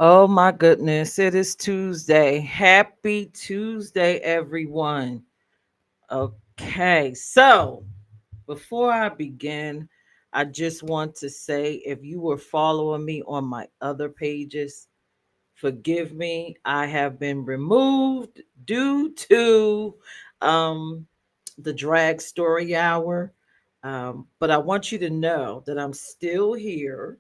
Oh my goodness, it is Tuesday. Happy Tuesday, everyone. Okay, so before I begin, I just want to say if you were following me on my other pages, forgive me. I have been removed due to um, the drag story hour. But I want you to know that I'm still here.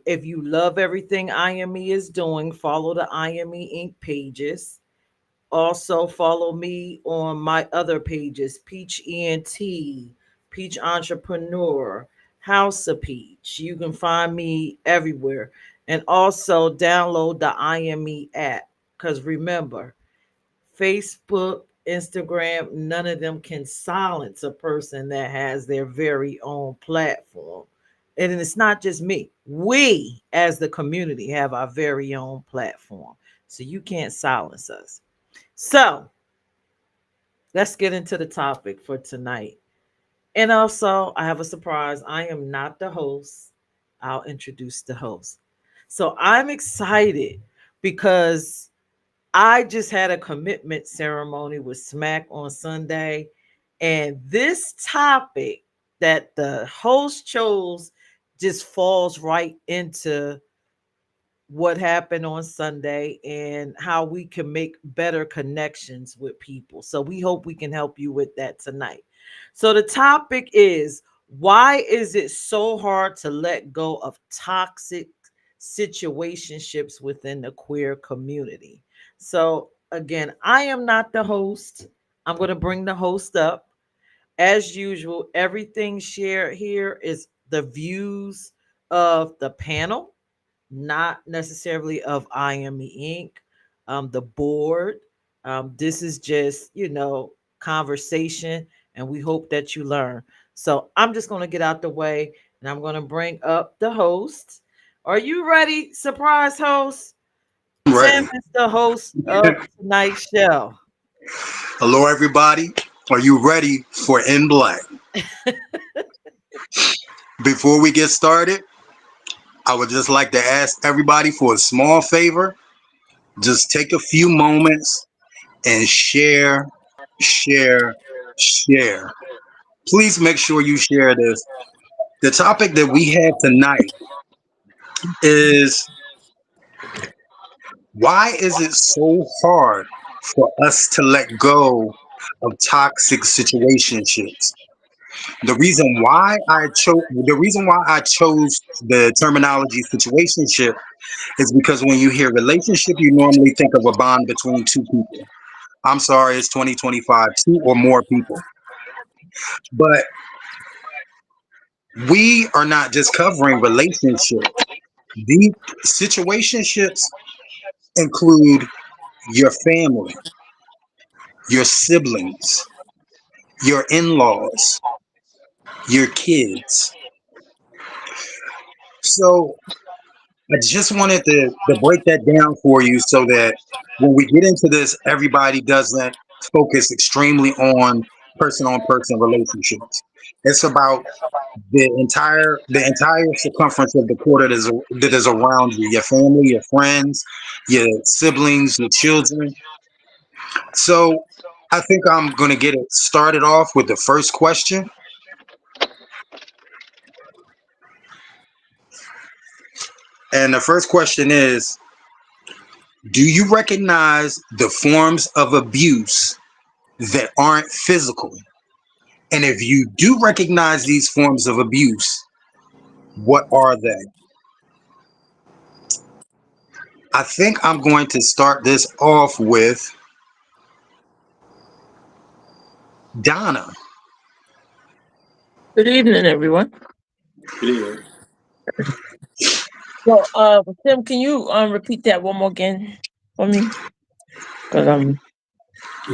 If you love everything IME is doing, follow the IME Inc. pages. Also, follow me on my other pages Peach ENT, Peach Entrepreneur, House of Peach. You can find me everywhere. And also, download the IME app. Because remember, Facebook, Instagram, none of them can silence a person that has their very own platform. And it's not just me. We, as the community, have our very own platform. So you can't silence us. So let's get into the topic for tonight. And also, I have a surprise. I am not the host. I'll introduce the host. So I'm excited because I just had a commitment ceremony with Smack on Sunday. And this topic that the host chose just falls right into what happened on Sunday and how we can make better connections with people. So we hope we can help you with that tonight. So the topic is, why is it so hard to let go of toxic situationships within the queer community? So again, I am not the host. I'm going to bring the host up. As usual, everything shared here is the views of the panel, not necessarily of IME Inc., the board. This is just, conversation, and we hope that you learn. So I'm just going to get out the way and I'm going to bring up the host. Are you ready, surprise host? I'm Tim ready. is the host of tonight's show. Hello, everybody. Are you ready for In Black? Before we get started, I would just like to ask everybody for a small favor. Just take a few moments and share, share, share. Please make sure you share this. The topic that we have tonight is, why is it so hard for us to let go of toxic situationships? The reason why I chose the terminology situationship is because when you hear relationship, you normally think of a bond between two people. I'm sorry, it's 2025, two or more people. But we are not just covering relationships. These situationships include your family, your siblings, your in-laws, your kids. So I just wanted to break that down for you so that when we get into this, everybody doesn't focus extremely on person relationships. It's about the entire circumference of the quarter that is around you, your family, your friends, your siblings, your children. So I think I'm gonna get it started off with the first question. And the first question is, do you recognize the forms of abuse that aren't physical? And if you do recognize these forms of abuse, what are they? I think I'm going to start this off with Donna. Good evening, everyone. Good evening. So, Tim, can you repeat that one more again for me? Because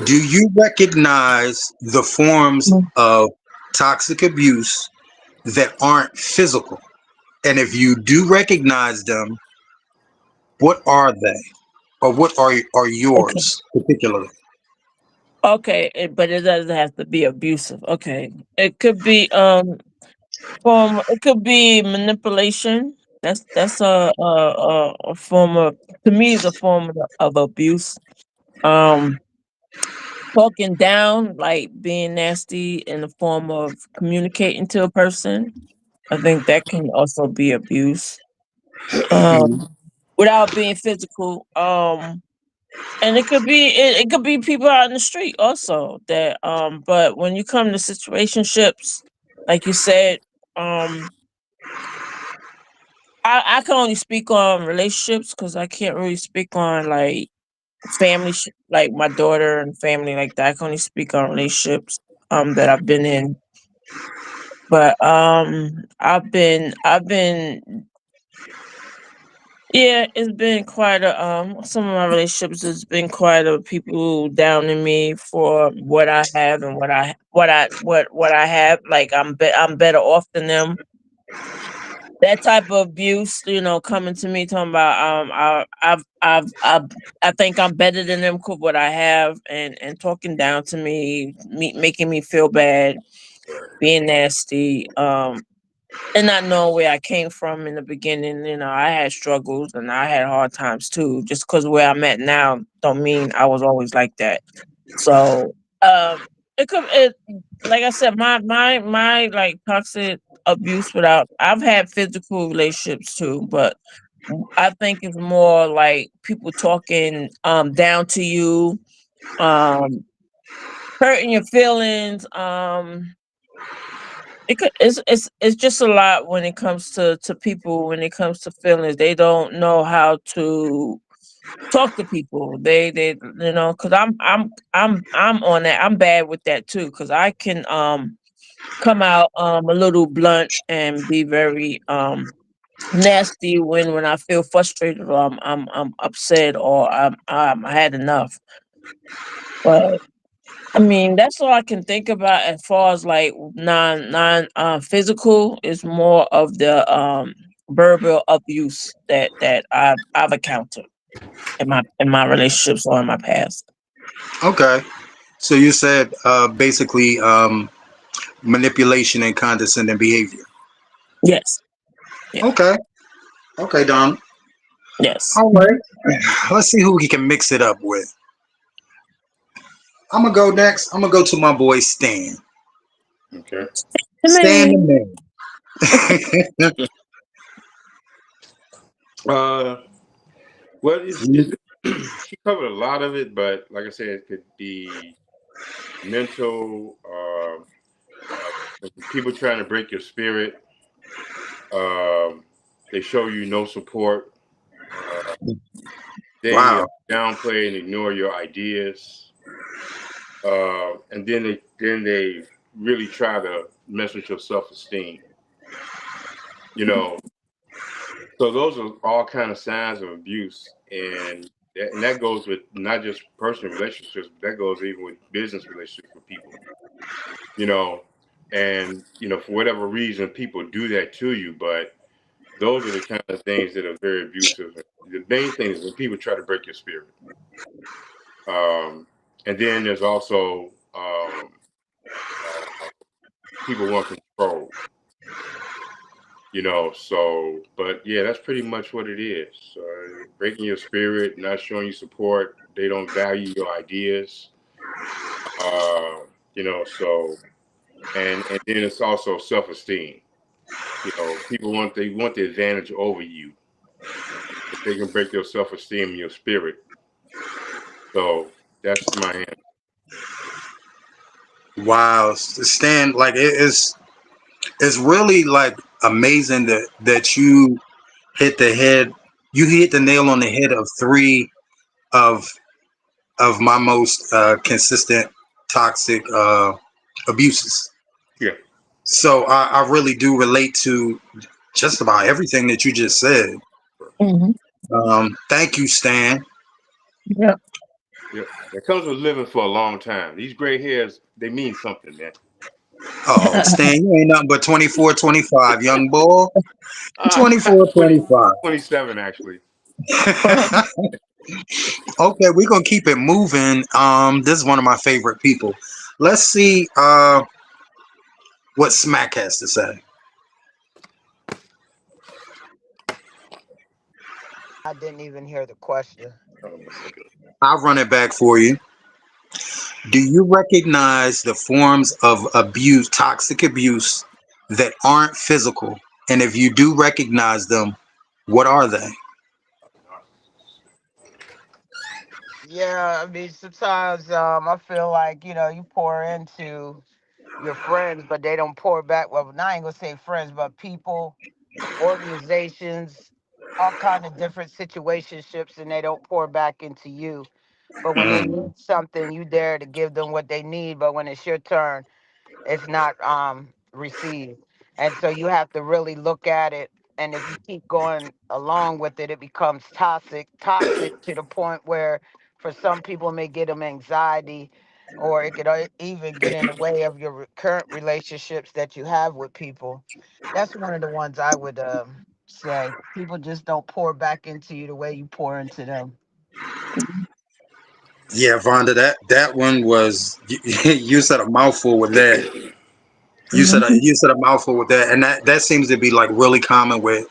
Do you recognize the forms of toxic abuse that aren't physical? And if you do recognize them, what are they? Or what are okay. yours particularly? Okay, but it doesn't have to be abusive. Okay, it could be it could be manipulation. That's a form of, to me, is a form of abuse. Um, Talking down, like being nasty in the form of communicating to a person, I think that can also be abuse. Um, Without being physical. And it could be people out in the street also that but when you come to situationships, like you said, um I can only speak on relationships because I can't really speak on like like my daughter and family like that. I can only speak on relationships that I've been in. But I've been yeah, it's been quite a some of my relationships has been quite a people downing me for what I have and what I have. Like I'm better off than them. That type of abuse, coming to me talking about I think I'm better than them 'cause what I have, and talking down to me, making me feel bad, being nasty. And not knowing where I came from in the beginning, I had struggles and I had hard times too. Just because where I'm at now don't mean I was always like that. So, it could, like I said, my like toxic abuse without. I've had physical relationships too, but I think it's more like people talking down to you, um, hurting your feelings. It's just a lot when it comes to people. When it comes to feelings, they don't know how to talk to people. They because I'm on that. I'm bad with that too because I can come out a little blunt and be very nasty when I feel frustrated or I'm upset or I had enough. But I mean, that's all I can think about as far as like non physical is more of the verbal abuse that I've encountered in my relationships or in my past. Okay. So you said basically manipulation and condescending behavior. Yes. Yeah. Okay. Okay, Don. Yes. All right. Let's see who we can mix it up with. I'm gonna go next. I'm gonna go to my boy Stan. Okay. Stan the Man. man. Uh, well, it's she covered a lot of it, but like I said, it could be mental. People trying to break your spirit. Um, they show you no support. Uh, they Wow. downplay and ignore your ideas, and then they really try to mess with your self esteem. You know, so those are all kind of signs of abuse, and that goes with not just personal relationships, but that goes even with business relationships with people. You know, and for whatever reason, people do that to you, but those are the kind of things that are very abusive. The main thing is when people try to break your spirit. And then there's also uh, people want control. But yeah, that's pretty much what it is. Breaking your spirit, not showing you support. They don't value your ideas. Uh, so and then it's also self-esteem. People want the advantage over you. If they can break your self-esteem and your spirit. So that's my answer. Wow. Stan, like it's really like amazing that you hit the head you hit the nail on the head of three of my most consistent toxic abuses. Yeah. So I really do relate to just about everything that you just said. Hmm. Thank you, Stan. Yeah. Yep. That comes with living for a long time. These gray hairs, they mean something, man. Oh, Stan, you ain't nothing but 24, 25, young boy. Ah, 24, 20, 25. 27 actually. Okay, we're gonna keep it moving. This is one of my favorite people. Let's see what Smack has to say. I didn't even hear the question. Hold on a second. I'll run it back for you. Do you recognize the forms of abuse, toxic abuse, that aren't physical? And if you do recognize them, what are they? Yeah, I mean, sometimes I feel like, you pour into your friends, but they don't pour back. Well, I ain't gonna say friends, but people, organizations, all kind of different situationships, and they don't pour back into you. But when they Mm. need something, you dare to give them what they need. But when it's your turn, it's not received, and so you have to really look at it. And if you keep going along with it, it becomes toxic to the point where for some people it may get them anxiety, or it could even get in the way of your current relationships that you have with people. That's one of the ones I would say. People just don't pour back into you the way you pour into them. Yeah, Vonda, that one was you said a mouthful with that. Mhm. You said a mouthful with that, and that seems to be like really common with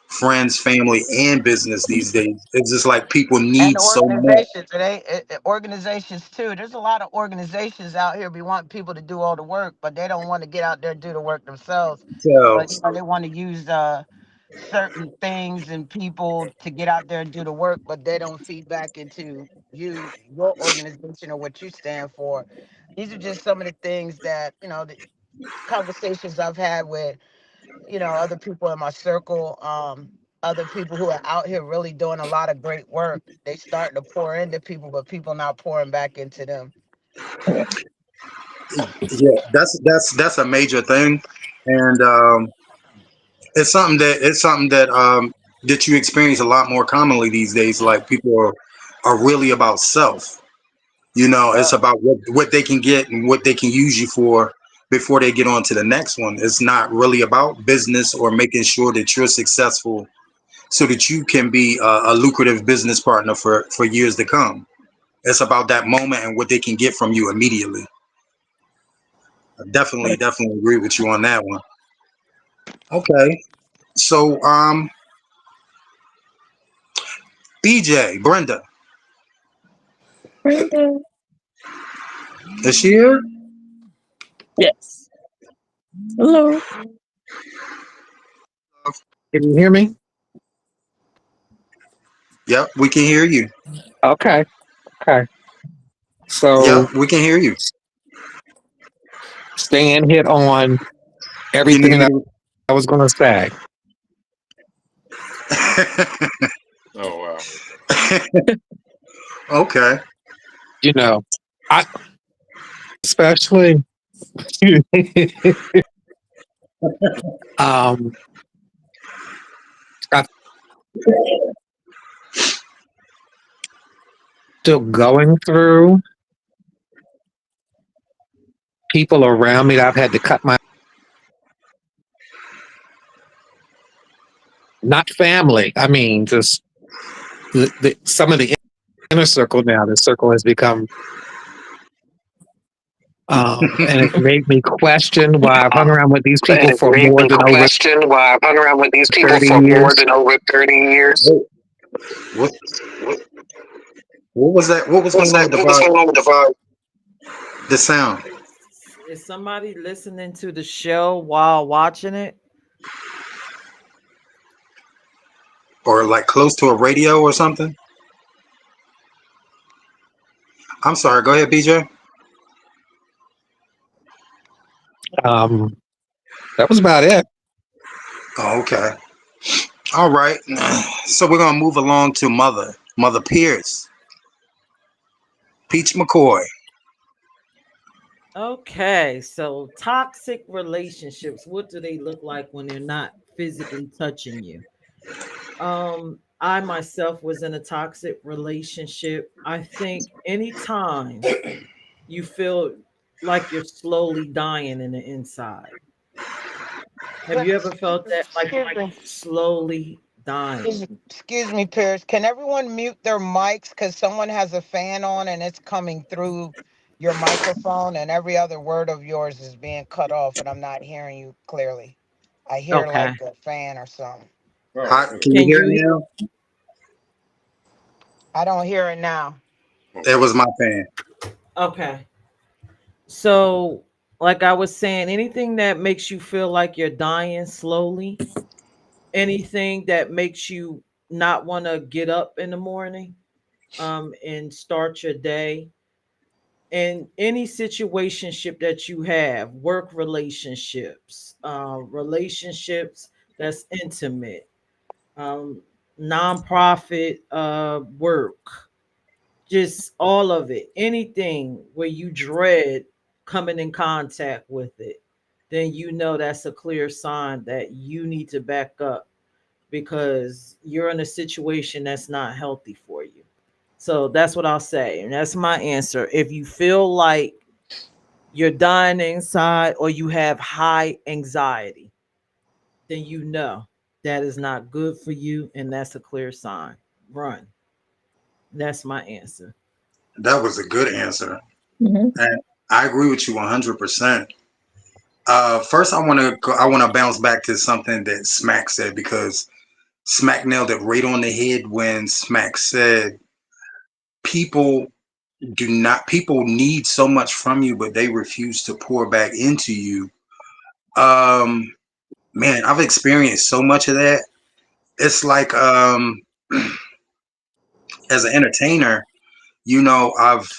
friends, family, and business these days. It's just like people And need so much organizations, organizations too. There's a lot of organizations out here be wanting people to do all the work, but they don't want to get out there and do the work themselves. But themselves. they want to use certain things and people to get out there and do the work, but they don't feed back into you, your organization, or what you stand for. These are just some of the things that the conversations I've had with other people in my circle, other people who are out here really doing a lot of great work. They starting to pour into people, but people not pouring back into them. Yeah, that's a major thing, and it's something that you experience a lot more commonly these days. Like people are really about self. You know, Yeah. it's about what they can get and what they can use you for before they get on to the next one. It's not really about business or making sure that you're successful so that you can be a lucrative business partner for years to come. It's about that moment and what they can get from you immediately. I definitely agree with you on that one. Okay. So BJ, Brenda, Brenda. is she here? Yes. Hello. Can you hear me? Yep, we can hear you. Okay. Okay. Yep, So we can hear you. Stan hit on You everything that need I was going to say. Oh wow. Okay. You know, I especially um I'm still going through people around me that I've had to cut my not family. I mean, just some of the inner circle now. The circle has become and it's made me question why I've hung around with these And people it for made more me than over question why I've hung around with these people 30 for more years. than over 30 years. what what was that? What was What's going on that? with the What was going on with the vibe? the sound Is somebody listening to the show while watching it? or like close to a radio or something? I'm sorry. Go ahead, BJ. Um, that was about it. Oh, okay. All right. So we're gonna move along to Mother Pierce, Peach McCoy. Okay, so toxic relationships, what do they look like when they're not physically touching you? I myself was in a toxic relationship. I think anytime you feel like you're slowly dying in the inside. Have But you ever felt that like excuse me, slowly dying? excuse me, Pierce. Can everyone mute their mics because someone has a fan on and it's coming through your microphone, and every other word of yours is being cut off, and I'm not hearing you clearly. I hear Okay. like a fan or something. Oh, Hi, can you Can hear you me now? I don't hear it now. It Okay. was my fan. Okay. So, like I was saying, anything that makes you feel like you're dying slowly, anything that makes you not want to get up in the morning and start your day, and any situationship that you have, work relationships, relationships that's intimate, um, nonprofit work, just all of it, anything where you dread coming in contact with it, then you know that's a clear sign that you need to back up because you're in a situation that's not healthy for you. So that's what I'll say. And that's my answer. If you feel like you're dying inside or you have high anxiety, then you know that is not good for you. And that's a clear sign. Run. That's my answer. That was a good answer, Hmm. and I agree with you 100%. First, I want to bounce back to something that Smack said because Smack nailed it right on the head when Smack said people people need so much from you, but they refuse to pour back into you. Um, Man, I've experienced so much of that. It's like as an entertainer, I've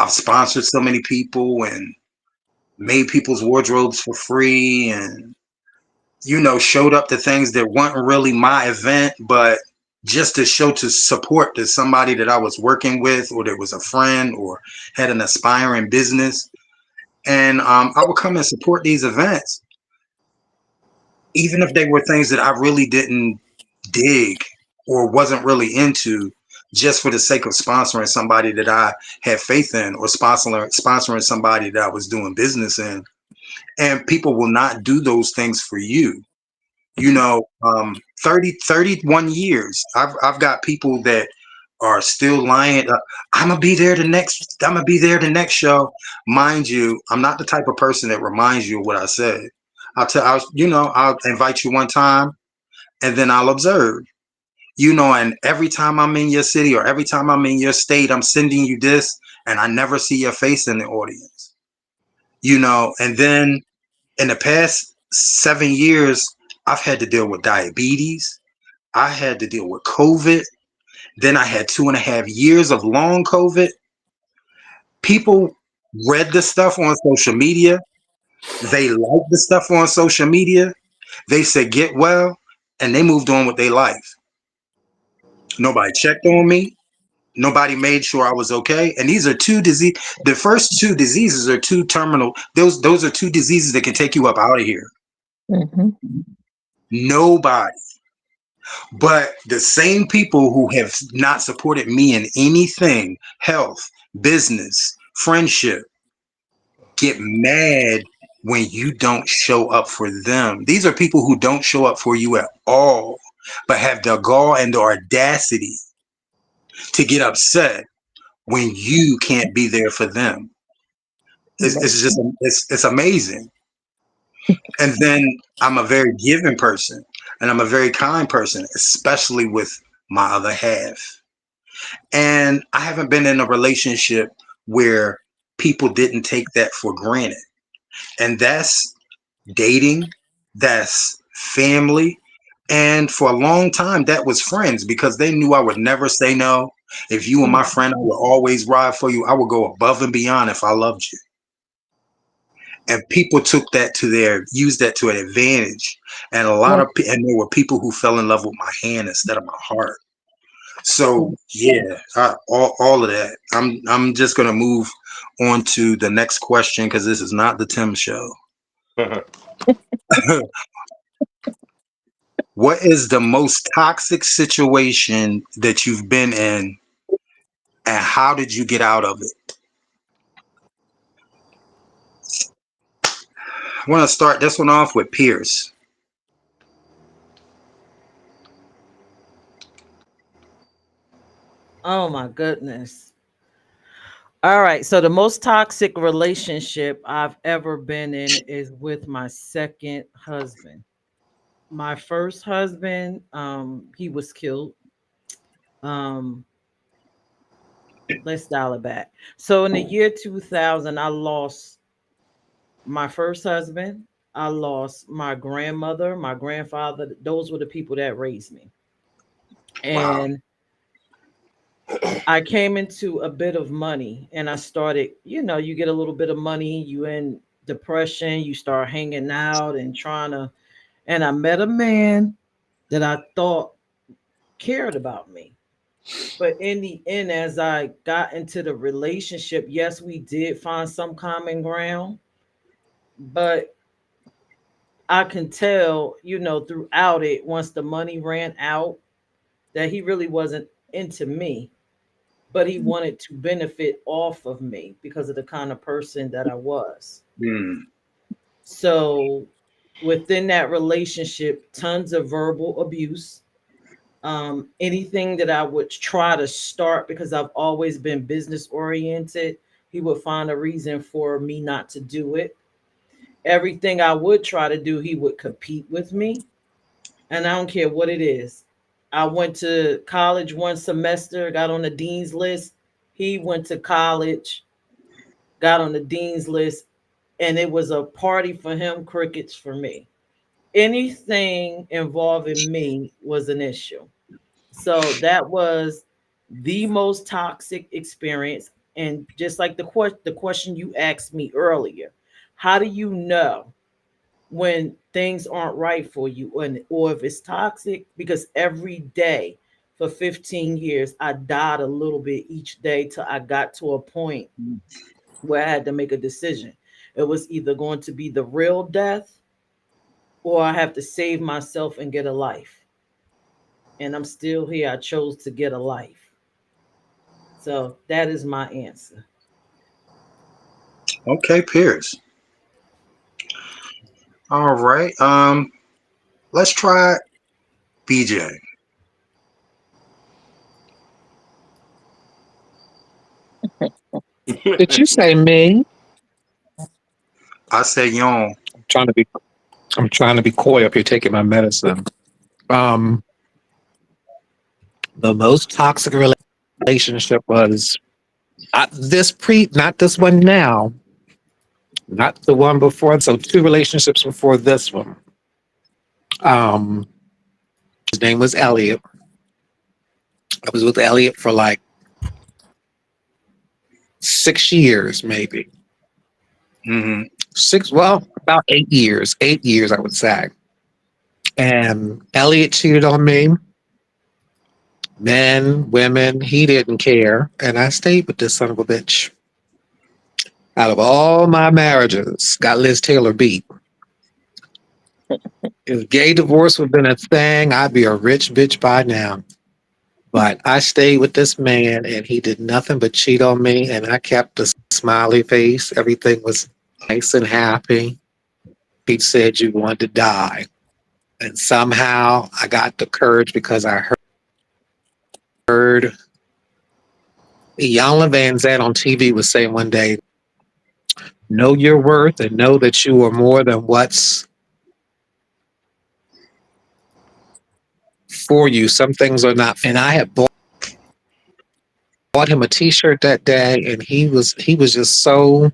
sponsored so many people and made people's wardrobes for free and showed up to things that weren't really my event, but just to show to support to somebody that I was working with or that was a friend or had an aspiring business. And I would come and support these events, even if they were things that I really didn't dig or wasn't really into, just for the sake of sponsoring somebody that I had faith in or sponsoring somebody that I was doing business in. And people will not do those things for you. 31 years. I've got people that are still lying. I'm gonna be there the next show. Mind you, I'm not the type of person that reminds you of what I said. I'll invite you one time and then I'll observe. And every time I'm in your city or every time I'm in your state, I'm sending you this and I never see your face in the audience. And then in the past 7 years, I've had to deal with diabetes. I had to deal with COVID. Then I had 2.5 years of long COVID. People read the stuff on social media. They liked the stuff on social media. They said, get well. And they moved on with their life. Nobody checked on me. Nobody made sure I was okay. And these are two disease. The first two diseases are two terminal. Those are two diseases that can take you up out of here. Hmm. Nobody. But the same people who have not supported me in anything, health, business, friendship, get mad when you don't show up for them. These are people who don't show up for you at all, but have the gall and the audacity to get upset when you can't be there for them. It's amazing. And then I'm a very giving person and I'm a very kind person, especially with my other half. And I haven't been in a relationship where people didn't take that for granted. And that's dating, that's family. And for a long time, that was friends because they knew I would never say no. If you were my friend, I would always ride for you. I would go above and beyond if I loved you. And people took that used that to an advantage. And and there were people who fell in love with my hand instead of my heart. So yeah, all of that. I'm just gonna move on to the next question because this is not the Tim show. What is the most toxic situation that you've been in, and how did you get out of it? I want to start this one off with Peirrce. Oh my goodness. All right. So the most toxic relationship I've ever been in is with my second husband. My first husband, he was killed. Um, Let's dial it back. So in the year 2000, I lost my first husband. I lost my grandmother, my grandfather. Those were the people that raised me. Wow. And I came into a bit of money and I started, you get a little bit of money, you in depression, you start hanging out and trying to, and I met a man that I thought cared about me. But in the end, as I got into the relationship, yes, we did find some common ground, but I can tell, throughout it, once the money ran out, that he really wasn't into me, but he wanted to benefit off of me because of the kind of person that I was. Mm. So within that relationship, tons of verbal abuse. Anything that I would try to start, because I've always been business oriented, he would find a reason for me not to do it. Everything I would try to do, he would compete with me. And I don't care what it is. I went to college one semester, got on the dean's list. He went to college, got on the dean's list, and it was a party for him, crickets for me. Anything involving me was an issue. So that was the most toxic experience. And just like the question you asked me earlier, how do you know when things aren't right for you, or if it's toxic? Because every day for 15 years, I died a little bit each day till I got to a point where I had to make a decision. It was either going to be the real death or I have to save myself and get a life. And I'm still here. I chose to get a life. So that is my answer. Okay, Pierce. All right. Let's try BJ. Did you say me? I say yon. I'm trying to be. I'm trying to be coy up here taking my medicine. Um, the most toxic relationship was not this one now, not the one before. So two relationships before this one. Um, his name was Elliot. I was with Elliot for like 6 years, maybe Hmm. six. Well, about 8 years. 8 years, I would say. And Elliot cheated on me. Men, women, he didn't care, and I stayed with this son of a bitch. Out of all my marriages, got Liz Taylor beat. If gay divorce would have been a thing, I'd be a rich bitch by now. But I stayed with this man and he did nothing but cheat on me. And I kept a smiley face. Everything was nice and happy. He said you wanted to die. And somehow I got the courage because I heard Iyanla Van Zandt on TV was saying one day, know your worth and know that you are more than what's for you. Some things are not. And I had bought him a T-shirt that day, and he was just so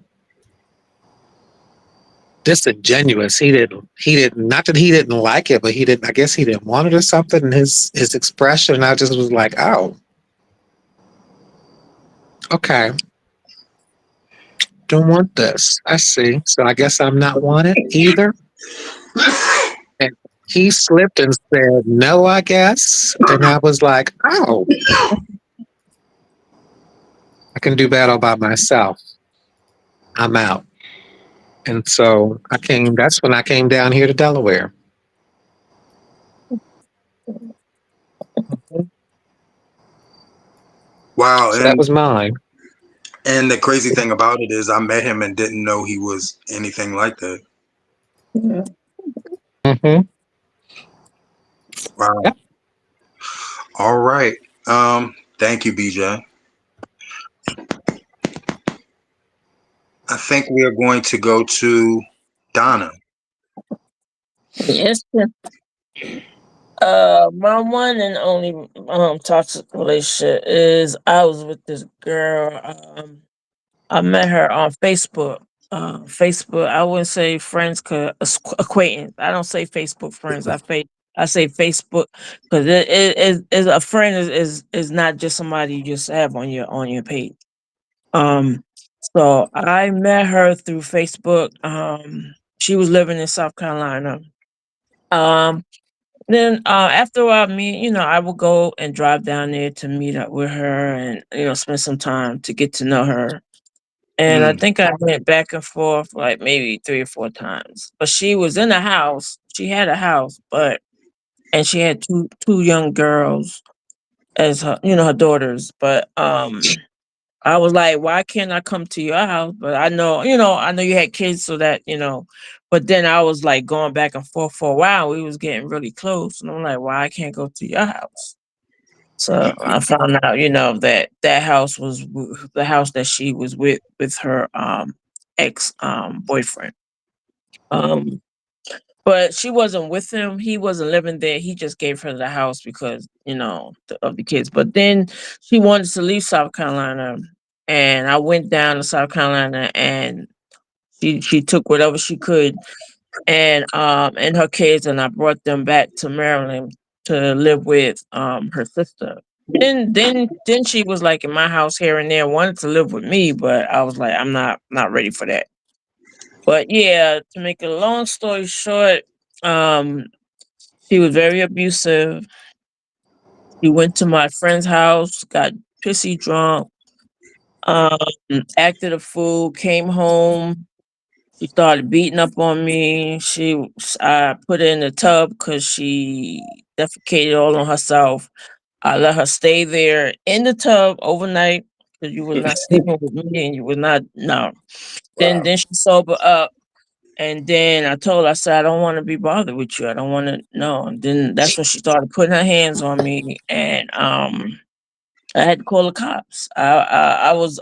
disingenuous. He didn't. Not that he didn't like it, but he didn't. I guess he didn't want it or something. And his expression, I just was like, oh, okay, don't want this. I see. So I guess I'm not wanted either. And he slipped and said, no, I guess. And I was like, oh, I can do that all by myself. I'm out. And so that's when I came down here to Delaware. Wow. So that was mine. And the crazy thing about it is, I met him and didn't know he was anything like that. Mm-hmm. Wow. Yep. All right. Thank you, BJ. I think we are going to go to Donna. Yes. My one and only toxic relationship is I was with this girl. I met her on Facebook. Facebook. I wouldn't say friends, cause acquaintance. I don't say Facebook friends. I say Facebook because it is a friend is not just somebody you just have on your page. Um, so I met her through Facebook. She was living in South Carolina. Um, then after a while, I would go and drive down there to meet up with her and spend some time to get to know her. And I Mm, think I went back and forth like maybe 3 or 4 times. But she was in a house. She had a house, and she had two young girls as her daughters. But I was like, why can't I come to your house? But I know you had kids, so that. But then I was like going back and forth for a while. We was getting really close, and I'm like, why I can't go to your house? So I found out, that house was the house that she was with her ex boyfriend. Um, but she wasn't with him. He wasn't living there. He just gave her the house because of the kids. But then she wanted to leave South Carolina, and I went down to South Carolina, and she took whatever she could and her kids, and I brought them back to Maryland to live with her sister. Then she was like in my house here and there, wanted to live with me, but I was like, I'm not ready for that. But yeah, to make a long story short, um, she was very abusive. She went to my friend's house, got pissy drunk, um, acted a fool, came home. She started beating up on me. I put her in the tub because she defecated all on herself. I let her stay there in the tub overnight because you was not sleeping with me and you was not no. Wow. Then she sobered up, and then I told her, I said, I don't want to be bothered with you. I don't want to no. And then that's when she started putting her hands on me, and I had to call the cops. I was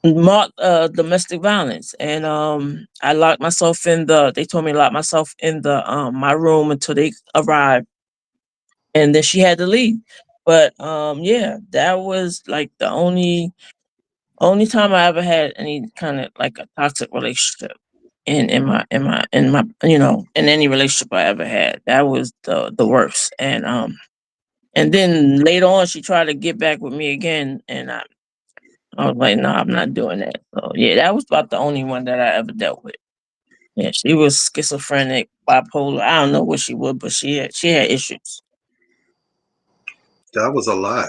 marked domestic violence, and I locked myself in they told me to lock myself in the my room until they arrived, and then she had to leave. But yeah, that was like the only time I ever had any kind of like a toxic relationship in my in any relationship I ever had. That was the worst. And then later on she tried to get back with me again, and I was like, no, I'm not doing that. So yeah, that was about the only one that I ever dealt with. Yeah, she was schizophrenic, bipolar. I don't know what she was, but she had issues. that was a lot.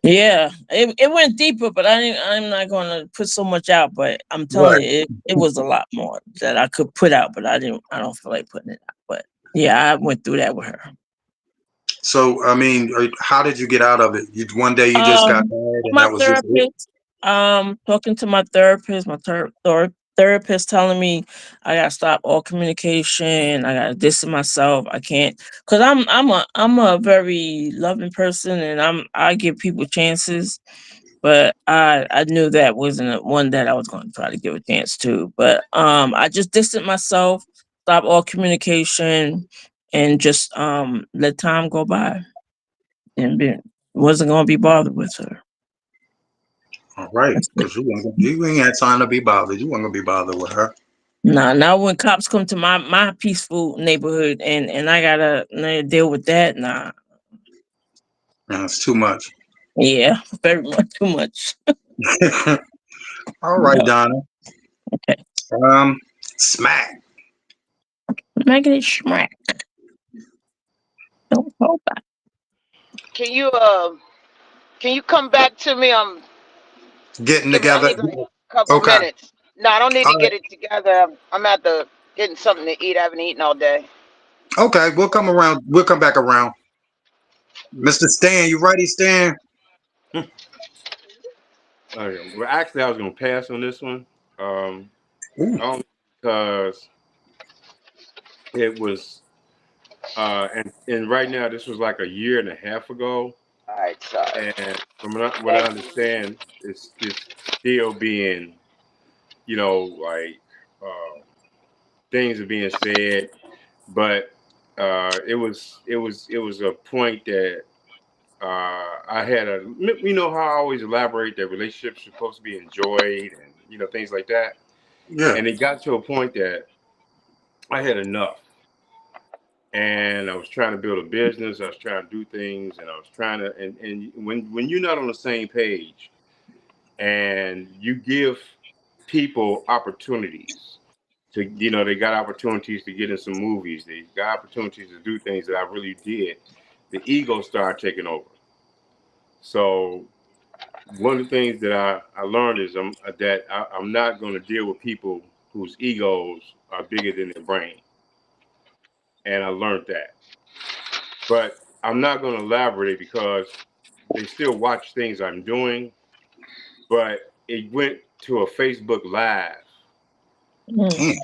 Yeah, it went deeper, but I'm not going to put so much out. But I'm telling Right. you, it was a lot more that I could put out, but I don't feel like putting it out. But yeah, I went through that with her. So, I mean, how did you get out of it? One day you just got Um, mad, and my that was just it. therapist, talking to my therapist, therapist telling me I gotta stop all communication. I gotta distance myself. I can't, cause I'm a very loving person, and I give people chances. But I knew that wasn't one that I was going to try to give a chance to. But I just distanced myself, stop all communication, and just let time go by, and wasn't going to be bothered with her. All right, That's it. because you ain't had time to be bothered. You weren't gonna be bothered with her. Nah, now when cops come to my peaceful neighborhood and I gotta deal with that, nah, No, it's too much. yeah, very much too much. All right, No, Donna. okay, Um, smack. making it smack. Don't hold back. Can you can you come back to me? Getting Give me. I together. need like a couple Okay. minutes. No, I don't need All to right. get it together. I'm at the getting something to eat. I haven't eaten all day. Okay, we'll come around. We'll come back around. Mr. Stan, you ready, Stan? Okay. Well, actually, I was gonna pass on this one, um, Ooh. only because it was, and right now this was like a year and a half ago, All right, sorry. and from what I Thank you. understand, it's still being, like, uh, things are being said, but it was a point that I had a, you know how I always elaborate that relationships are supposed to be enjoyed and things like that, Yeah. and it got to a point that I had enough, and I was trying to build a business, I was trying to do things, and I was trying to, and when you're not on the same page, and you give people opportunities to, they got opportunities to get in some movies, they got opportunities to do things that I really did, the ego started taking over. So one of the things that I learned is I'm not going to deal with people whose egos are bigger than their brain, and I learned that. But I'm not going to elaborate because they still watch things I'm doing. But it went to a Facebook Live, Mm. Mm.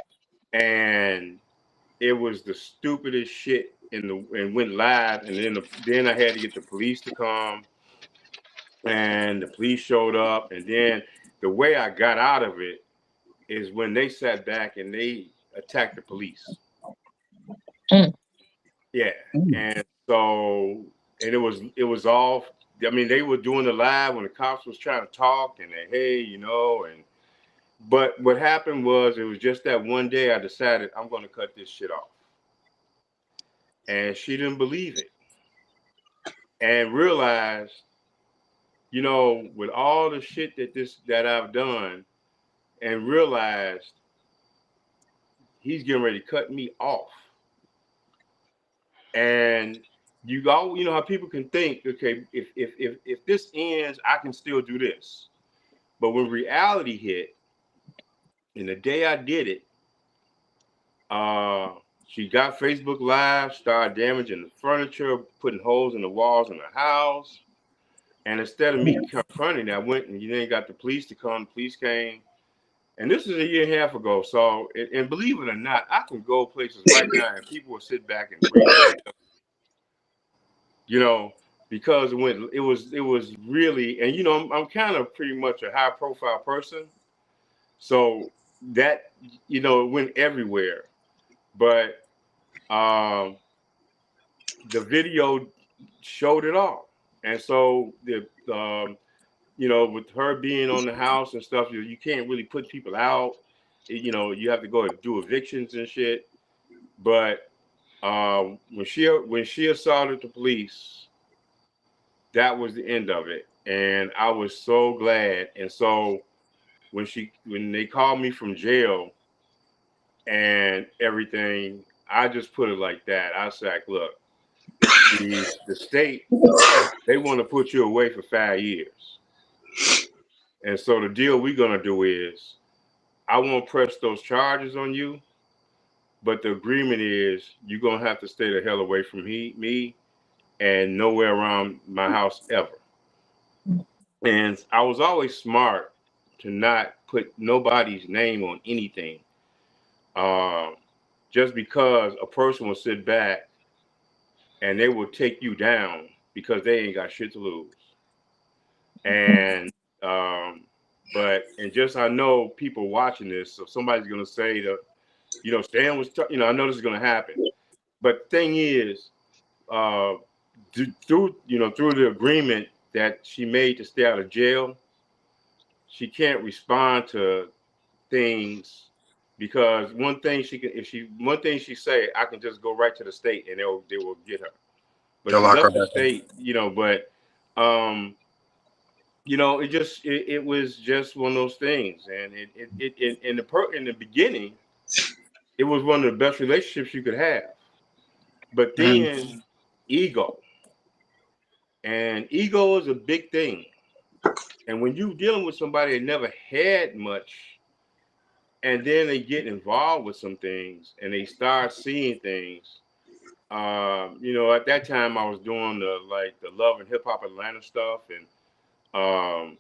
and it was the stupidest shit and went live, and then I had to get the police to come, and the police showed up, and then the way I got out of it is when they sat back and they attacked the police. Mm. Yeah, Mm. and so, and it was all. I mean, they were doing the live when the cops was trying to talk, and they, hey, and but what happened was it was just that one day I decided I'm going to cut this shit off, and she didn't believe it, and realized, with all the shit that I've done, and realized he's getting ready to cut me off. And you know how people can think, okay, if this ends, I can still do this. But when reality hit, and the day I did it, she got Facebook Live, started damaging the furniture, putting holes in the walls in the house. And instead of me confronting it, I went and then got the police to come. The police came. And this is a year and a half ago. So, and believe it or not, I can go places right now and people will sit back and breathe. you know, because it was really, and I'm kind of pretty much a high profile person, so that it went everywhere. But um, the video showed it all, and so with her being on the house and stuff, you can't really put people out. You have to go and do evictions and shit. But when she assaulted the police, that was the end of it, and I was so glad. And so when they called me from jail and everything, I just put it like that. I said, look, the state, they want to put you away for 5 years, and so the deal we're gonna do is I won't press those charges on you, but the agreement is you're gonna have to stay the hell away from me and nowhere around my house ever. And I was always smart to not put nobody's name on anything. Um, just because a person will sit back and they will take you down because they ain't got shit to lose. And um, and just I know people watching this, so somebody's gonna say that Stan was, I know this is gonna happen. But the thing is, uh, through the agreement that she made to stay out of jail, she can't respond to things because one thing she can, if she one thing she say, I can just go right to the state and they will get her. But They'll she lock her left the back up. state, but um, it was just one of those things, and in the beginning, it was one of the best relationships you could have. But Mm. then ego, and ego is a big thing. And when you're dealing with somebody that never had much, and then they get involved with some things and they start seeing things. At that time I was doing the Love and Hip Hop Atlanta stuff, and um,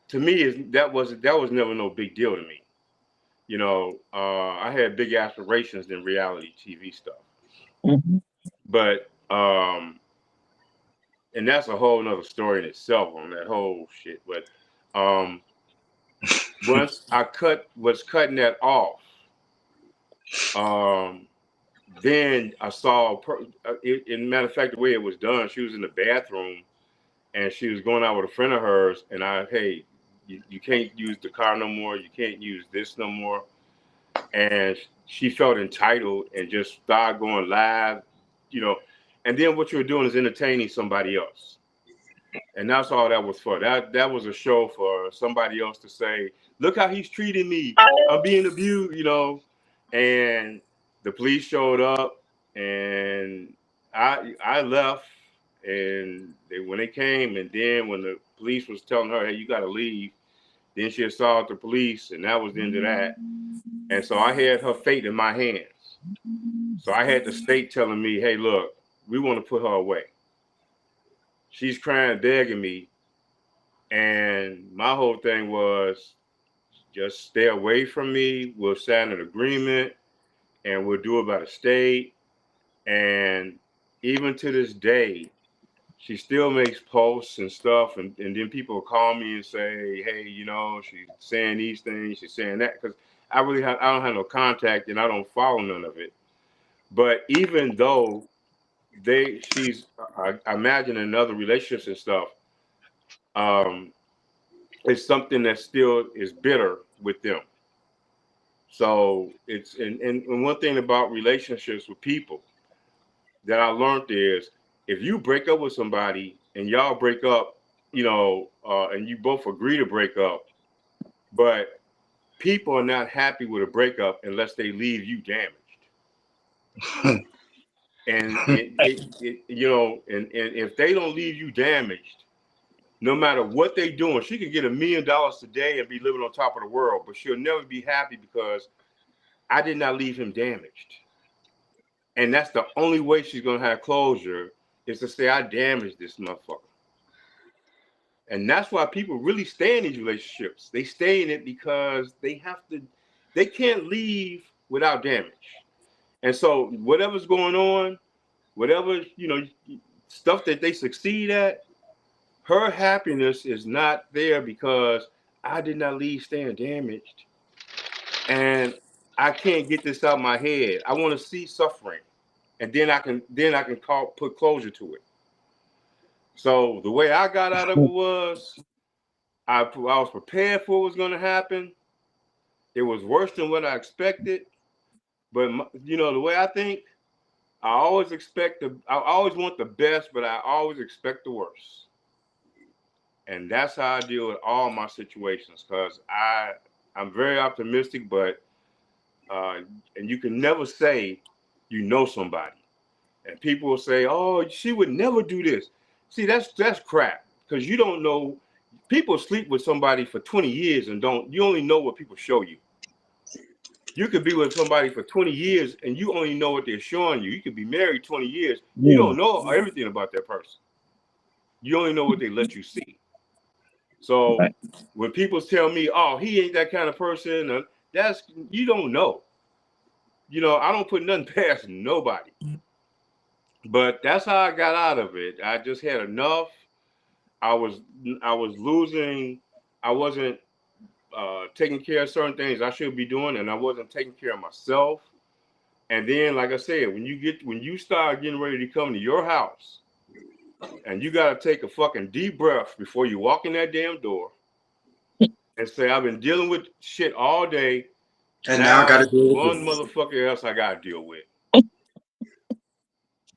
to me that was never no big deal to me. I had big aspirations than reality TV stuff, Mhm. but and that's a whole nother story in itself on that whole shit. But um, once I was cutting that off, um, then I saw, in matter of fact, the way it was done, she was in the bathroom and she was going out with a friend of hers, and hey, you can't use the car no more, you can't use this no more, and she felt entitled and just started going live, you know, and then what you were doing is entertaining somebody else. And that's all that was for. That was a show for somebody else to say, look how he's treating me. I'm being abused, you know. And the police showed up and I left, and when they came, and then when the police was telling her, hey, you gotta leave, then she assaulted the police, and that was the end of that. And so I had her fate in my hands. So I had the state telling me, hey, look, we want to put her away. She's crying, begging me. And my whole thing was just stay away from me. We'll sign an agreement and we'll do it by the state. And even to this day, she still makes posts and stuff. And then people call me and say, hey, you know, she's saying these things, she's saying that. Because I don't have no contact and I don't follow none of it. But even though I imagine in other relationships and stuff, um, it's something that still is bitter with them. So it's and one thing about relationships with people that I learned is if you break up with somebody and y'all break up, you know, and you both agree to break up, but people are not happy with a breakup unless they leave you damaged. And you know, and if they don't leave you damaged, no matter what they doing, she could get $1 million today and be living on top of the world, but she'll never be happy because I did not leave him damaged. And that's the only way she's gonna have closure is to say I damaged this motherfucker. And that's why people really stay in these relationships. They stay in it because they can't leave without damage. And so whatever's going on, whatever, you know, stuff that they succeed at, her happiness is not there because I did not leave staying damaged. And I can't get this out of my head. I want to see suffering. And then I can put closure to it. So the way I got out of it was I was prepared for what was going to happen. It was worse than what I expected, but you know the way I think, I always want the best, but I always expect the worst. And that's how I deal with all my situations because I'm very optimistic, but and you can never say you know somebody. And people will say, "Oh, she would never do this." See, that's crap because you don't know. People sleep with somebody for 20 years and you only know what people show you. You could be with somebody for 20 years and you only know what they're showing you. You could be married 20 years. You Mm. don't know everything about that person. You only know what they let you see. So Right. when people tell me, "Oh, he ain't that kind of person," you don't know. You know, I don't put nothing past nobody. But that's how I got out of it. I just had enough. I was I was losing. I wasn't taking care of certain things I should be doing, and I wasn't taking care of myself. And then, like I said, when you start getting ready to come to your house, and you gotta take a fucking deep breath before you walk in that damn door and say, "I've been dealing with shit all day. And now I got to Now deal with one this. motherfucker else I gotta deal with."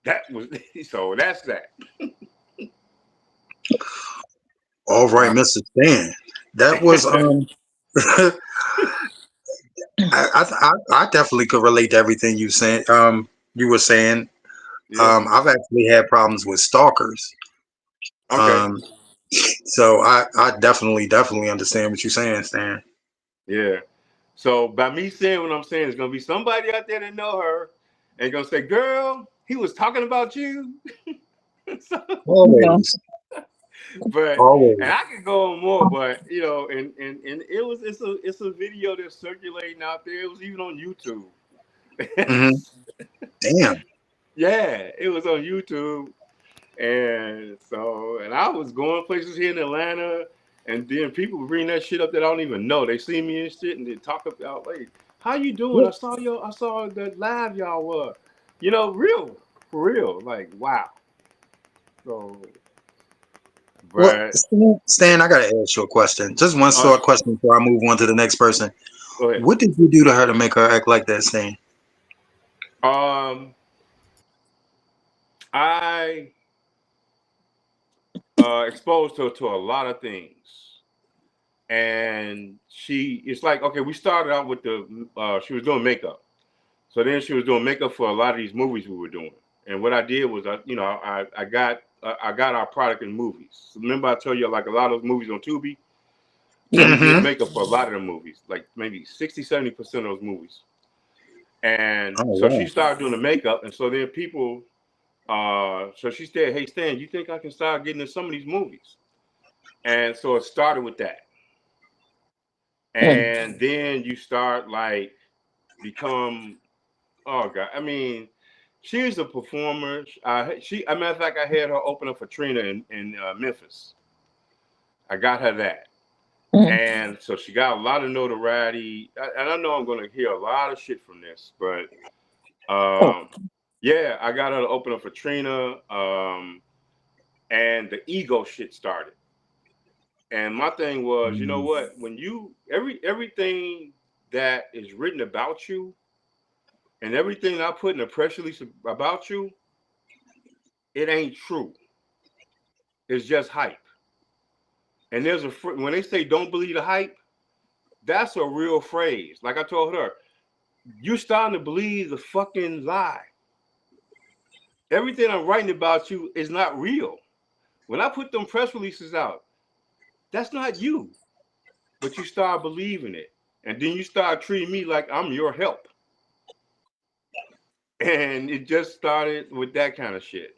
That was so. That's that. All right, Mr. Stan. That was I definitely could relate to everything you said. You were saying. Yeah. I've actually had problems with stalkers. Okay. Um, so I definitely understand what you're saying, Stan. Yeah. So by me saying what I'm saying, there's gonna be somebody out there that know her and gonna say, "Girl, he was talking about you." So, Okay. Always, but and always. I could go on more, but you know, and it's a video that's circulating out there. It was even on YouTube. Hmm. Damn. Yeah, it was on YouTube, and so I was going places here in Atlanta, and then people bring that shit up that I don't even know. They see me and shit, and they talk about like, "How you doing? I saw that live y'all were." real for real. Like wow. So, Well, but Stan, I gotta ask you a question. Just one uh, short question before I move on to the next person. go ahead. What did you do to her to make her act like that, Stan? Um, I exposed her to a lot of things, and it's like okay, we started out with she was doing makeup, so then she was doing makeup for a lot of these movies we were doing, and what I did was I got our product in movies. Remember I told you like a lot of those movies on Tubi. Yeah. We did Mm-hmm. makeup for a lot of the movies, like maybe 60-70% of those movies. And Oh so she wow. started doing the makeup, and so then people, so she said, "Hey Stan, you think I can start getting in some of these movies?" And so it started with that, Mm. and then you start like become, oh god, I mean, she's a performer. A matter of fact, I had her open up for Trina in Memphis. I got her that. Mm. And so she got a lot of notoriety. And I know I'm going to hear a lot of shit from this, but Oh. um, yeah, I got her to open up for Trina, and the ego shit started. And my thing was, you know Mm. what? When you everything that is written about you and everything I put in a press release about you, it ain't true. It's just hype. And when they say don't believe the hype, that's a real phrase. Like I told her, you're starting to believe the fucking lie. Everything I'm writing about you is not real. When I put them press releases out, that's not you. But you start believing it. And then you start treating me like I'm your help. And it just started with that kind of shit.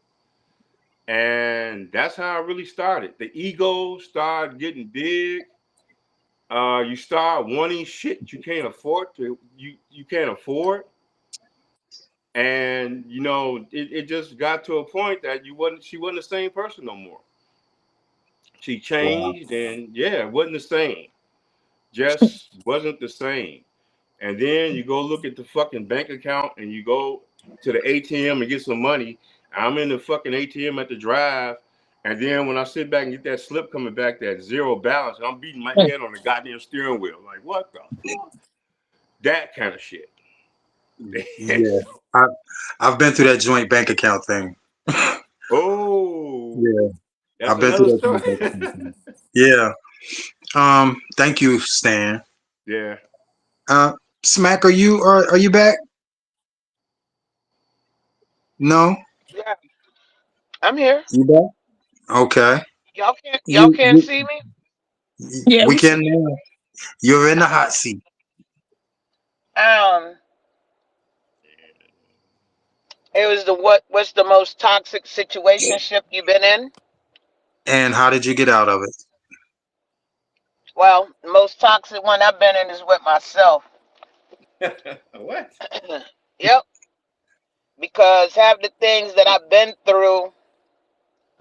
And that's how it really started. The ego started getting big. You start wanting shit you can't afford. And it just got to a point that she wasn't the same person no more. She Wow. changed and yeah, it wasn't the same. Just wasn't the same. And then you go look at the fucking bank account and you go to the ATM and get some money. I'm in the fucking ATM at the drive. And then when I sit back and get that slip coming back, that zero balance, and I'm beating my Mm. head on the goddamn steering wheel. Like, what the fuck? That kind of shit. Yeah. I, I've been through that joint bank account thing. Oh, Yeah. that's I've been through another that story. joint bank account thing. Yeah. Thank you, Stan. Yeah. Uh, Smack, are you back? No? Yeah, I'm here. You back? Okay. Y'all You, can't you, see me. Yeah, we we see can you. now. You're in the hot seat. Um, it was what's the most toxic situationship you've been in? And how did you get out of it? Well, the most toxic one I've been in is with myself. What? Yep, because half the things that I've been through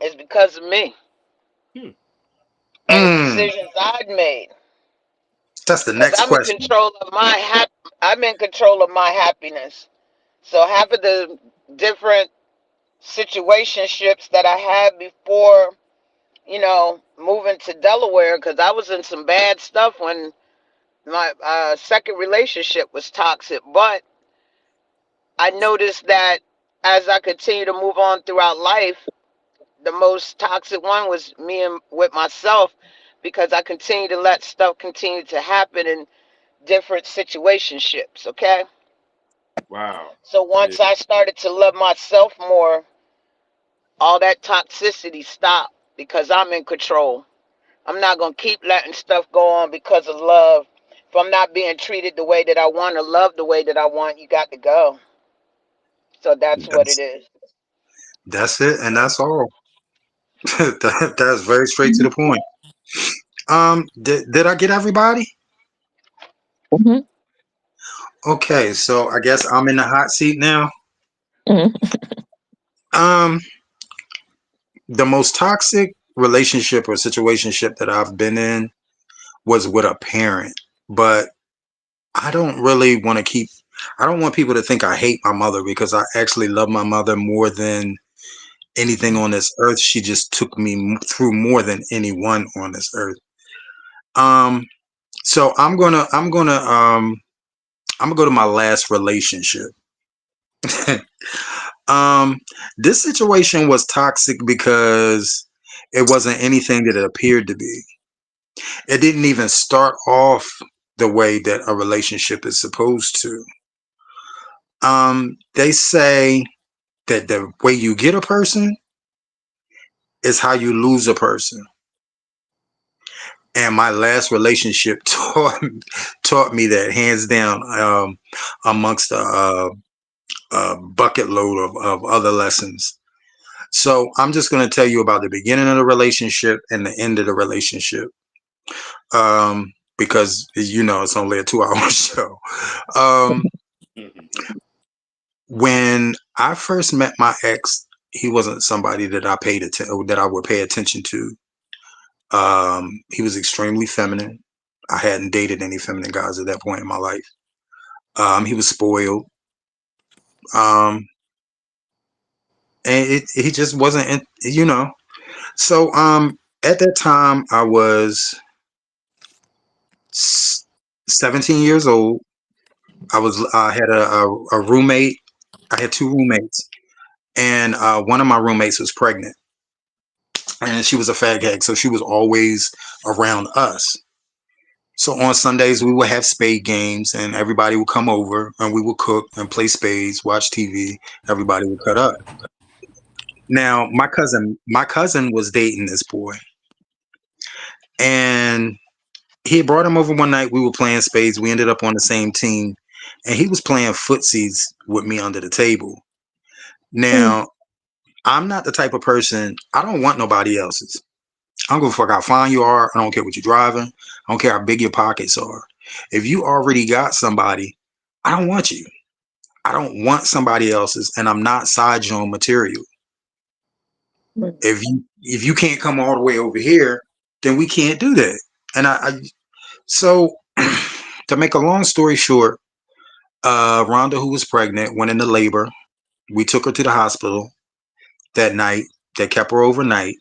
is because of me Hmm. and the Mm, decisions I'd made. that's the Because next question. I'm in control of my happiness. So half of the different situationships that I had before, moving to Delaware, because I was in some bad stuff when my second relationship was toxic. But I noticed that as I continue to move on throughout life, the most toxic one was me and with myself, because I continue to let stuff continue to happen in different situationships. Okay. Wow. So Yeah. once I started to love myself more, all that toxicity stopped because I'm in control. I'm not going to keep letting stuff go on because of love. If I'm not being treated the way that I want or loved the way that I want, you got to go. So that's what it That's is. that's it, and that's all. That's very straight to Mhm. the point. Did I get everybody? Mhm. Okay, so I guess I'm in the hot seat now. Mhm. Um, the most toxic relationship or situationship that I've been in was with a parent, but I don't really want to keep. I don't want people to think I hate my mother because I actually love my mother more than anything on this earth. She just took me through more than anyone on this earth. Um, so I'm gonna go to my last relationship. um, this situation was toxic because it wasn't anything that it appeared to be. It didn't even start off the way that a relationship is supposed to. They say that the way you get a person is how you lose a person. And my last relationship taught me that hands down, amongst a bucket load of other lessons. So I'm just going to tell you about the beginning of the relationship and the end of the relationship, because it's only a 2 hour show. Um, when I first met my ex, he wasn't somebody that that I would pay attention to. He was extremely feminine. I hadn't dated any feminine guys at that point in my life. He was spoiled. Um, and he just wasn't, So at that time, I was 17 years old. I had a roommate. I had two roommates, and one of my roommates was pregnant, and she was a fag hag, so she was always around us. So on Sundays we would have spade games, and everybody would come over, and we would cook and play spades, watch TV. Everybody would cut up. Now my cousin was dating this boy, and he brought him over one night. We were playing spades. We ended up on the same team, and he was playing footsies with me under the table. Mm. Now, I'm not the type of person. I don't want nobody else's. I don't give a fuck how fine you are. I don't care what you're driving. I don't care how big your pockets are. If you already got somebody, I don't want you. I don't want somebody else's, and I'm not side joint material. Mm. If you can't come all the way over here, then we can't do that. And so to make a long story short, Rhonda, who was pregnant, went into labor. We took her to the hospital that night. They kept her overnight.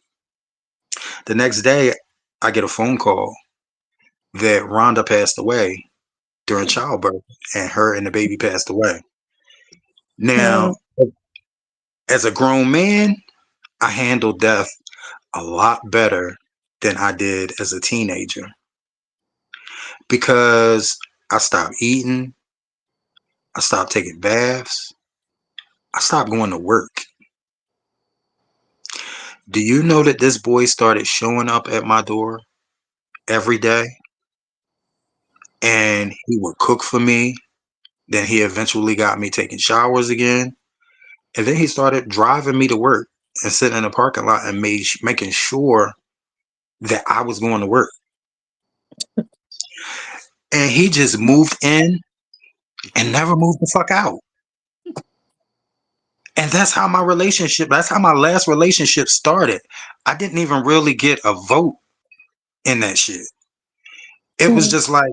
The next day, I get a phone call that Rhonda passed away during childbirth, and her and the baby passed away. Now, Mm. as a grown man, I handled death a lot better than I did as a teenager because I stopped eating, I stopped taking baths, I stopped going to work. Do you know that this boy started showing up at my door every day, and he would cook for me? Then he eventually got me taking showers again. And then he started driving me to work and sitting in the parking lot and making sure that I was going to work. And he just moved in and never moved the fuck out. And that's how my last relationship started. I didn't even really get a vote in that shit. It was Mm. just like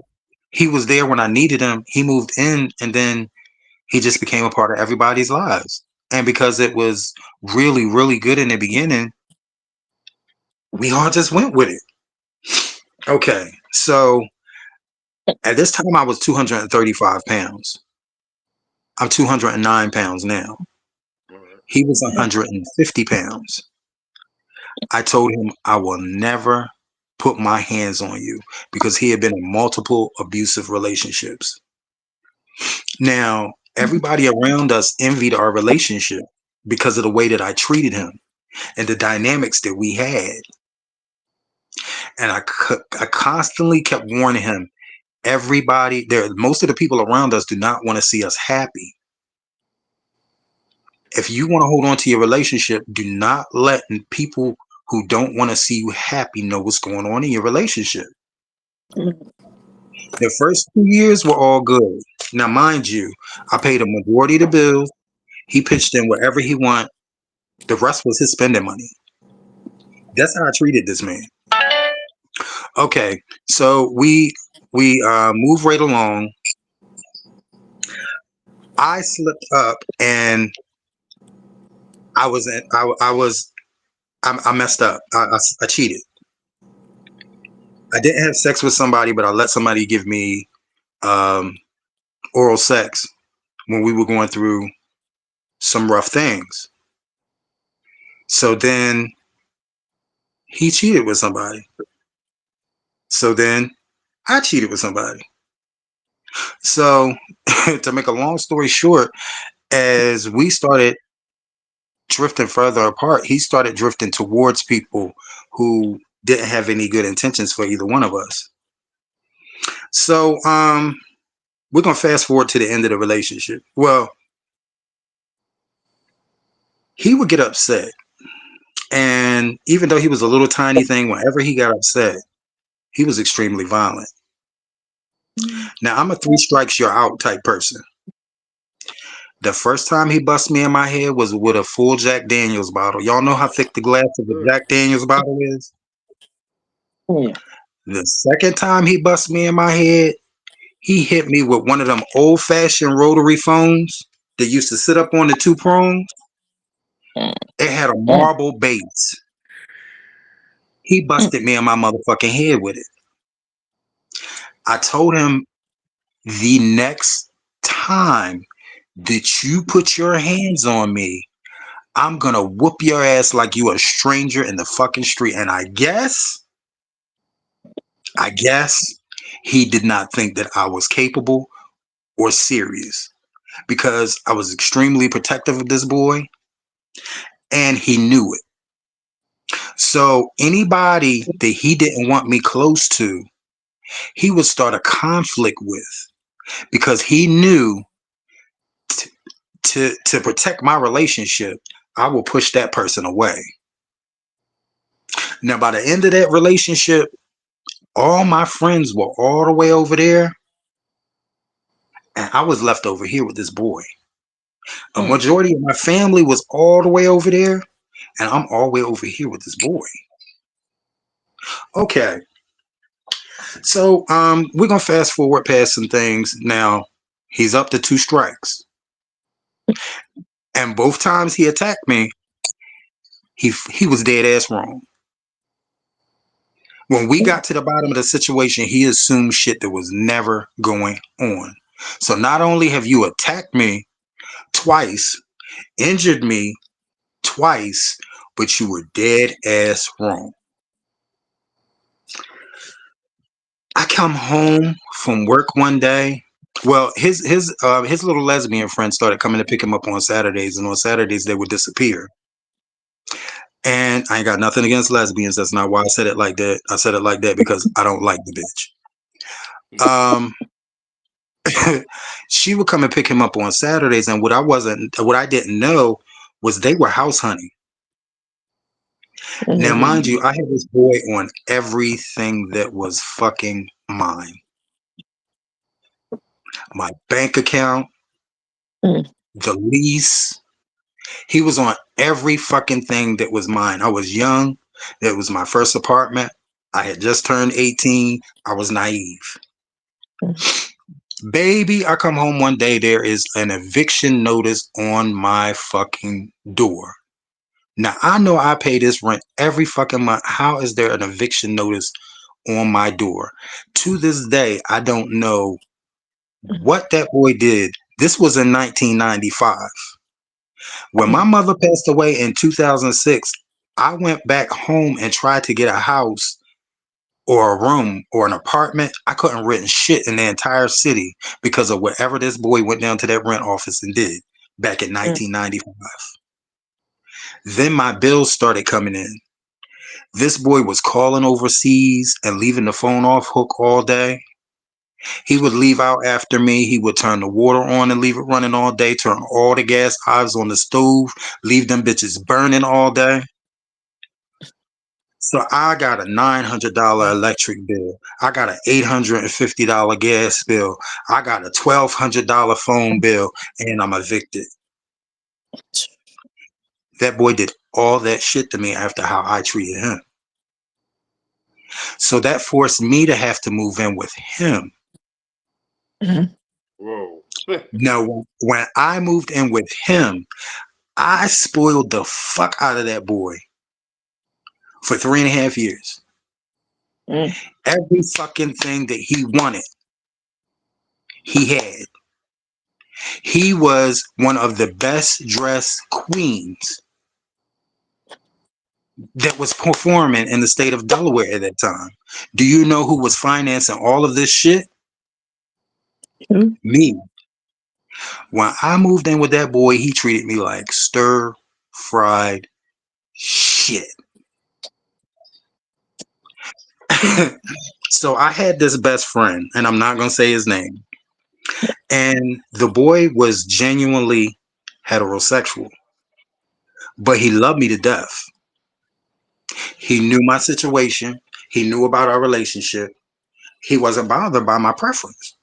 he was there when I needed him. He moved in, and then he just became a part of everybody's lives. And because it was really, really good in the beginning, we all just went with it. Okay, so at this time I was 235 pounds. I'm 209 pounds now. He was 150 pounds. I told him I will never put my hands on you because he had been in multiple abusive relationships. Now, everybody around us envied our relationship because of the way that I treated him and the dynamics that we had. And I constantly kept warning him, most of the people around us do not want to see us happy. If you want to hold on to your relationship, do not let people who don't want to see you happy know what's going on in your relationship. Mm. The first 2 years were all good. Now, mind you, I paid a majority of the bills. He pitched in wherever he want. The rest was his spending money. That's how I treated this man. Okay, so we move right along. I slipped up and I was in, I was I messed up. I cheated. I didn't have sex with somebody, but I let somebody give me um, oral sex when we were going through some rough things. So then he cheated with somebody. So then I cheated with somebody. So to make a long story short, as we started drifting further apart, he started drifting towards people who didn't have any good intentions for either one of us. So we're gonna fast forward to the end of the relationship. Well, he would get upset. And even though he was a little tiny thing, whenever he got upset, he was extremely violent. Now, I'm a three strikes you're out type person. The first time he bust me in my head was with a full Jack Daniels bottle. Y'all know how thick the glass of a Jack Daniels bottle is? Yeah. The second time he bust me in my head, he hit me with one of them old fashioned rotary phones that used to sit up on the two prongs. It had a Mm. marble base. He busted me in my motherfucking head with it. I told him the next time that you put your hands on me, I'm gonna whoop your ass like you a stranger in the fucking street. And I guess he did not think that I was capable or serious because I was extremely protective of this boy and he knew it. So anybody that he didn't want me close to, he would start a conflict with because he knew to protect my relationship, I will push that person away. Now, by the end of that relationship, all my friends were all the way over there, and I was left over here with this boy. A Mm. majority of my family was all the way over there, and I'm all the way over here with this boy. Okay, so we're gonna fast forward past some things. Now, he's up to two strikes, and both times he attacked me, he was dead ass wrong. When we got to the bottom of the situation, he assumed shit that was never going on. So not only have you attacked me twice, injured me twice, but you were dead ass wrong. I come home from work one day. Well, his little lesbian friend started coming to pick him up on Saturdays, and on Saturdays they would disappear. And I ain't got nothing against lesbians. That's not why I said it like that. I said it like that because I don't like the bitch. She would come and pick him up on Saturdays, and what I didn't know was they were house hunting. Now, mind you, Mm. I had this boy on everything that was fucking mine. My bank account, Mm. the lease. He was on every fucking thing that was mine. I was young. That was my first apartment. I had just turned 18. I was naive. Baby, I come home one day, there is an eviction notice on my fucking door. Now, I know I pay this rent every fucking month. How is there an eviction notice on my door? To this day, I don't know what that boy did. This was in 1995. When my mother passed away in 2006, I went back home and tried to get a house or a room or an apartment. I couldn't rent shit in the entire city because of whatever this boy went down to that rent office and did back in Mm. 1995. Then my bills started coming in. This boy was calling overseas and leaving the phone off hook all day. He would leave out after me. He would turn the water on and leave it running all day, turn all the gas hoters on the stove, leave them bitches burning all day. So I got a $900 electric bill. I got an $850 gas bill. I got a $1,200 phone bill, and I'm evicted. That boy did all that shit to me after how I treated him. So that forced me to have to move in with him. Mm. Whoa. No, when I moved in with him, I spoiled the fuck out of that boy for 3.5 years. Mm. Every fucking thing that he wanted, he had. He was one of the best dressed queens that was performing in the state of Delaware at that time. Do you know who was financing all of this shit? Mm. Me. When I moved in with that boy, he treated me like stir fried shit. So I had this best friend, and I'm not gonna say his name. And the boy was genuinely heterosexual, but he loved me to death. He knew my situation. He knew about our relationship. He wasn't bothered by my preference.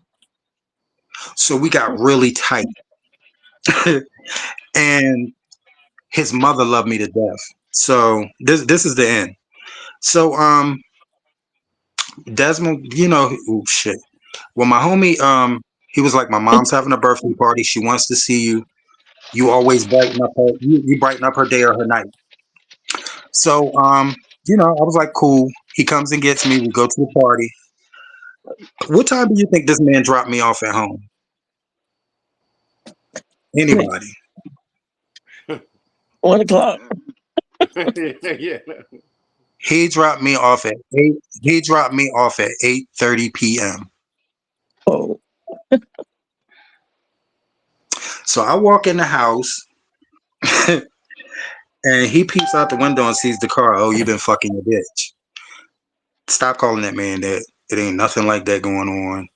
So we got really tight. And his mother loved me to death. So this is the end. So Desmond, oh shit. Well, my homie, he was like, my mom's having a birthday party. She wants to see you. You always brighten up her. You brighten up her day or her night. So I was like, cool. He comes and gets me. We go to the party. What time do you think this man dropped me off at home? Wait, Anybody? 1 o'clock. Yeah. He dropped me off at 8. He dropped me off at 8:30 p.m. Oh, So I walk in the house and he peeps out the window and sees the car. Oh, you been fucking your bitch. Stop calling that man that. It ain't nothing like that going on.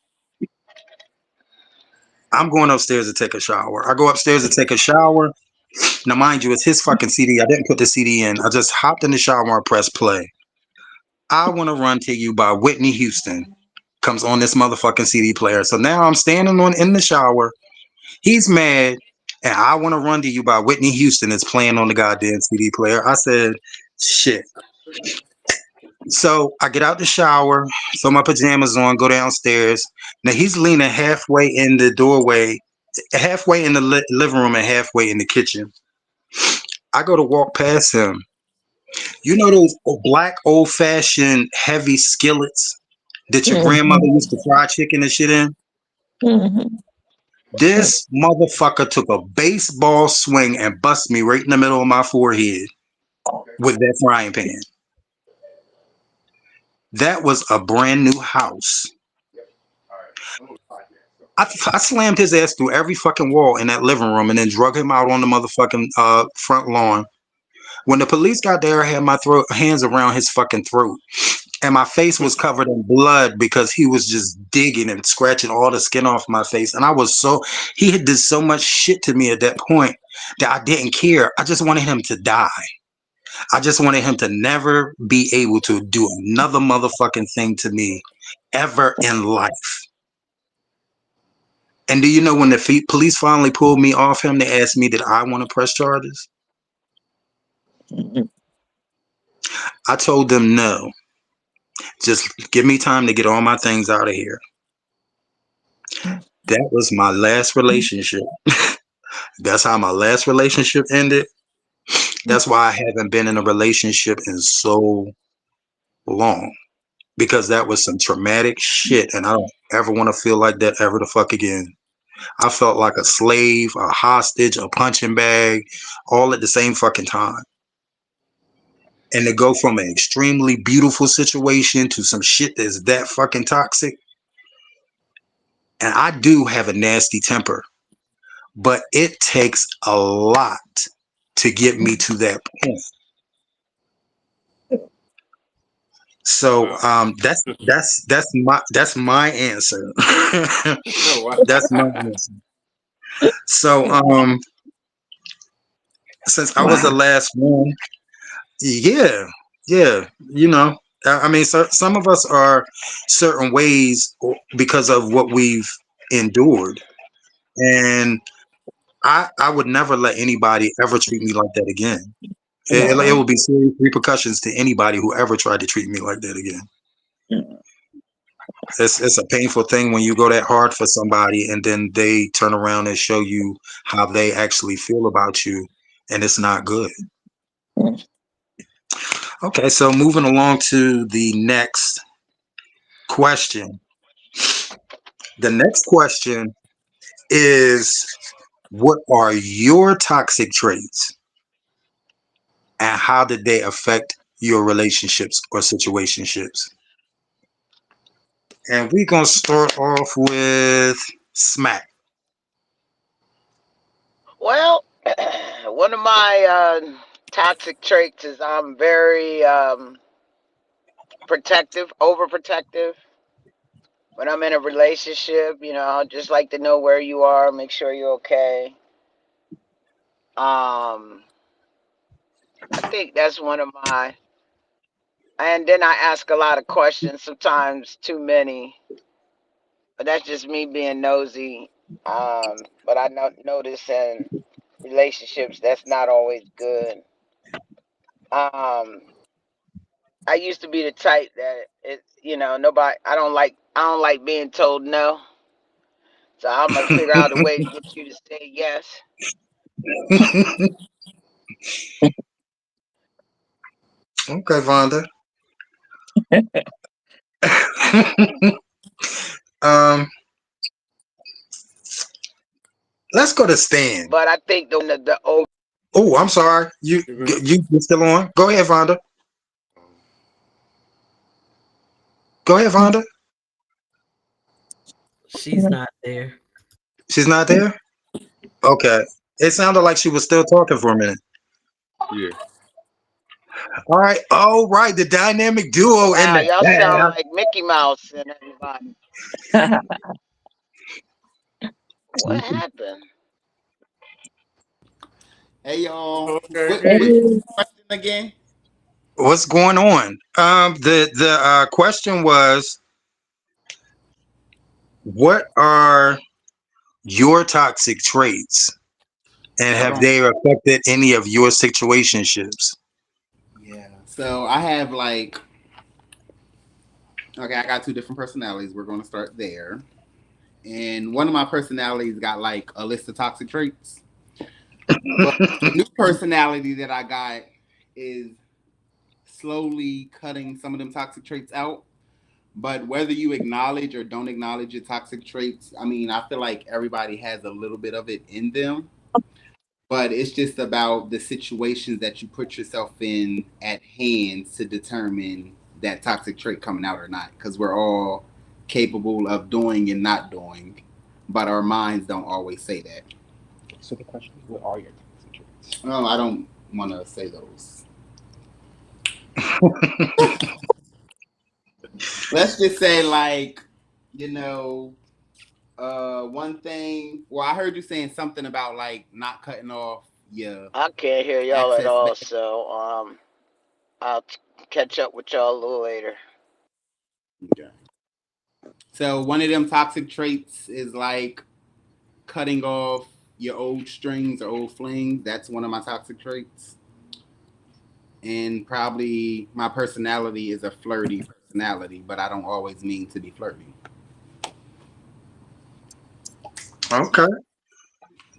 I'm going upstairs to take a shower. I go upstairs to take a shower. Now, mind you, it's his fucking CD. I didn't put the CD in. I just hopped in the shower and pressed play. I Want to Run to You by Whitney Houston comes on this motherfucking CD player. So now I'm standing in the shower. He's mad. And I Want to Run to You by Whitney Houston is playing on the goddamn CD player. I said, shit. So I get out the shower, throw my pajamas on, go downstairs. Now he's leaning halfway in the doorway, halfway in the living room and halfway in the kitchen. I go to walk past him. You know those black old fashioned heavy skillets that your grandmother used to fry chicken and shit in? mm-hmm. This motherfucker took a baseball swing and bust me right in the middle of my forehead with that frying pan. That was a brand new house. I slammed his ass through every fucking wall in that living room and then drug him out on the motherfucking front lawn. When the police got there, I had my hands around his fucking throat. And my face was covered in blood because he was just digging and scratching all the skin off my face. And he had did so much shit to me at that point that I didn't care. I just wanted him to die. I just wanted him to never be able to do another motherfucking thing to me ever in life. And do you know when the police finally pulled me off him, they asked me, did I want to press charges? I told them no. Just give me time to get all my things out of here. That was my last relationship. That's how my last relationship ended. That's why I haven't been in a relationship in so long. Because that was some traumatic shit. And I don't ever want to feel like that ever the fuck again. I felt like a slave, a hostage, a punching bag, all at the same fucking time. And to go from an extremely beautiful situation to some shit that's that fucking toxic. And I do have a nasty temper, but it takes a lot to get me to that point. So Wow. that's my answer. Oh, wow. That's my answer. So since I was the Wow. last one, yeah, yeah, I mean, so some of us are certain ways because of what we've endured, and I would never let anybody ever treat me like that again. It No. will be serious repercussions to anybody who ever tried to treat me like that again. It's a painful thing when you go that hard for somebody and then they turn around and show you how they actually feel about you, and it's not good. Okay, so moving along to the next question. The next question is, what are your toxic traits and how did they affect your relationships or situationships? And we're gonna start off with Smack. Well, one of my toxic traits is I'm very protective, overprotective. When I'm in a relationship, I just like to know where you are, make sure you're okay. Um, I think that's one of my. And then I ask a lot of questions, sometimes too many. But that's just me being nosy. But I notice in relationships that's not always good. Um, I used to be the type that nobody. I don't like being told no. So I'm gonna figure out a way to get you to say yes. Okay, Vonda. um, let's go to Stan. But I think the Oh, I'm sorry. You still on? Go ahead, Vonda. Go ahead, Vonda. She's not there. She's not there? Okay. It sounded like she was still talking for a minute. Yeah. All right. All right. The dynamic duo in wow, the y'all sound back. like Mickey Mouse and everybody. What happened? Hey y'all, Okay. what Hey. was the question again? What's going on? The question was, what are your toxic traits, and Hold have on. they affected any of your situationships? Yeah. So I have like, okay, I got two different personalities. We're going to start there. And one of my personalities got like a list of toxic traits. But the new personality that I got is slowly cutting some of them toxic traits out. But whether you acknowledge or don't acknowledge your toxic traits, I mean, I feel like everybody has a little bit of it in them. But it's just about the situations that you put yourself in at hand to determine that toxic trait coming out or not, because we're all capable of doing and not doing, but our minds don't always say that. So the question is, what are your toxic traits? Oh, I don't want to say those. Let's just say, like, you know, one thing. Well, I heard you saying something about like not cutting off your I can't hear y'all at access. all, so I'll catch up with y'all a little later. Okay. So one of them toxic traits is like cutting off your old strings or old flings. That's one of my toxic traits. And probably my personality is a flirty personality, but I don't always mean to be flirty. Okay.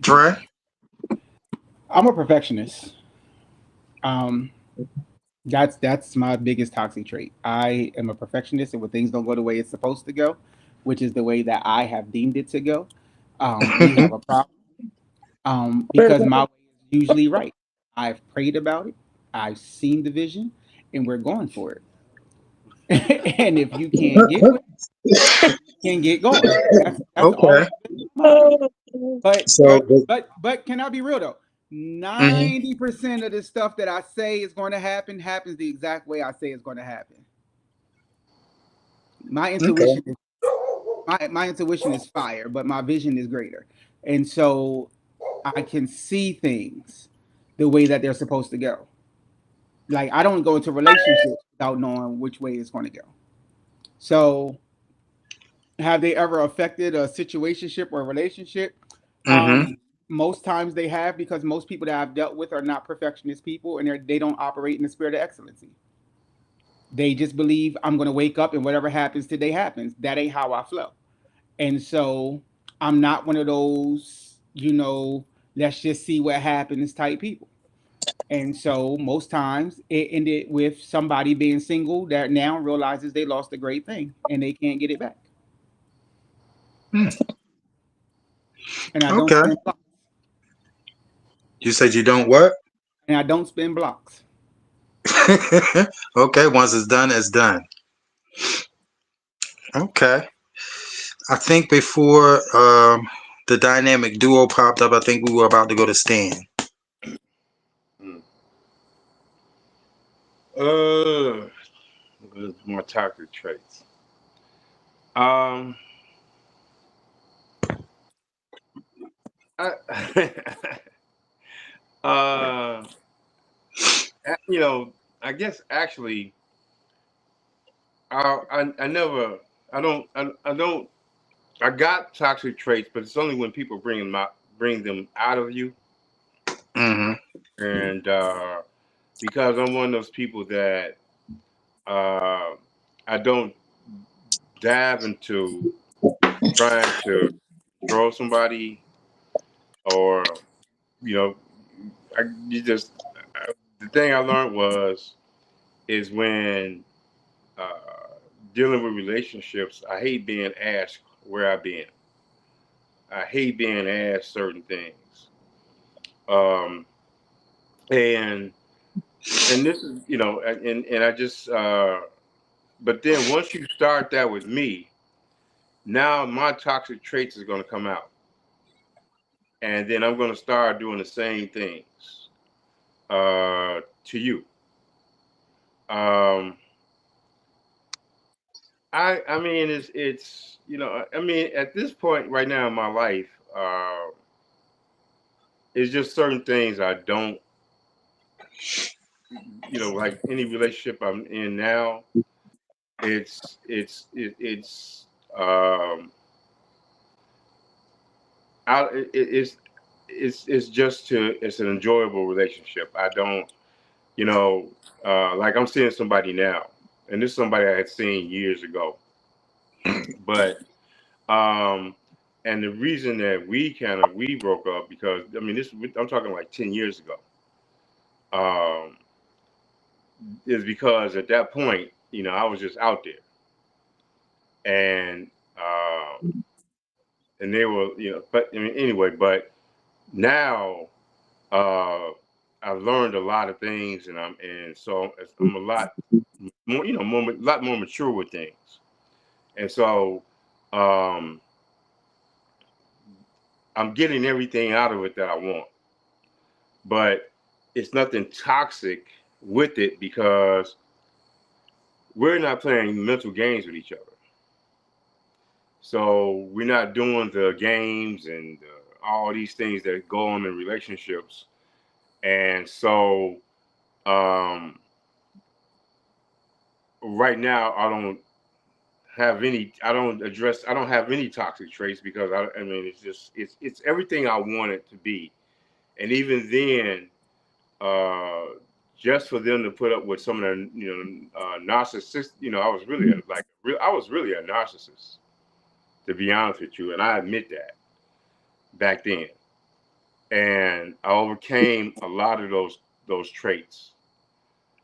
Dre? I'm a perfectionist. Um, that's my biggest toxic trait. I am a perfectionist, and when things don't go the way it's supposed to go, which is the way that I have deemed it to go, we have a problem. Because my way is usually right. I've prayed about it. I've seen the vision, and we're going for it. And if you can't get with, you can get going. That's Okay. always been my motto. But So, but but but can I be real though? mhm, 90% of the stuff that I say is going to happen happens the exact way I say it's going to happen. My okay. intuition is my intuition is fire, but my vision is greater. And so I can see things the way that they're supposed to go. Like I don't go into relationships without knowing which way it's going to go. So have they ever affected a situationship or a relationship? Mm-hmm. Most times they have because most people that I've dealt with are not perfectionist people and they don't operate in the spirit of excellency. They just believe I'm going to wake up and whatever happens today happens. That ain't how I flow. And so I'm not one of those, let's just see what happens type people. And so most times it ended with somebody being single that now realizes they lost a great thing and they can't get it back. Hmm. And I don't Okay. spend blocks. You said you don't what? And I don't spend blocks. Okay, once it's done, it's done. Okay. I think before the dynamic duo popped up, I think we were about to go to Stan. Mm. Uh, more toxic traits. Um, I, uh, I guess actually, I never, I don't, I got toxic traits, but it's only when people bring them out of you, Mm-hmm. and because I'm one of those people that uh, I don't dive into trying to control somebody, or you know, you just the thing I learned is when uh, dealing with relationships, I hate being asked where I've been. I hate being asked certain things. Um, and this is and I just but then once you start that with me, now my toxic traits is going to come out, and then I'm going to start doing the same things to you. Um, I mean it's I mean at this point right now in my life, it's just certain things I don't, like any relationship I'm in now. It's um out it's just it's an enjoyable relationship. I don't, you know like I'm seeing somebody now, and this is somebody I had seen years ago, but um and the reason that we broke up, because I mean I'm talking like 10 years ago, um is because at that point, I was just out there, and they were, but I mean anyway, but now uh I've learned a lot of things, and so I'm a lot more, a lot more mature with things, and so um I'm getting everything out of it that I want, but it's nothing toxic with it because we're not playing mental games with each other. So we're not doing the games and all these things that go on in relationships. And so um, right now, I don't have any toxic traits because I mean, it's everything I want it to be. And even then, uh, just for them to put up with some of the, narcissist, I was really a narcissist, to be honest with you. And I admit that back then. And I overcame a lot of those traits.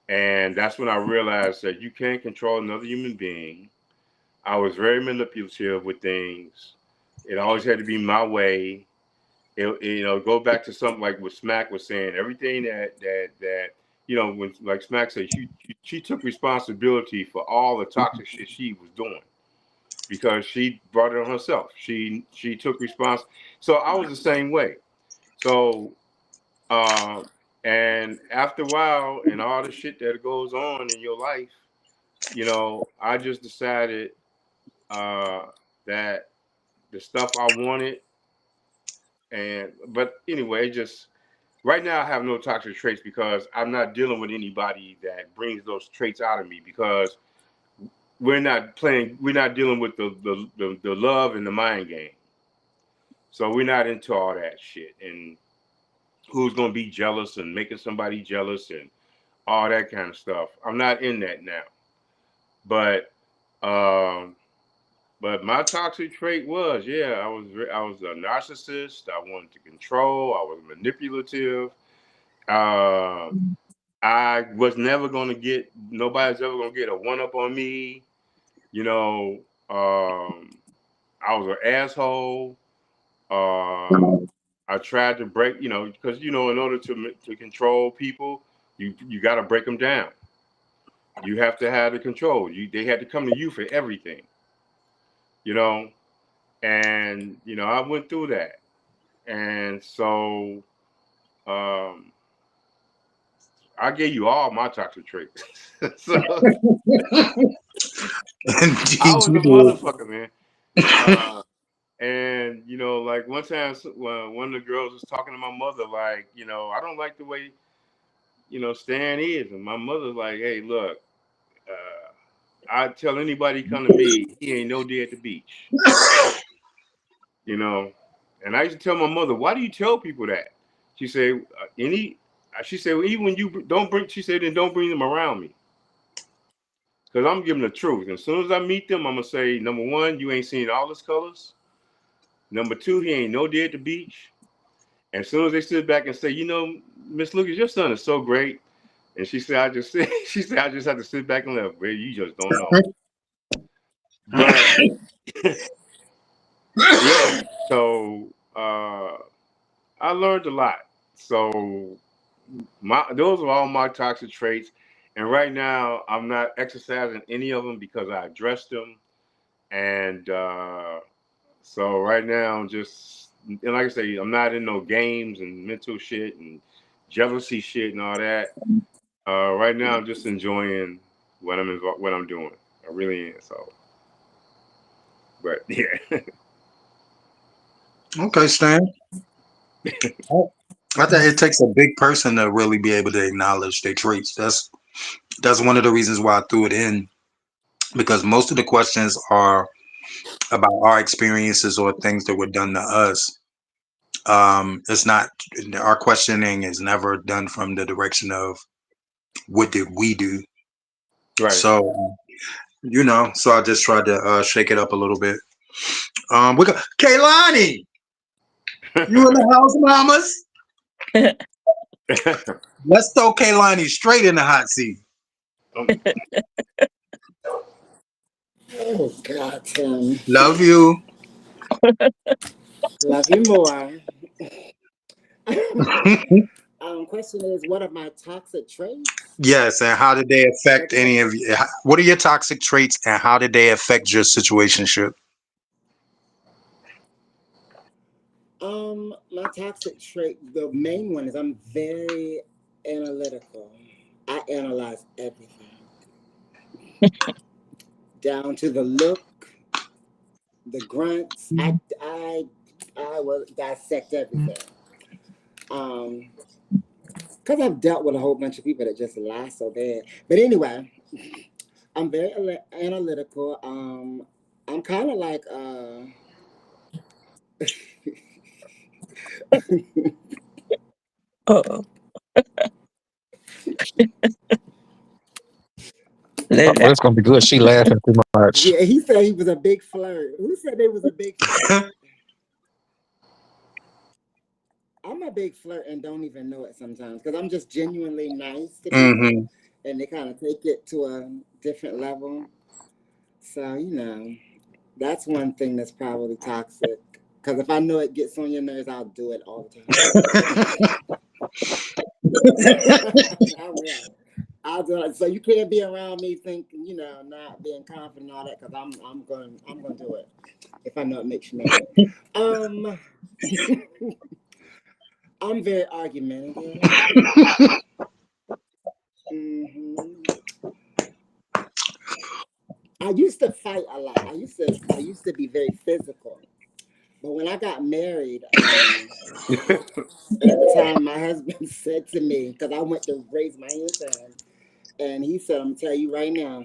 And that's when I realized that you can't control another human being. I was very manipulative with things. It always had to be my way. Go back to something like what Smack was saying. Everything that when, like Smack said, she took responsibility for all the toxic shit she was doing because she brought it on herself. She took response. So I was the same way. So Uh, and after a while, and all the shit that goes on in your life, I just decided uh, that the stuff I wanted, but anyway, just right now I have no toxic traits because I'm not dealing with anybody that brings those traits out of me because we're not dealing with the love and the mind game. So we're not into all that shit and who's gonna be jealous and making somebody jealous and all that kind of stuff. I'm not in that now. But um, but my toxic trait was, yeah, I was a narcissist. I wanted to control. I was manipulative. Um, I was never gonna get. Nobody's ever gonna get a one up on me. You know, I was an asshole. I tried to break, because in order to control people, you got to break them down. You have to have the control. They had to come to you for everything, you know. And I went through that, and so um, I gave you all my toxic traits. So I Indeed, was you a did. motherfucker, man. And like one time, one of the girls was talking to my mother, like, I don't like the way Stan is, and my mother's like, hey, look, I tell anybody come to me, he ain't no day at the beach, you know. And I used to tell my mother, why do you tell people that? She said, she said, well, even when you don't bring, she said, then don't bring them around me, because I'm giving the truth. And as soon as I meet them, I'm gonna say, number one, you ain't seen all his colors. Number two, he ain't no day at the beach. And as soon as they sit back and say, Miss Lucas, your son is so great. And she said, she said, I just have to sit back and laugh. Well, you just don't know. But yeah, so I learned a lot. So those are all my toxic traits. And right now, I'm not exercising any of them because I addressed them. And so right now, I'm just, and like I say, I'm not in no games and mental shit and jealousy shit and all that. Right now, I'm just enjoying what I'm doing. I really am. So, but yeah. Okay, Stan. I think it takes a big person to really be able to acknowledge their traits. That's one of the reasons why I threw it in, because most of the questions are about our experiences or things that were done to us. It's not, our questioning is never done from the direction of what did we do. Right. So so I just tried to shake it up a little bit. We got Kaylani. You in the house, mamas? Let's throw Kaylani straight in the hot seat. Oh God, Tim. Love you. Love you more. Question is, what are my toxic traits? Yes, and how did they affect Okay. any of you? What are your toxic traits, and how did they affect your situationship? My toxic trait, the main one is I'm very analytical. I analyze everything, down to the look, the grunts. I will dissect everything. Um, because I've dealt with a whole bunch of people that just lie so bad. But anyway, I'm very analytical. I'm kind of like Uh-oh. Oh, Let it it's gonna be good. She laughing too much. yeah. He said he was a big flirt. Who said they was a big flirt? I'm a big flirt and don't even know it sometimes because I'm just genuinely nice to people, Hmm. and they kind of take it to a different level. So that's one thing that's probably toxic. Because if I know it gets on your nerves, I'll do it all the time. I will. I'll do it. So you can't be around me thinking, not being confident and all that, because I'm going to do it if I know it makes you mad. Um, I'm very argumentative. hmm I used to fight a lot. I used to be very physical. But when I got married, at the time, my husband said to me, because I went to raise my hand to him, and he said, "I'm gonna tell you right now,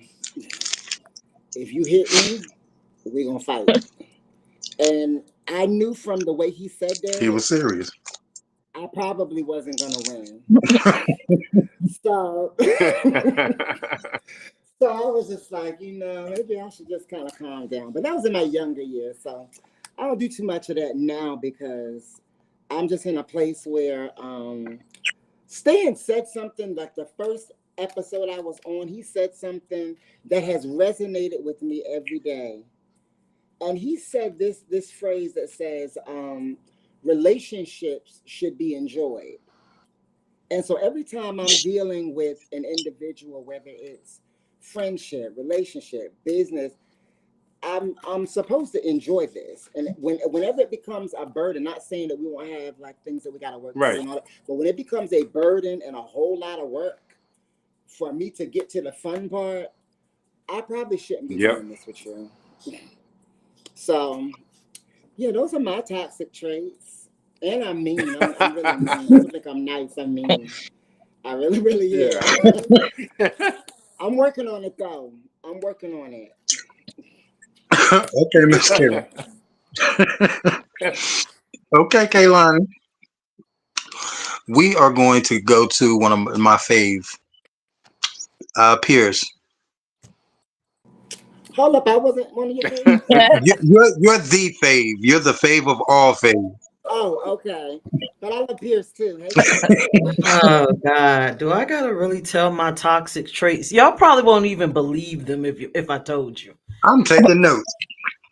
if you hit me, we're gonna fight." And I knew from the way he said He that, was serious. I probably wasn't gonna win. So, So I was just like, maybe I should just kind of calm down. But that was in my younger years. So I don't do too much of that now because I'm just in a place where Stan said something like the first episode I was on, he said something that has resonated with me every day. And he said this phrase that says, relationships should be enjoyed. And so every time I'm dealing with an individual, whether it's friendship, relationship, business, I'm supposed to enjoy this. And whenever it becomes a burden, not saying that we won't have like things that we got to work through Right. and all that, but when it becomes a burden and a whole lot of work for me to get to the fun part, I probably shouldn't be Yep. doing this with you. So yeah, those are my toxic traits. And I'm mean. I'm really mean. People think I'm nice. I'm mean. I really, really Yeah. am. I'm working on it though. I'm working on it. Okay, Miss Kim. Okay, Kaylani. We are going to go to one of my fave, Pierce. Hold up, I wasn't one of your faves. You're the fave. You're the fave of all faves. Oh, okay. But I love Pierce too. Hey, Pierce. Oh God, do I gotta really tell my toxic traits? Y'all probably won't even believe them if I told you. I'm taking notes.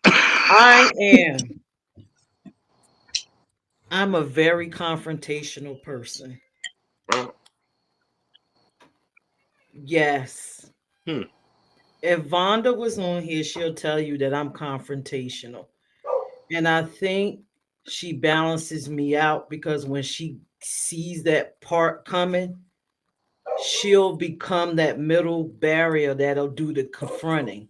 I am. I'm a very confrontational person. Well, Yes. hmm. If Vonda was on here, she'll tell you that I'm confrontational. And I think she balances me out because when she sees that part coming, she'll become that middle barrier that'll do the confronting.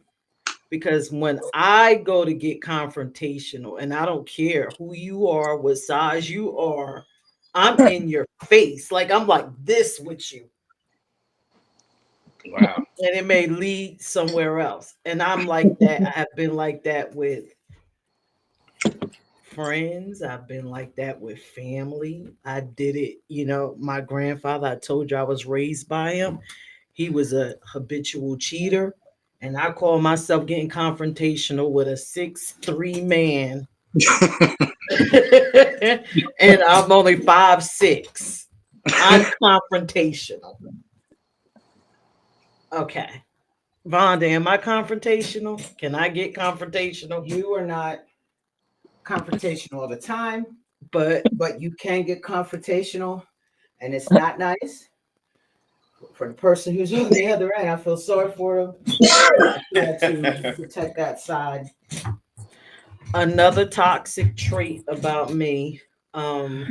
Because when I go to get confrontational, and I don't care who you are, what size you are, I'm in your face. Like I'm like this with you. Wow. And it may lead somewhere else. And I'm like that. I have been like that with friends. I've been like that with family. I did it, my grandfather, I told you I was raised by him. He was a habitual cheater. And I call myself getting confrontational with a 6'3" man. And I'm only 5'6". I'm confrontational. Okay. Vonda, am I confrontational? Can I get confrontational? You are not confrontational all the time, But but you can get confrontational, and it's not nice for the person who's on the other end. I feel sorry for them. I try to protect that side. another toxic trait about me, um,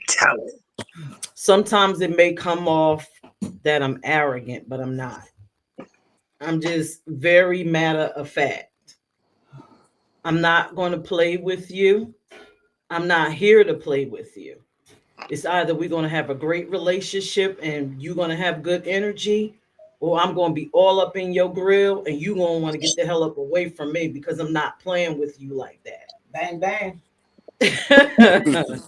Talent. sometimes it may come off that I'm arrogant, but I'm not. I'm just very matter of fact. I'm not going to play with you. I'm not here to play with you. It's either we're going to have a great relationship and you're going to have good energy, or I'm going to be all up in your grill and you're going to want to get the hell up away from me because I'm not playing with you like Bang, bang. that. Wait.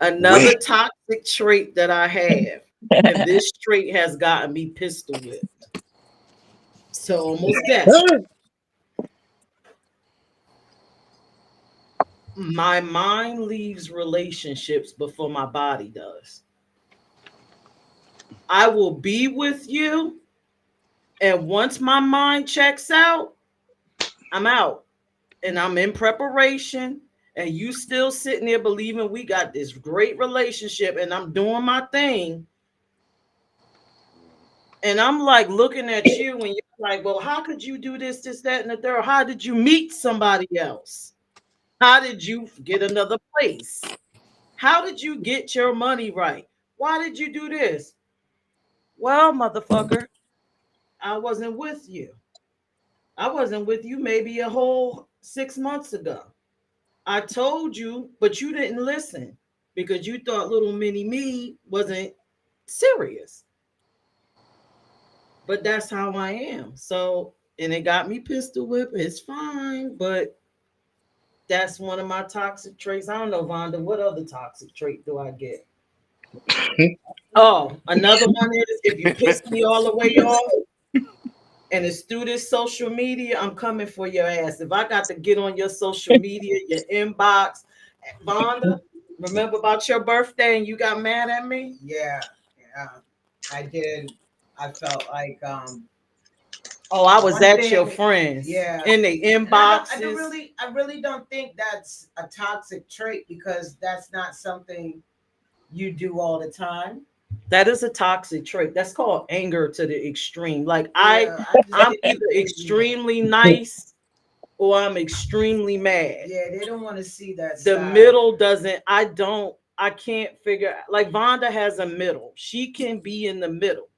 Another toxic trait that I have, and this trait has gotten me pistol whipped. So almost death. My mind leaves relationships before my body does. I will be with you, and once my mind checks out, I'm out. And I'm in preparation. And you still sitting there believing we got this great relationship, and I'm doing my thing. And I'm like looking at you, and you're like, well, how could you do this, this, that, and the third? How did you meet somebody else? How did you get another place? How did you get your money right? Why did you do this? Well, motherfucker, I wasn't with you. I wasn't with you maybe a whole 6 months ago. I told you, but you didn't listen because you thought little mini me wasn't serious. But that's how I am. So, and it got me pistol whipped. It's fine, but that's one of my toxic traits. I don't know, Vonda, what other toxic trait do I get? Oh, another one is if you piss me all the way off, and it's through this social media, I'm coming for your ass. If I got to get on your social media, your inbox, Vonda, remember about your birthday and you got mad at me? Yeah, yeah, I did. I felt like Oh, I was one at your thing. friends Yeah, in the and inboxes. I really don't think that's a toxic trait because that's not something you do all the time. That is a toxic trait. That's called anger to the extreme. Like Yeah, I just I'm didn't either think you know. extremely nice or I'm extremely mad. Yeah, they don't want to see that The side. middle doesn't, I can't figure, like Vonda has a middle. She can be in the middle.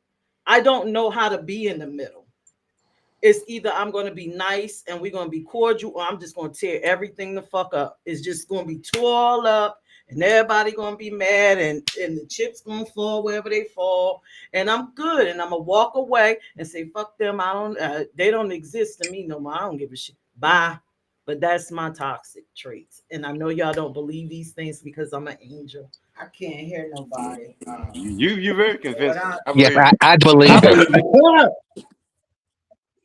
I don't know how to be in the middle. It's either I'm going to be nice and we're going to be cordial, or I'm just going to tear everything the fuck up. It's just going to be tore up, and everybody going to be mad, and the chips going to fall wherever they fall. And I'm good, and I'm going to walk away and say, fuck them. I don't, they don't exist to me no more. I don't give a shit. Bye. But that's my toxic traits. And I know y'all don't believe these things because I'm an angel. I can't hear nobody. You're very But convincing. I Yes, believe I I believe it. believe you.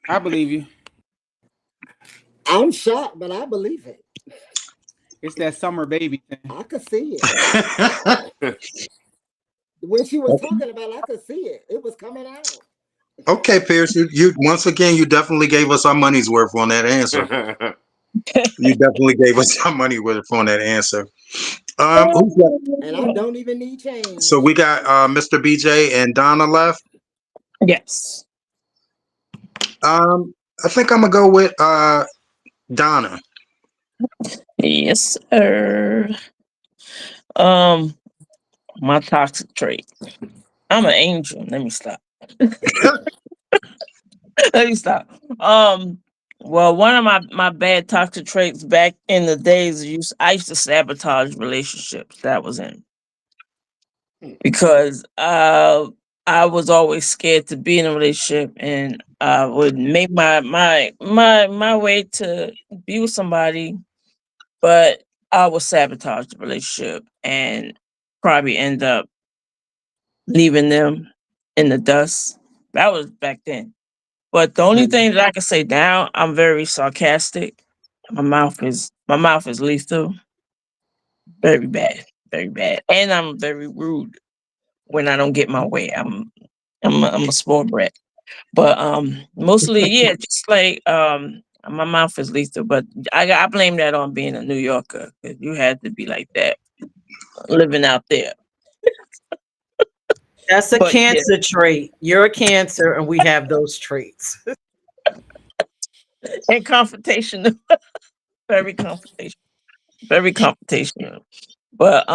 I believe you. I'm shocked, but I believe it. It's that summer baby thing. I could see it. When she was talking about it, I could see it. It was coming out. Okay, Peirrce, you once again you definitely gave us our money's worth on that answer. it. You definitely gave us our money worth on that answer. Who's left? And I don't even need So change. we got Mr. BJ and Donna left. Yes. I think I'm gonna go with Donna. Yes, sir. Um, my toxic trait. I'm an angel. Let me stop. Let me stop. Well, one of my bad toxic traits back in the days, I used to sabotage relationships that I was in because I was always scared to be in a relationship, and I would make my way to be with somebody, but I would sabotage the relationship and probably end up leaving them in the dust. That was back then. But the only thing that I can say now, I'm very sarcastic. My mouth is lethal, very bad, very bad, and I'm very rude when I don't get my way. I'm a spoiled brat. But mostly, yeah, just like my mouth is lethal. But I blame that on being a New Yorker, 'cause you had to be like that living out there. That's a But yeah, cancer trait. You're a cancer, and we have those traits. and confrontation, very confrontation, very confrontational. But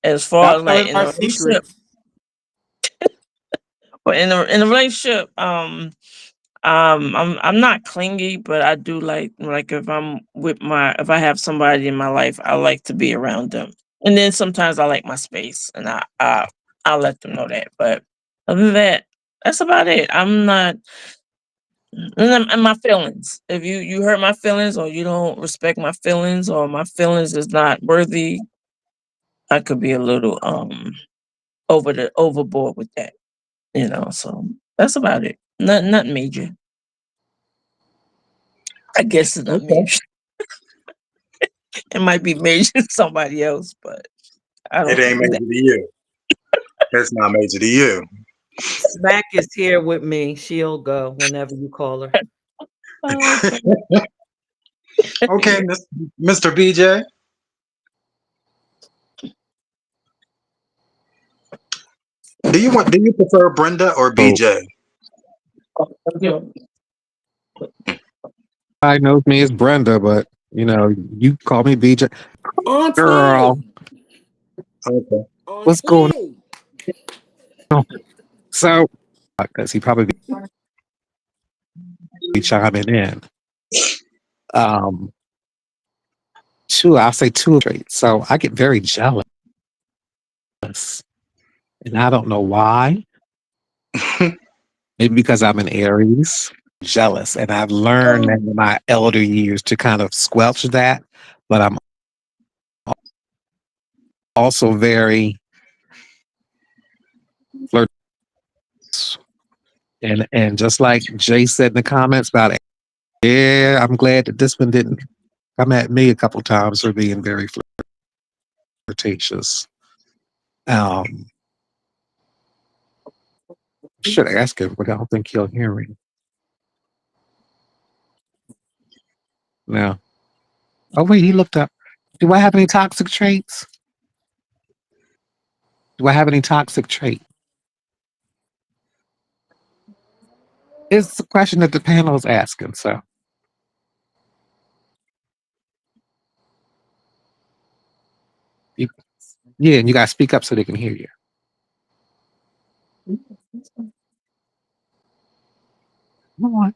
as far Stop as like telling in our a relationship, secrets. but in a relationship, I'm not clingy, but I do like if I have somebody in my life, I like to be around them. And then sometimes I like my space, and I'll let them know that. But other than that, that's about it. I'm not and my feelings. If you hurt my feelings, or you don't respect my feelings, or my feelings is not worthy, I could be a little overboard with that. So that's about it. Nothing major. I guess it's not Okay. major. It might be major to somebody else, but I It don't ain't think major that. to you. It's not major to you. Smack is here with me. She'll go whenever you call her. Okay. Okay, Mr. BJ. Do you prefer Brenda or So BJ? I knows me as Brenda, but you call me BJ. Girl, Auntie! Okay. what's going Auntie! on? So, because he probably be chiming in. Um, I'll say two traits. So I get very jealous, and I don't know why. Maybe because I'm an Aries, jealous, and I've learned in my elder years to kind of squelch that. But I'm also very flirtatious. And just like Jay said in the comments about it, yeah, I'm glad that this one didn't come at me a couple times for being very flirtatious. Um, should ask him, but I don't think he'll hear me. No. Oh wait, he looked up. Do I have any toxic traits? Do I have any toxic trait? It's the question that the panel is asking. So you, yeah, and you gotta speak up so they can hear you. Come on.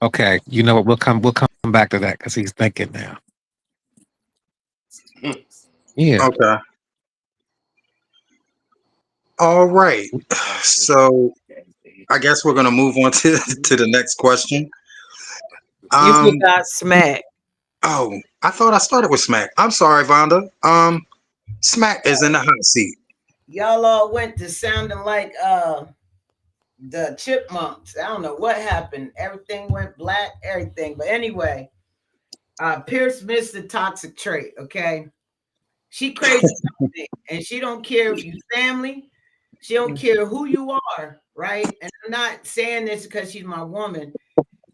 Okay, you know what? We'll come back to that because he's thinking now. Yeah. Okay. All right. So I guess we're gonna move on to to the next question. You Um. forgot smack. Oh, I thought I started with Smack. I'm sorry, Vonda. Smack is in the hot seat. Y'all all went to sounding like the chipmunks. I don't know what happened. Everything went black, everything. But anyway, Peirrce missed the toxic trait, okay? She crazy about me, and she don't care if you family. She don't care who you are, right? And I'm not saying this because she's my woman.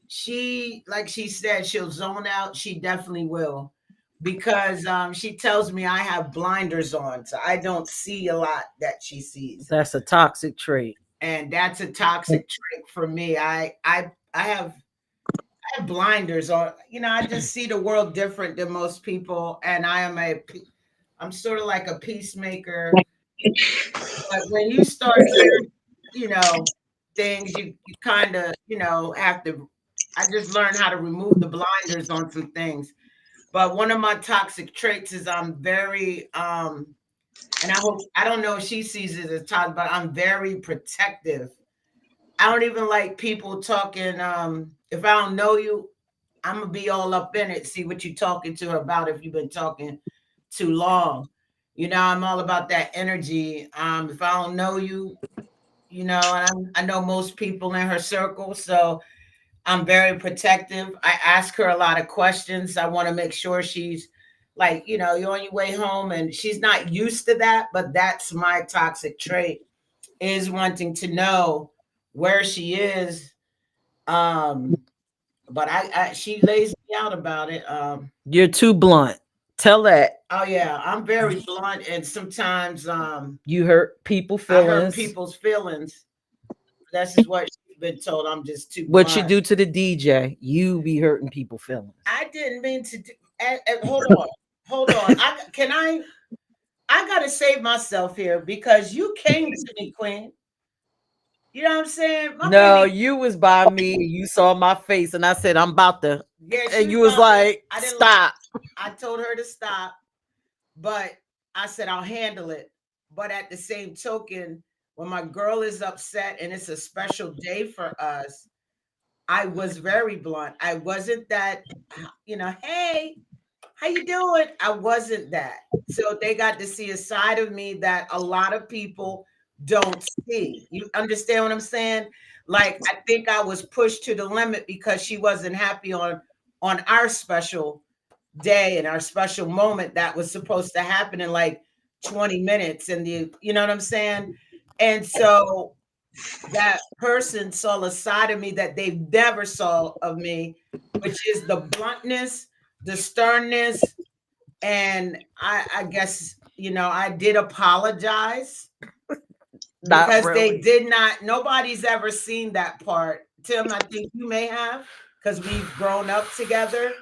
She, like she said, she'll zone out. She definitely will, because she tells me I have blinders on, so I don't see a lot that she sees, That's a toxic trait. and that's a toxic trait for me. I have blinders on. You know, I just see the world different than most people, and I'm sort of like a peacemaker. But when you start hearing, you know, things, you kind of, have to. I just learned how to remove the blinders on some things. But one of my toxic traits is I'm very and I don't know if she sees it as toxic, but I'm very protective. I don't even like people talking. If I don't know you, I'm gonna be all up in it. See what you're talking to her about if you've been talking too long. You know, I'm all about that energy. If I don't know you, and I know most people in her circle, so I'm very protective. I ask her a lot of questions. I want to make sure she's like, you're on your way home, and she's not used to that, but that's my toxic trait, is wanting to know where she is. Um, but she lays me out about it. You're too blunt. Tell that. Oh yeah, I'm very blunt, and sometimes You hurt people I hurt feelings. people's feelings. That's just what she's been told. I'm just too What you blunt. do to the DJ, you be hurting people feelings. I didn't mean to do. Hold on, hold on. I gotta save myself here because you came to me, Queen. You know what I'm saying? My No, baby. you was by me. You saw my face, and I said, "I'm about to," Yeah, she and was you was about to. like, I didn't like. "Stop." I told her to stop, but I said I'll handle it. But at the same token, when my girl is upset and it's a special day for us, I was very blunt. I wasn't that, hey, how you doing? I wasn't that. So they got to see a side of me that a lot of people don't see. You understand what I'm saying? Like I think I was pushed to the limit because she wasn't happy on our special day and our special moment that was supposed to happen in like 20 minutes, and you know what I'm saying? And so that person saw a side of me that they never saw of me, which is the bluntness, the sternness, and I guess I did apologize Not because they really. did not. Nobody's ever seen that part. Tim, I think you may have because we've grown up together,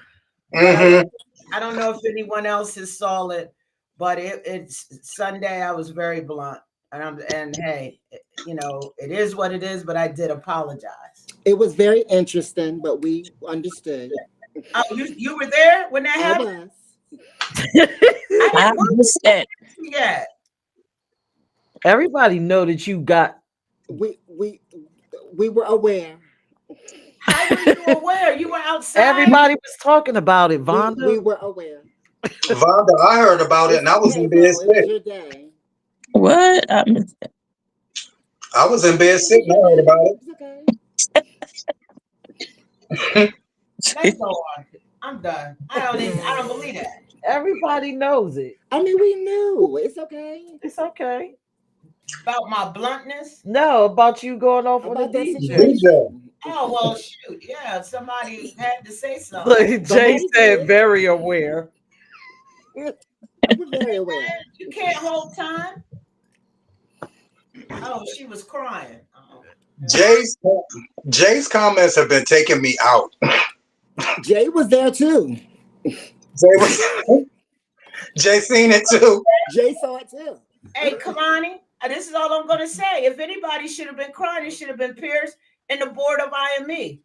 but Mm-hmm. I don't know if anyone else has saw it. But it's Sunday. I was very blunt, and hey, it is what it is. But I did apologize. It was very interesting, but we understood. Oh, you were there when that I happened? was. I I didn't. Where was understand. she at? Everybody know that you got. We we we were aware. How were you aware? You were outside. Everybody was talking about it, We Vonda. were aware. Vonda, I heard about it It's and I was okay in bed though. It was sick. your day. What? I was in bed It sick was and your I heard day. about It's okay. it. Let's go on. I'm done. I don't believe that. Everybody knows it. I mean, we knew. It's okay. It's okay. About my bluntness. No, about you going off on a About that DJ. DJ. situation. Oh well, shoot. Yeah, somebody had to say something. Like Jay Somebody said, did. very aware. We're very aware. You can't hold time. Oh, she was crying. Oh, yeah. Jay's Jay's comments have been taking me out. Jay was there too. Jay was Jay seen it too. Jay saw it too. Hey, Kalani, this is all I'm gonna say. If anybody should have been crying, it should have been Peirrce and the board of IME.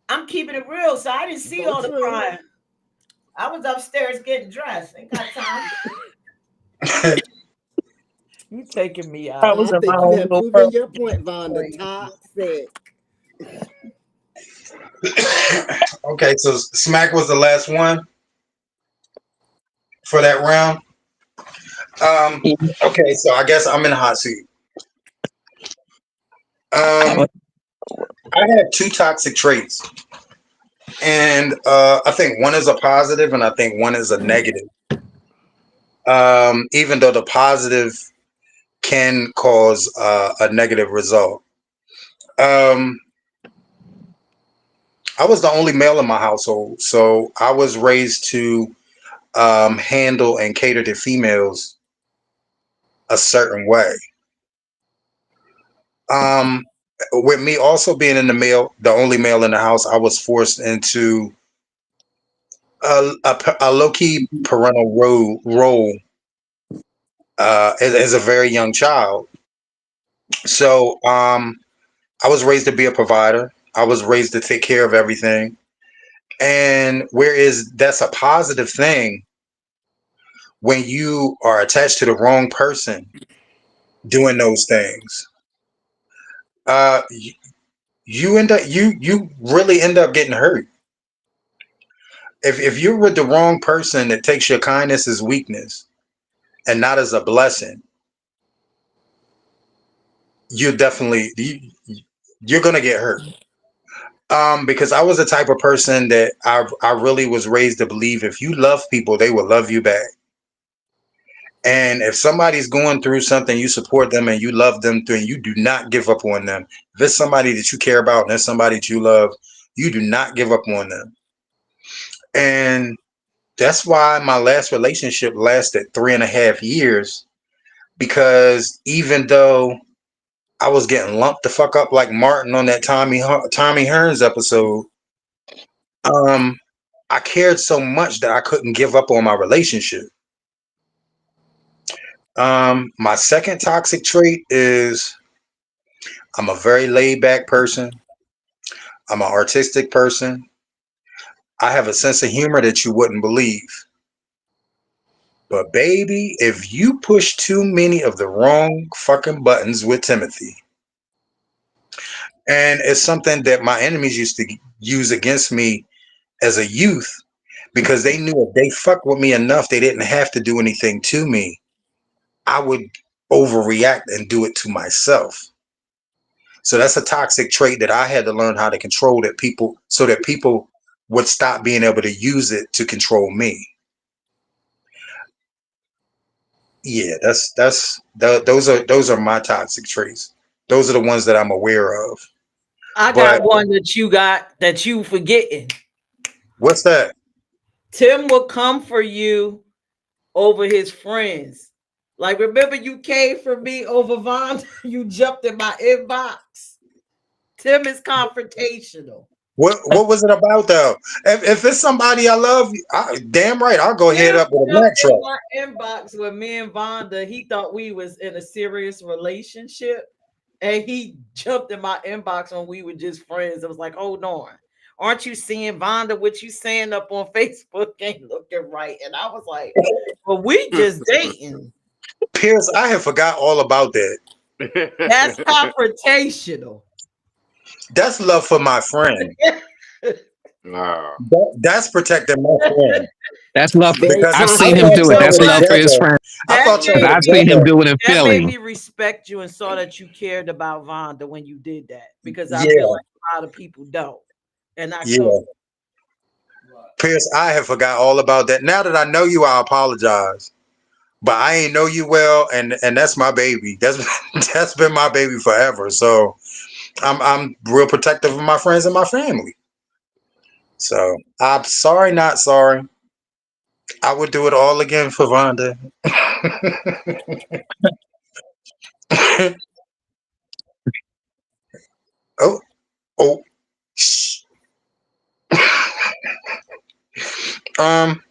I'm keeping it real, so I didn't see So all the true. crying. I was upstairs getting dressed. Ain't got time. You taking me I out. was I in my think you own have little proven purple. your point, Vonda. Toxic. Okay, so Smack was the last one for that round. Okay, so I guess I'm in the hot seat. Um, I have two toxic traits, and I think one is a positive, and I think one is a negative. Even though the positive can cause a negative result. Um, I was the only male in my household, so I was raised to handle and cater to females a certain way. Um, with me also being the only male in the house, I was forced into a low key parental role as a very young child. So I was raised to be a provider. I was raised to take care of everything. And whereas that's a positive thing, when you are attached to the wrong person doing those things, uh, you, you end up you really end up getting hurt. If you're with the wrong person that takes your kindness as weakness and not as a blessing, you're definitely you're gonna get hurt. Because I was the type of person that I really was raised to believe if you love people, they will love you back. And if somebody's going through something, you support them and you love them through, and you do not give up on them. If it's somebody that you care about and it's somebody that you love, you do not give up on them. And that's why my last relationship lasted 3.5 years, because even though I was getting lumped the fuck up like Martin on that Tommy Hearns episode, um, I cared so much that I couldn't give up on my relationship. My second toxic trait is I'm a very laid back person. I'm an artistic person. I have a sense of humor that you wouldn't believe. But baby, if you push too many of the wrong fucking buttons with Timothy, and it's something that my enemies used to use against me as a youth, because they knew if they fucked with me enough, they didn't have to do anything to me. I would overreact and do it to myself. So that's a toxic trait that I had to learn how to control, that people, so that people would stop being able to use it to control me. Yeah, those are my toxic traits. Those are the ones that I'm aware of. I But got one that you got that you forgetting. what's that? Tim will come for you over his friends. Like, remember you came for me over Von? You jumped in my inbox. Tim is confrontational. What was it about though? If it's somebody I love, damn right, I'll go head Tim up with a jumped Mack in truck. my inbox with me and Vonda. He thought we was in a serious relationship. And he jumped in my inbox when we were just friends. It was like, hold on. Aren't you seeing Vonda? What you saying up on Facebook ain't looking right. And I was like, well, we just dating. Peirrce, I have forgot all about that. That's confrontational. That's love for my friend. Nah. That's protecting my friend. That's love. Very Because I've I seen him toxic. thought do it. y'all That's were love That for his together. friend. I that thought y'all But were made I've me seen him together. do it in that made Philly. me respect you and saw that you cared about Vonda when you did that, because I feel Yeah, like a lot of people don't. And I come yeah. Pierce, I have forgot all about that. Now that I know you, I apologize. But I ain't know you well, and that's my baby. That's that's been my baby forever. So I'm real protective of my friends and my family. So I'm sorry, not sorry. I would do it all again for Vonda. Oh, oh, shh. Um,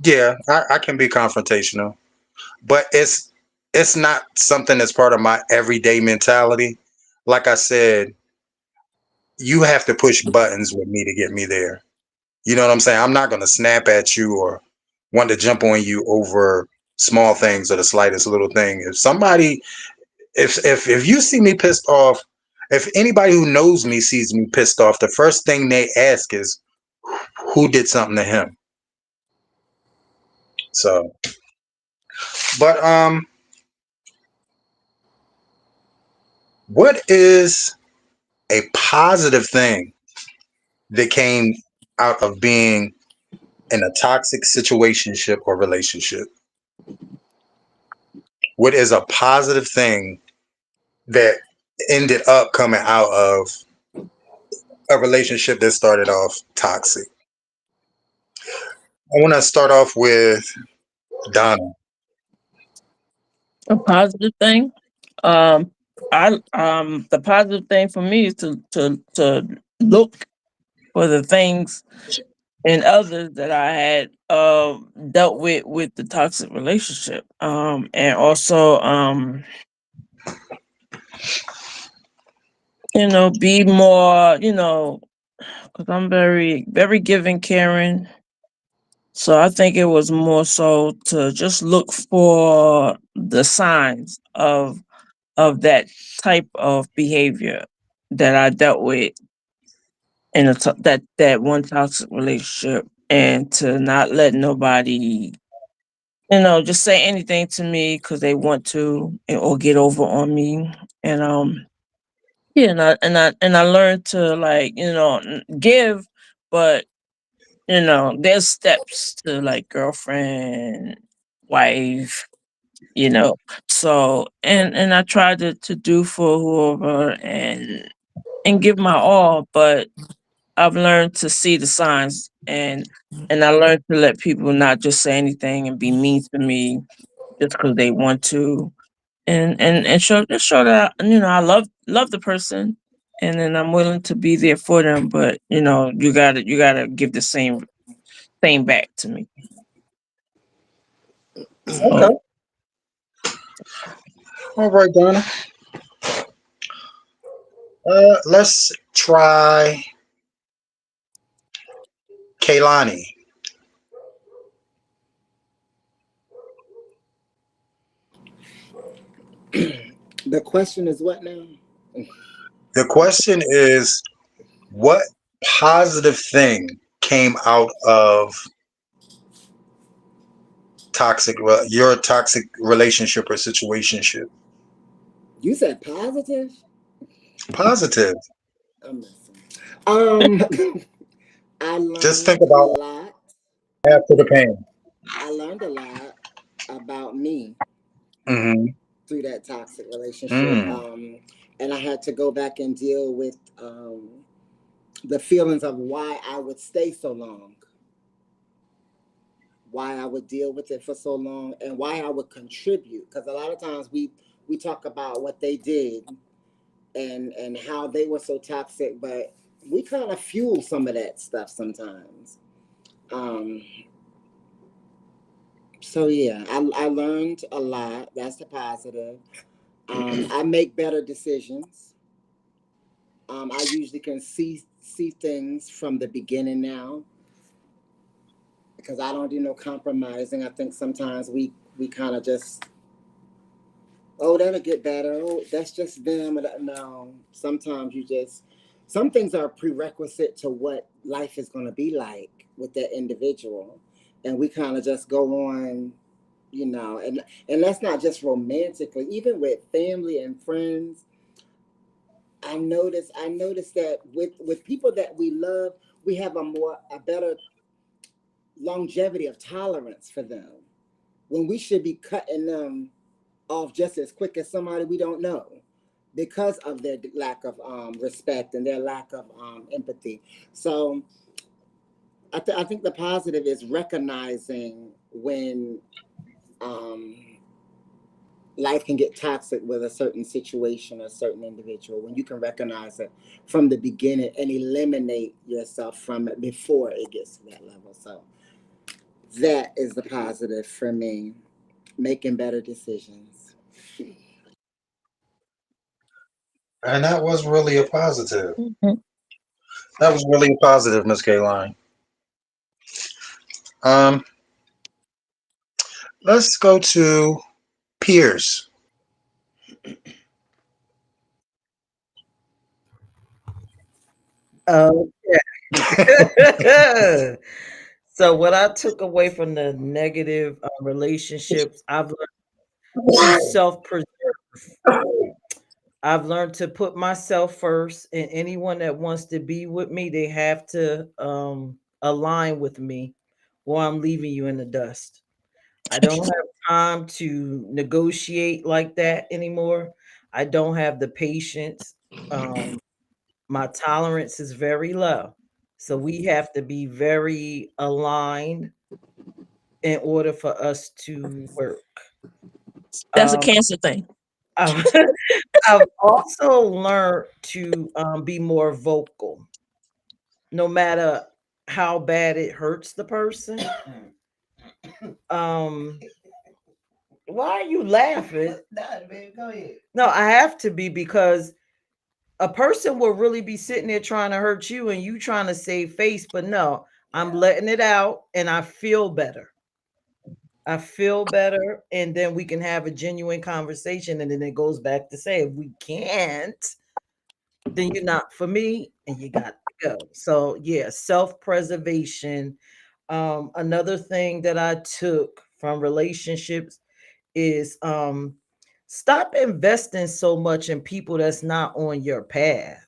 yeah, I can be confrontational, but it's not something that's part of my everyday mentality. Like I said, you have to push buttons with me to get me there. You know what I'm saying? I'm not gonna snap at you or want to jump on you over small things or the slightest little thing. If somebody, if you see me pissed off, if anybody who knows me sees me pissed off, the first thing they ask is who did something to him. So, but what is a positive thing that came out of being in a toxic situationship or relationship? What is a positive thing that ended up coming out of a relationship that started off toxic? I want to start off with Donna. A positive thing. Um, I the positive thing for me is to look for the things in others that I had dealt with the toxic relationship. And also be more, because I'm very giving, caring. So I think it was more so to just look for the signs of that type of behavior that I dealt with in that one toxic relationship, and to not let nobody, just say anything to me because they want to, or get over on me. And yeah, and I learned to, like, give, but there's steps to, like, girlfriend, wife, so, and I tried to do for whoever, and give my all, but I've learned to see the signs, and I learned to let people not just say anything and be mean to me just because they want to, and show that, I love the person, and then I'm willing to be there for them, but you gotta give the same back to me. So Okay. All right, Donna. Let's try Kaylani. The question is what now? The question is, what positive thing came out of your toxic relationship or situationship? You said positive? Positive. I'm messing. Um, I Just think learned a about lot. after the pain. I learned a lot about me Mm-hmm. through that toxic relationship. Mm. And I had to go back and deal with the feelings of why I would stay so long, why I would deal with it for so long, and why I would contribute. Because a lot of times we talk about what they did and how they were so toxic, but we kind of fuel some of that stuff sometimes. Um, so yeah, I learned a lot. That's the positive. I make better decisions. I usually can see things from the beginning now because I don't do no compromising. I think sometimes we kind of just Oh, that'll get better. Oh, that's just them. No, sometimes you just, some things are prerequisite to what life is going to be like with that individual. And we kind of just go on, and that's not just romantically, even with family and friends. I noticed that with people that we love, we have a better longevity of tolerance for them when we should be cutting them off just as quick as somebody we don't know because of their lack of respect and their lack of empathy. So I think the positive is recognizing when um, life can get toxic with a certain situation or a certain individual, when you can recognize it from the beginning and eliminate yourself from it before it gets to that level. So that is the positive for me, making better decisions. And that was really a positive. Mhm. That was really a positive, Miss Kaline. Um, let's go to Peirce. Okay. So what I took away from the negative relationships, I've learned to self-preserve. I've learned to put myself first, and anyone that wants to be with me, they have to align with me, or I'm leaving you in the dust. I don't have time to negotiate like that anymore. I don't have the patience. Um, my tolerance is very low. So we have to be very aligned in order for us to work. That's a Um, cancer thing. I've, I've also learned to be more vocal, no matter how bad it hurts the person. Um, why are you laughing? Nah, man, go ahead. No, I have to be because a person will really be sitting there trying to hurt you and you trying to save face, but no, I'm letting it out and I feel better. I feel better, and then we can have a genuine conversation. And then it goes back to say, if we can't, then you're not for me and you got to go. So, yeah, self preservation. Another thing that I took from relationships is stop investing so much in people that's not on your path.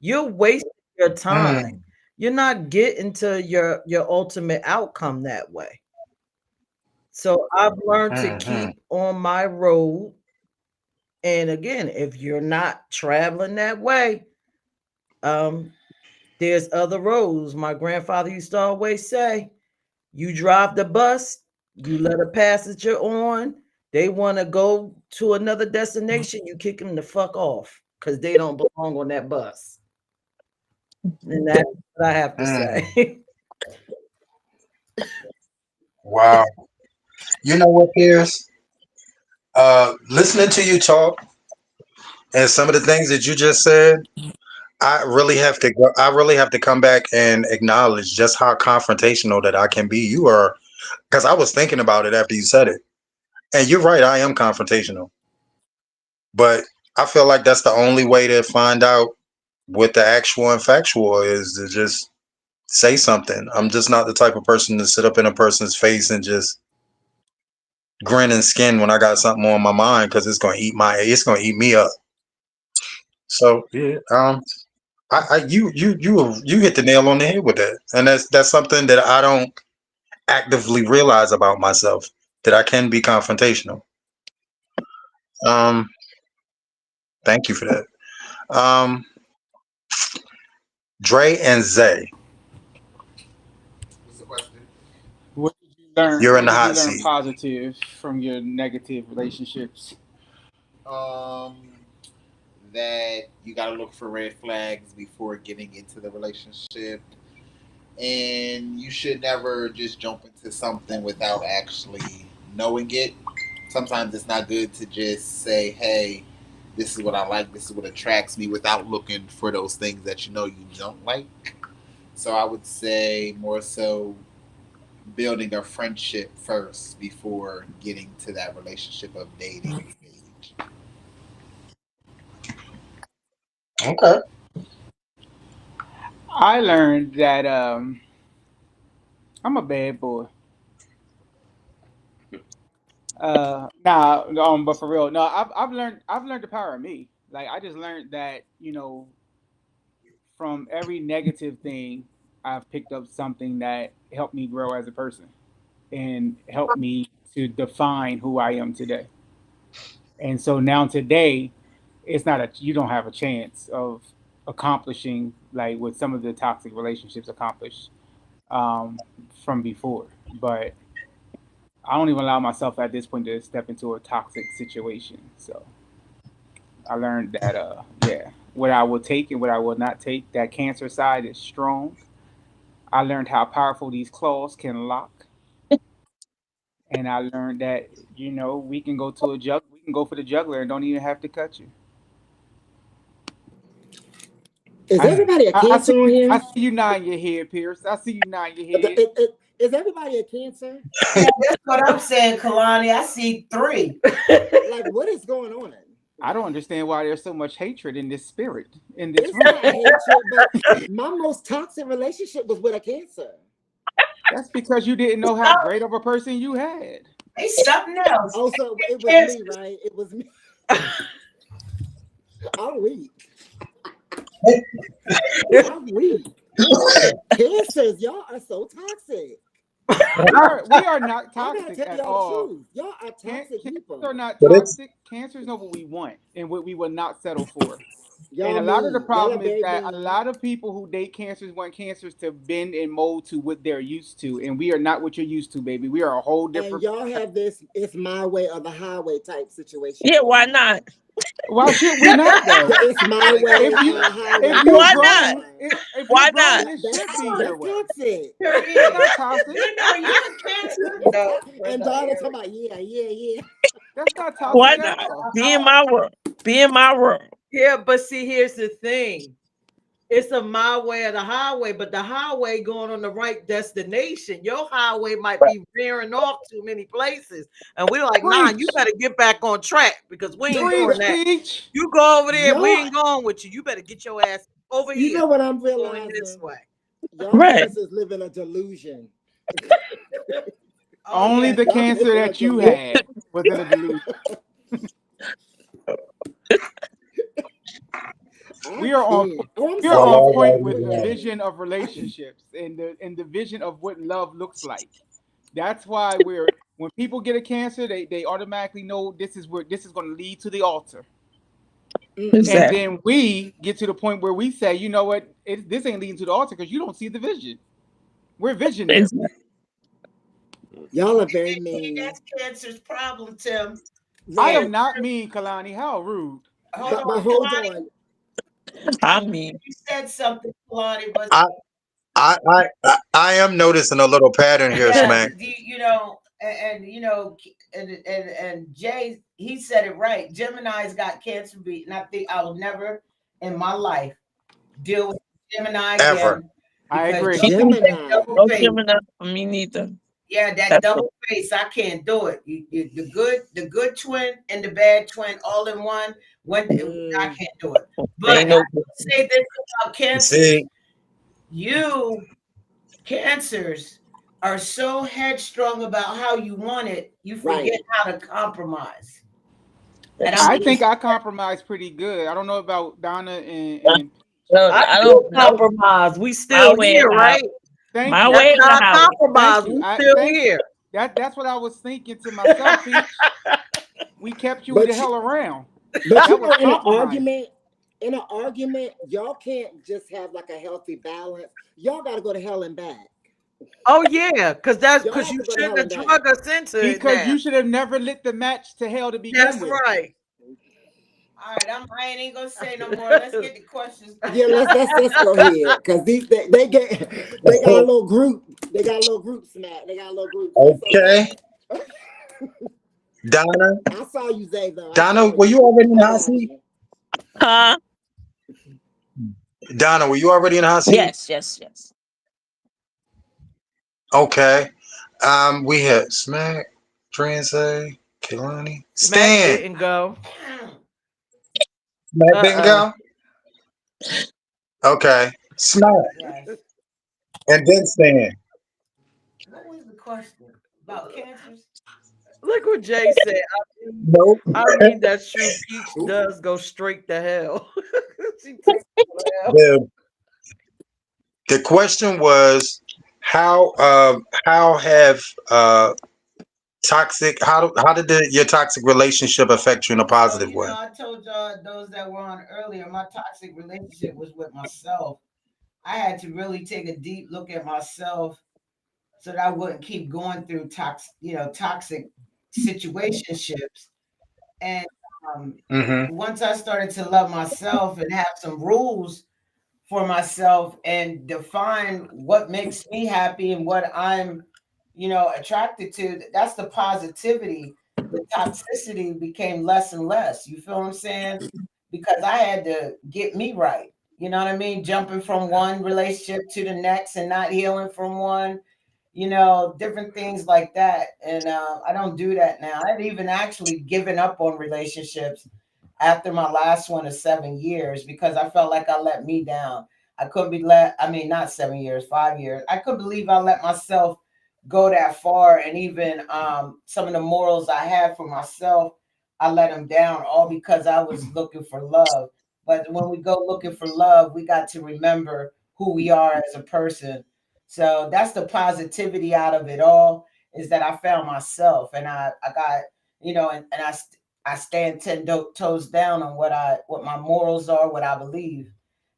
You're wasting your time. Mm, You're not getting to your ultimate outcome that way. So I've learned to mm, keep on my road. And again, if you're not traveling that way, um, there's other roads. My grandfather used to always say, you drive the bus, you let a passenger on, they want to go to another destination, you kick them the fuck off because they don't belong on that bus. And that's what I have to mm. say. Wow. You know what, Pierce? Listening to you talk and some of the things that you just said, I really have to go. I really have to come back and acknowledge just how confrontational that I can be. You are, because I was thinking about it after you said it, and you're right. I am confrontational, but I feel like that's the only way to find out what the actual and factual is, to just say something. I'm just not the type of person to sit up in a person's face and just grin and skin when I got something on my mind, because it's gonna eat me up. So yeah, you hit the nail on the head with that, and that's something that I don't actively realize about myself, that I can be confrontational. Um, thank you for that. Um, Dre and Zay, What's the question? What did you learn? you're in What the did you hot learn seat. positive from your negative relationships? Um, that you got to look for red flags before getting into the relationship, and you should never just jump into something without actually knowing it. Sometimes it's not good to just say, "Hey, this is what I like. This is what attracts me," without looking for those things that you know you don't like. So I would say more so building a friendship first before getting to that relationship of dating stage. Okay. I learned that I'm a bad boy. But for real, no, I've learned the power of me. Like I just learned that from every negative thing, I've picked up something that helped me grow as a person and helped me to define who I am today. And so now today, it's not a you don't have a chance of accomplishing like what some of the toxic relationships accomplished um, from before. But I don't even allow myself at this point to step into a toxic situation. So I learned that yeah, what I will take and what I will not take. That cancer side is strong. I learned how powerful these claws can lock, and I learned that we can go for the juggler and don't even have to cut you. Is I everybody a I see Cancer on I here? see you nodding your head, Pierce. I see you nodding your head. Is everybody a Cancer? Yeah, that's what I'm saying, Kalani. I see three. Like, what is going on? I don't understand why there's so much hatred in this spirit in this It's room. not hatred, but my most toxic relationship was with a Cancer. That's because you didn't know how great of a person you had. Hey, something else. Oh, so it was Yes. me, right? It was me. I'm weak. I'm weak. Cancers, y'all are so toxic. We are not I gotta toxic tell at y'all the all. truth. Y'all are toxic Cancers are people. not But it's toxic. Cancers know what we want and what we will not settle for. And Y'all a lot of the mean. Y'all are problem is very that a mean. lot of people who date cancers want cancers to bend and mold to what they're used to. And we are not what you're used to, baby. We are a whole And different. y'all have this it's my way or the highway type situation Yeah, going why on. not? Why should we not though? It's my Like way if or you the highway if you Why type going not? grown on. if you're Why grown, not? it should That's be your that's way. toxic. Sure That's is. not toxic. Gina, are you a Cancer? No, we're And not Donna here. talking about yeah. That's not Why toxic at not? all. Be in my world. Be in my world. Yeah, but see, here's the thing. It's a my way or the highway, but the highway going on the right destination. Your highway might be veering off too many places. And we're like, nah, you Preach. better get back on track because we ain't doing Preach, that. teach. You go over there, we Y'all, ain't going with you. You better get your ass over you here. know what I'm Going this realizing? way. Y'all Right. cancers live in a delusion. Oh, Only yeah. the Y'all live cancer in a that you delusion. had was in a delusion. I We are on can't. Oh, I'm we are all sorry, on right, Zay. point all Go with the right. ahead. vision of relationships and the vision of what love looks like. That's why we're when people get a cancer, they automatically know this is going to lead to the altar. And Mm-mm. Exactly. then we get to the point where we say, you know what, this ain't leading to the altar because you don't see the vision. We're visionary. Exactly. Y'all are very See, mean. that's Cancer's problem, Tim. I Cancer. Right. am not mean, Kalani. How rude. Hold But on, hold Kalani. on. I mean, You said something, Kalani, but I, I am noticing a little pattern here, yes, Smack. and Jay, he said it right. Gemini's got Cancer beat, and I think I will never in my life deal with Gemini Ever. again I because agree. me y'all too. got that Gemini. double No face. Gemini for me neither. Yeah, that That's double it. face, I can't do it. The good twin and the bad twin all in one. When I Mm, can't do it. They But ain't I no good. will say this about cancers: See, you cancers are so headstrong about how you want it, you right. forget how to compromise. And I'm That's I it. think I compromise pretty good. I don't know about Donna and No, I I do don't know. compromise. We My still way or here, the right? highway. thank My you. That's way or the not highway. Thank compromise. you. We I still thank here. you. That's what I was thinking to myself, Peach. We kept you the But you, hell around. but That you was know, compromise. in an argument, y'all can't just have like a healthy balance. Y'all got to go to hell and back. Oh yeah, because that's Y'all because have you to go to shouldn't hell have and back. drug us into it Because now. you should have never lit the match to hell to begin That's with. right. all right, I ain't even gonna say no more. Let's get the questions Yeah, going. let's go ahead because they got a little group. They got a little group smack. They got a little group, but it's okay, okay. Donna. I saw you, Zay, though. I Donna, saw were you. you already in I the hot got seat? you. Huh? Donna, were you already in the hot seat? Yes, yes, yes. Okay. We had Smack, Transe, Kilani, Smack Stan. didn't go. Smack didn't Uh-uh. go. Okay. Smack. Yes. And then Stan. What was the question about cancers? Look what Jay said. Nope. That's true. Peach does go straight to hell. She takes it to hell. The the question was how have toxic how did your toxic relationship affect you in a So, positive way? I told y'all those that were on earlier, my toxic relationship was with myself. I had to really take a deep look at myself so that I wouldn't keep going through toxic situationships. And Mm-hmm. once I started to love myself and have some rules for myself and define what makes me happy and what I'm, attracted to, that's the positivity. The toxicity became less and less. You feel what I'm saying? Because I had to get me right. You know what I mean? Jumping from one relationship to the next and not healing from one, different things like that. And I don't do that now. I've even actually given up on relationships after my last one of 7 years because I felt like I let me down. I couldn't be I mean, not 7 years, 5 years. I couldn't believe I let myself go that far. And even some of the morals I had for myself, I let them down all because I was looking for love. But when we go looking for love, we got to remember who we are as a person. So that's the positivity out of it all is that I found myself and I got, and I stand toes down on what my morals are, what I believe.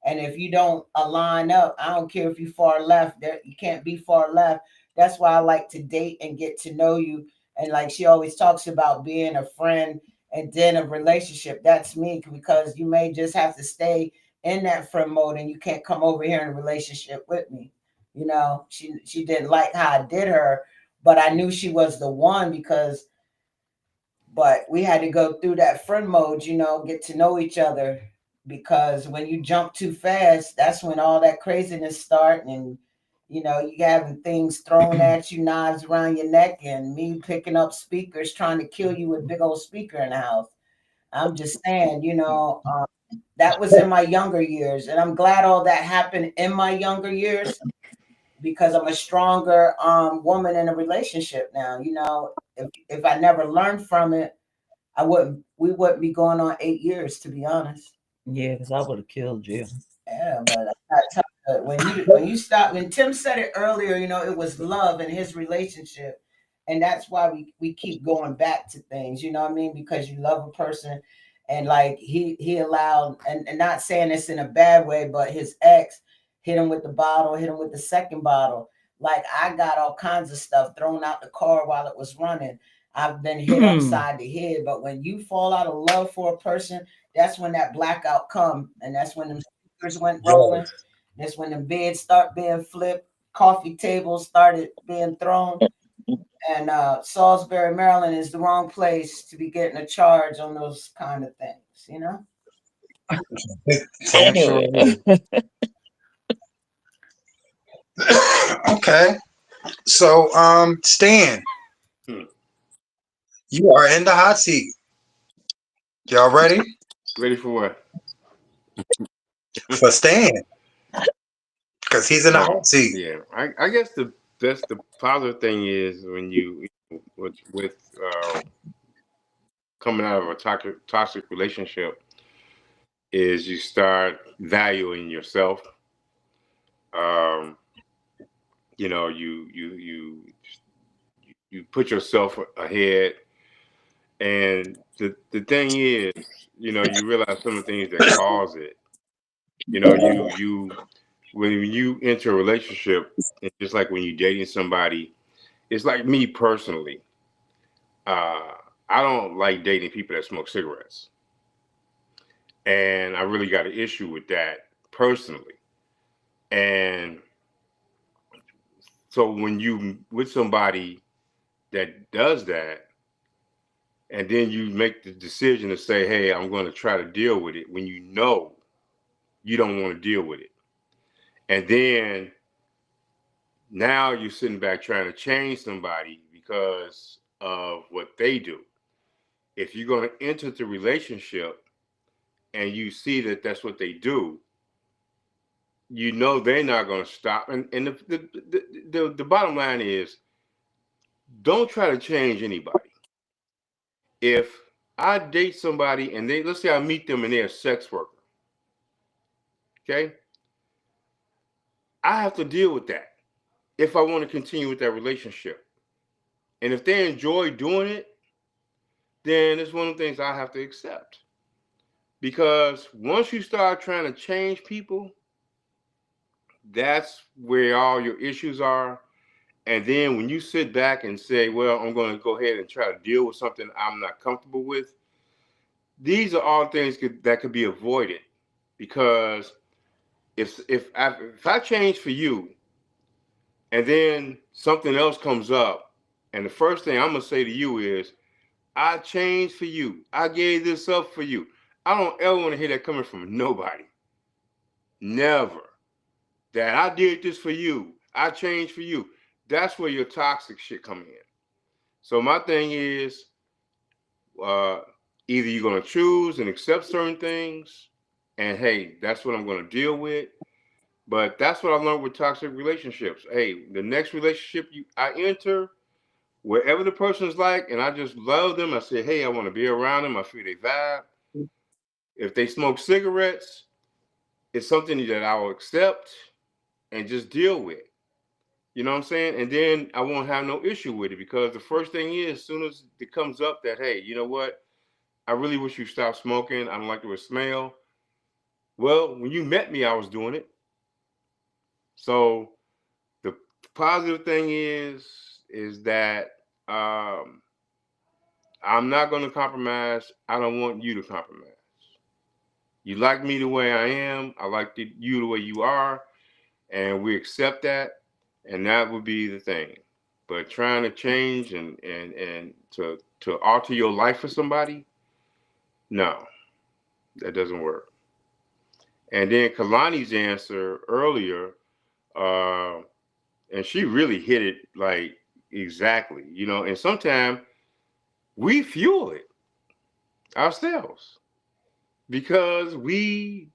And if you don't align up, I don't care if you far left. There, you can't be far left. That's why I like to date and get to know you. And like she always talks about being a friend and then a relationship. That's me because you may just have to stay in that friend mode and you can't come over here in a relationship with me. She didn't like how I did her, but I knew she was the one because but we had to go through that friend mode, get to know each other because when you jump too fast, that's when all that craziness start and you having things thrown at you, knives around your neck, and me picking up speakers trying to kill you with big old speaker in the house. I'm just saying, that was in my younger years, and I'm glad all that happened in my younger years because I'm a stronger woman in a relationship now. If I never learned from it, we wouldn't be going on 8 years, to be honest. Yeah, because I would have killed you. Yeah, but I tell you, when you stop, when Tim said it earlier, it was love in his relationship, and that's why we keep going back to things. You know what I mean? Because you love a person, and like he allowed, and not saying this in a bad way, but his ex hit him with the bottle, hit him with the second bottle. Like I got all kinds of stuff thrown out the car while it was running. I've been hit upside the head, but when you fall out of love for a person, that's when that blackout come, and that's when them speakers went rolling. Yes. That's when the beds start being flipped, coffee tables started being thrown, and Salisbury, Maryland is the wrong place to be getting a charge on those kind of things. Damn sure Anyway, is. Okay. So Stan, Hmm. you are in the hot seat. Y'all ready? Ready for what? For Stan. Because he's in the Oh, hot seat. yeah. I guess the positive thing is when you with coming out of a toxic relationship is you start valuing yourself. Um, you put yourself ahead, and the thing is, you realize some of the things that cause it. You when you enter a relationship, it's just like when you're dating somebody. It's like me personally. Uh, I don't like dating people that smoke cigarettes, and I really got an issue with that personally. And so when you with somebody that does that, and then you make the decision to say, "Hey, I'm going to try to deal with it," when you know you don't want to deal with it, and then now you're sitting back trying to change somebody because of what they do. If you're going to enter the relationship and you see that that's what they do, you know they're not going to stop. And the bottom line is, don't try to change anybody. If I date somebody and let's say I meet them and they're a sex worker, okay, I have to deal with that if I want to continue with that relationship. And if they enjoy doing it, then it's one of the things I have to accept. Because once you start trying to change people, that's where all your issues are. And then when you sit back and say, well, I'm going to go ahead and try to deal with something I'm not comfortable with, these are all things that could be avoided. Because if I change for you and then something else comes up, and the first thing I'm going to say to you is, I changed for you. I gave this up for you. I don't ever want to hear that coming from nobody. Never. That I did this for you. I changed for you. That's where your toxic shit come in. So my thing is, uh, either you're gonna choose and accept certain things, and hey, that's what I'm gonna deal with. But that's what I learned with toxic relationships. Hey, the next relationship I enter, wherever the person's like, and I just love them, I say, hey, I want to be around them. I feel they vibe. If they smoke cigarettes, it's something that I will accept and just deal with. You know what I'm saying? And then I won't have no issue with it because the first thing is, as soon as it comes up that, hey, you know what? I really wish you stopped smoking. I don't like the smell. Well, when you met me, I was doing it. So the positive thing is that um, I'm not going to compromise. I don't want you to compromise. You like me the way I am. I like you the way you are, and we accept that, and that would be the thing. But trying to change and to alter your life for somebody, no, that doesn't work. And then Kalani's answer earlier, uh, and she really hit it like exactly, you know. And sometimes we fuel it ourselves because we,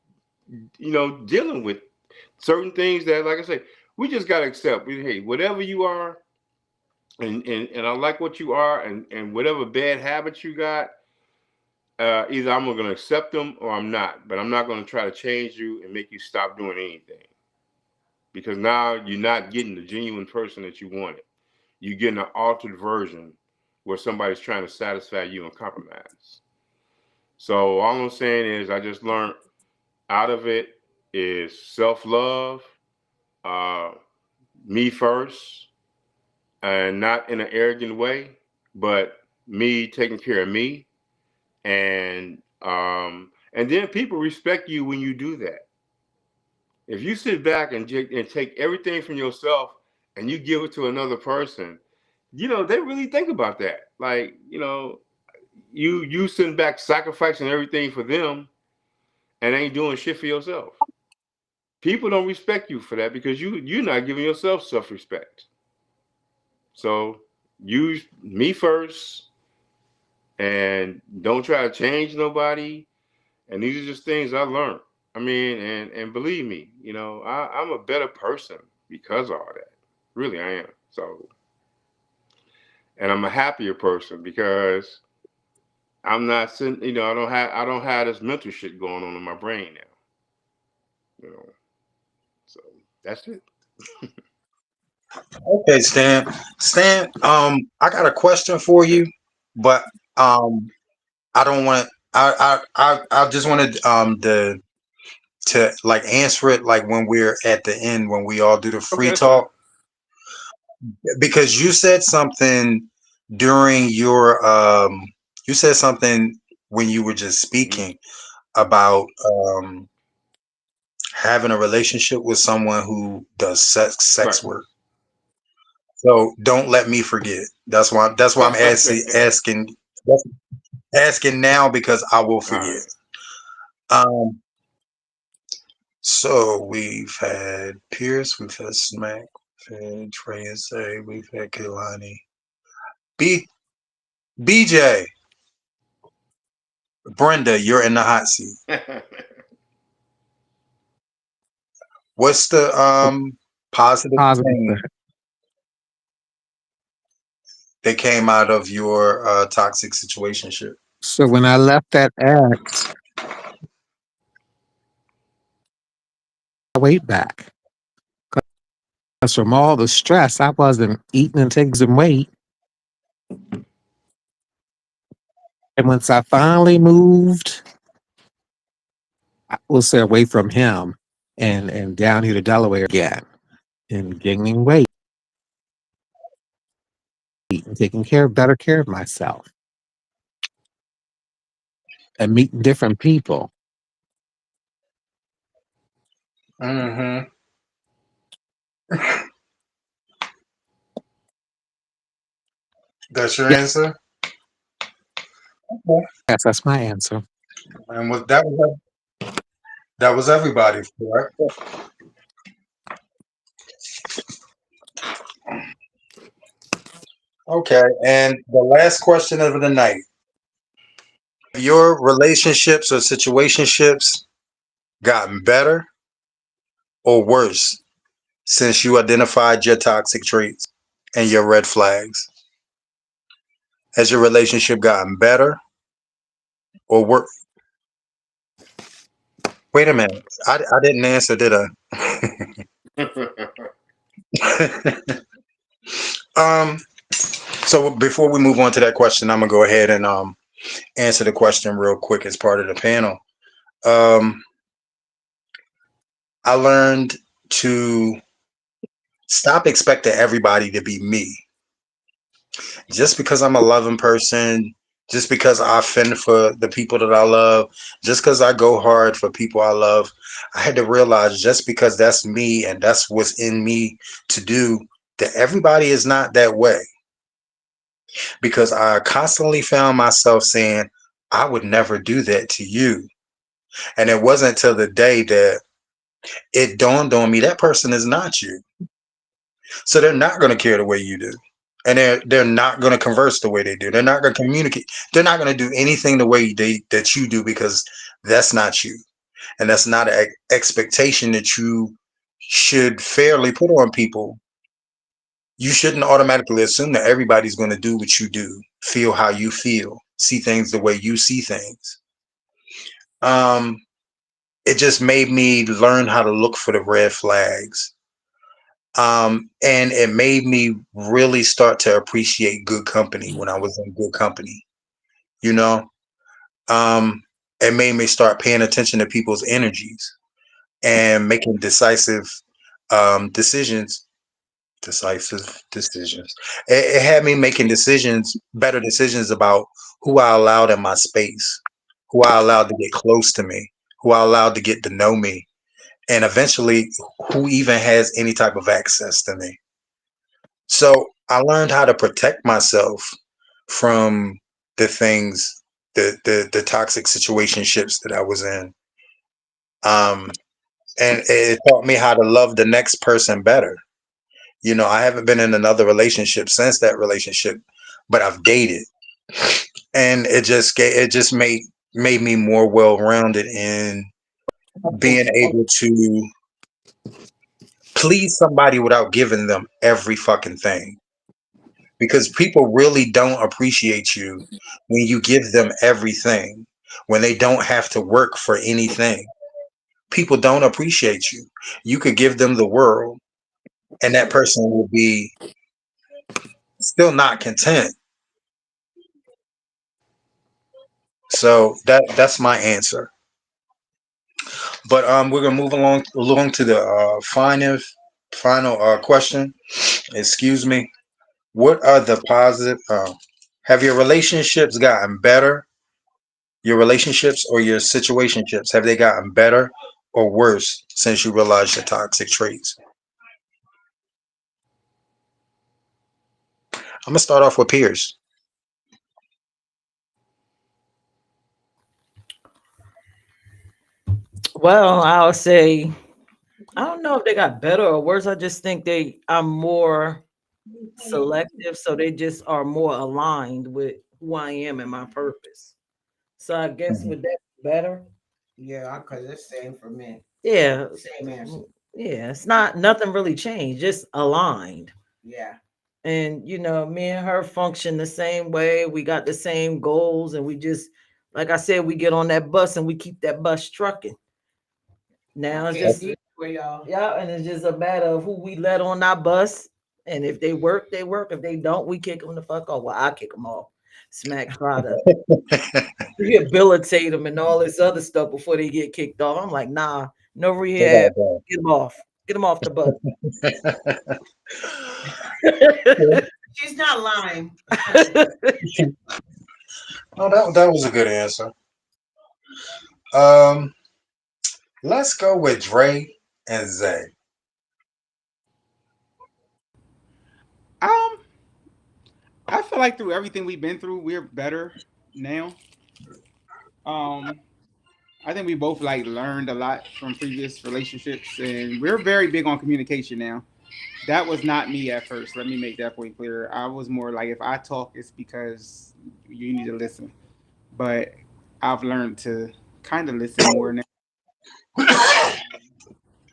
you know, dealing with certain things that, like I say, we just gotta accept. Hey, whatever you are, and I like what you are, and whatever bad habits you got, either I'm gonna accept them or I'm not. But I'm not gonna try to change you and make you stop doing anything because now you're not getting the genuine person that you wanted. You're getting an altered version where somebody's trying to satisfy you and compromise. So all I'm saying is, I just learned out of it is self love, uh, me first, and not in an arrogant way, but me taking care of me, and then people respect you when you do that. If you sit back and take everything from yourself and you give it to another person, you know they really think about that. Like, you know, you sitting back sacrificing everything for them and ain't doing shit for yourself. People don't respect you for that because you're not giving yourself self respect. So use me first and don't try to change nobody. And these are just things I learned. I mean, and believe me, you know, I'm a better person because of all that. Really, I am. So, and I'm a happier person because I'm not sitting. You know, I don't have this mental shit going on in my brain now. You know, so that's it. Okay, Stan. Stan, I got a question for Okay. you, but I don't want to. I just wanted to like answer it like when we're at the end when we all do the Okay, free that's fine. talk because you said something during your you said something when you were just Hmm. speaking about having a relationship with someone who does sex Right. work. So don't let me forget. That's why I'm Okay. asking now because I will All forget. right. Um, so we've had Peirrce, we've had Smack, we've had Trey and Say, we've had Kehlani. B BJ, Brenda, you're in the hot seat. What's the positive Positive thing. thing that came out of your toxic situationship? So when I left that ex, I weight back. Because from all the stress, I wasn't eating and taking some weight. And once I finally moved, I will say away from him and down here to Delaware again and gaining weight and taking better care of myself and meeting different people. Mm-hmm. That's your Yes, answer. Okay. that's my answer. And that was everybody, correct? Okay. And the last question of the night: your relationships or situationships gotten better or worse since you identified your toxic traits and your red flags? Has your relationship gotten better or worse? Wait a minute. I didn't answer, did I? um. So before we move on to that question, I'm gonna go ahead and answer the question real quick as part of the panel. Um, I learned to stop expecting everybody to be me. Just because I'm a loving person, just because I fend for the people that I love, just because I go hard for people I love, I had to realize just because that's me and that's what's in me to do, that everybody is not that way. Because I constantly found myself saying, I would never do that to you. And it wasn't until the day that it dawned on me that person is not you. So they're not going to care the way you do. And they're not going to converse the way they do. They're not going to communicate. They're not going to do anything the way that you do, because that's not you. And that's not an expectation that you should fairly put on people. You shouldn't automatically assume that everybody's going to do what you do, feel how you feel, see things the way you see things. Um, it just made me learn how to look for the red flags. And it made me really start to appreciate good company when I was in good company. You know, um, it made me start paying attention to people's energies and making decisions. Decisive decisions. It had me making decisions, better decisions about who I allowed in my space, who I allowed to get close to me, who I allowed to get to know me, and eventually who even has any type of access to me. So I learned how to protect myself from the things, the toxic situationships that I was in. Um, and it taught me how to love the next person better. You know, I haven't been in another relationship since that relationship, but I've dated, and it just made me more well rounded in being able to please somebody without giving them every fucking thing. Because people really don't appreciate you when you give them everything, when they don't have to work for anything. People don't appreciate you. You could give them the world, and that person will be still not content. So that's my answer. But we're gonna move along to the final question. Excuse me. What are the positive? Have your relationships gotten better? Your relationships or your situationships, have they gotten better or worse since you realized your toxic traits? I'm gonna start off with Peirrce. Well, I'll say I don't know if they got better or worse. I just think they are more selective, so they just are more aligned with who I am and my purpose. So I guess Mhm. would that be better? Yeah, because it's same for me. Yeah, Same answer. Yeah, it's not nothing really changed, just aligned. Yeah. And me and her function the same way. We got the same goals, and we just, like I said, we get on that bus and we keep that bus trucking. I Now it's can't just, see for y'all. yeah, and it's just a matter of who we let on our bus. And if they work, they work. If they don't, we kick them the fuck off. Well, I kick them off. Smack try to rehabilitate them and all this other stuff before they get kicked off. I'm like, nah, no They rehab. gotta go. Get them off. Get them off the bus. She's not lying. Oh, that was a good answer. Um, let's go with Dre and Zay. Um, I feel like through everything we've been through, we're better now. Um, I think we both like learned a lot from previous relationships, and we're very big on communication now. That was not me at first. Let me make that point clear. I was more like, if I talk, it's because you need to listen. But I've learned to kind of listen more now,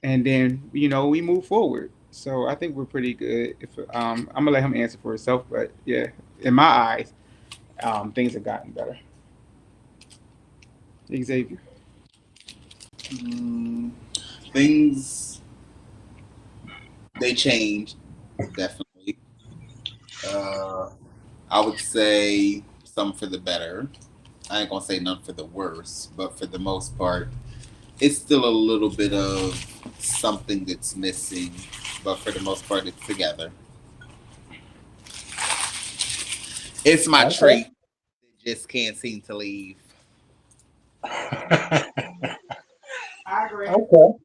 and then we move forward. So I think we're pretty good. If I'm gonna let him answer for himself, but yeah, in my eyes, things have gotten better. Xavier. Mm, things they changed definitely. Uh, I would say some for the better. I ain't gonna say none for the worse, but for the most part, it's still a little bit of something that's missing. But for the most part, it's together. It's my Okay. trait that just can't seem to leave. I agree. Okay.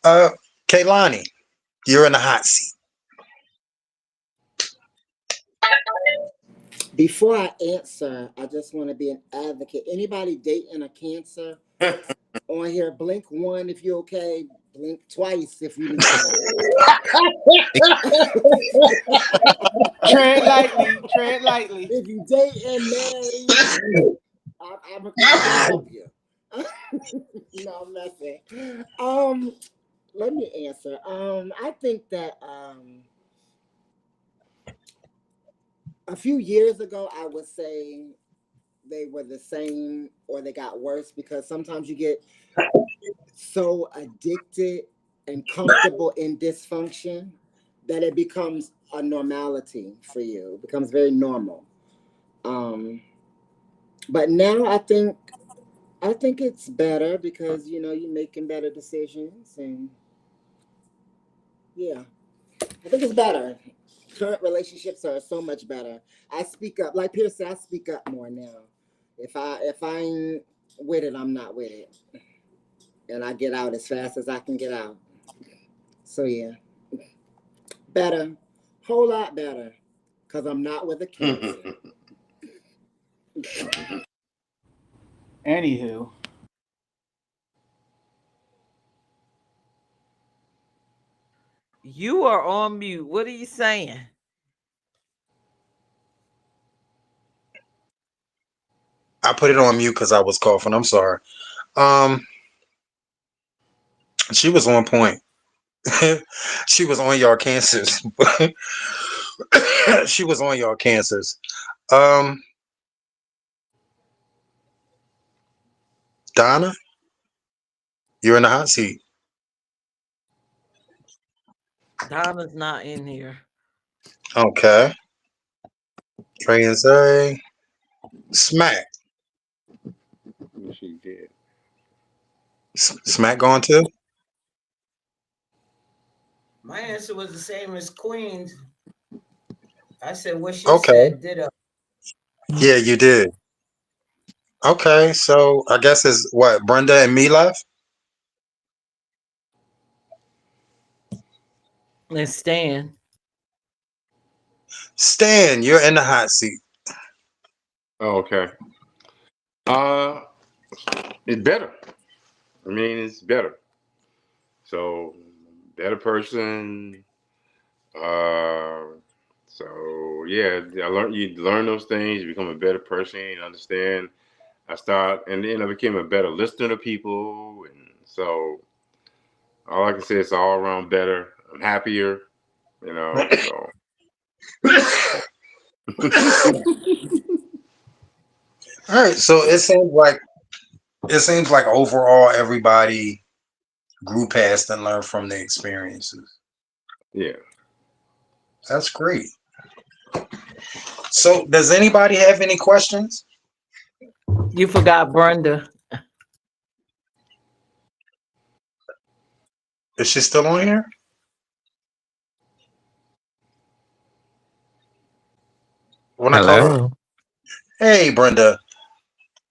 uh, Kaylani, you're in the hot seat. Before I answer, I just want to be an advocate. Anybody dating a Cancer on here, blink one if you're okay. Blink twice if you need Tread lightly. Tread lightly. If you dating married, I'm gonna help you. No, I'm messing. Let me answer. I think that a few years ago, I would say they were the same or they got worse because sometimes you get so addicted and comfortable in dysfunction that it becomes a normality for you. It becomes very normal. Um, but now I think it's better because you're making better decisions and yeah, I think it's better. Current relationships are so much better. I speak up, like Peirrce said, I speak up more now. If I ain't with it, I'm not with it, and I get out as fast as I can get out. So yeah, better, whole lot better, cause I'm not with a Cancer. Anywho, You are on mute. What are you saying? I put it on mute because I was coughing. I'm sorry. Um, she was on point. She was on y'all cancers. She was on y'all cancers. Um, Donna, you're in the hot seat. Donna's not in here. Okay. Trey and Zay. Smack. She did. Smack going too? My answer was the same as Queen's. I said what she Okay. said, ditto. Yeah, you did. Okay, so I guess it's what, Brenda and me left? And Stan. Stan, you're in the hot seat. Oh, okay. Uh, it's better. I mean, it's better. So, better person. Uh, so yeah, I learned you learn those things. You become a better person. You understand. I became a better listener to people and So all I can say is all around better. I'm happier, you know. So All right, so it seems like overall everybody grew past and learned from their experiences. yeah. That's great. So, does anybody have any questions? You forgot Brenda. Is she still on here? When I call her, Hello. hey Brenda,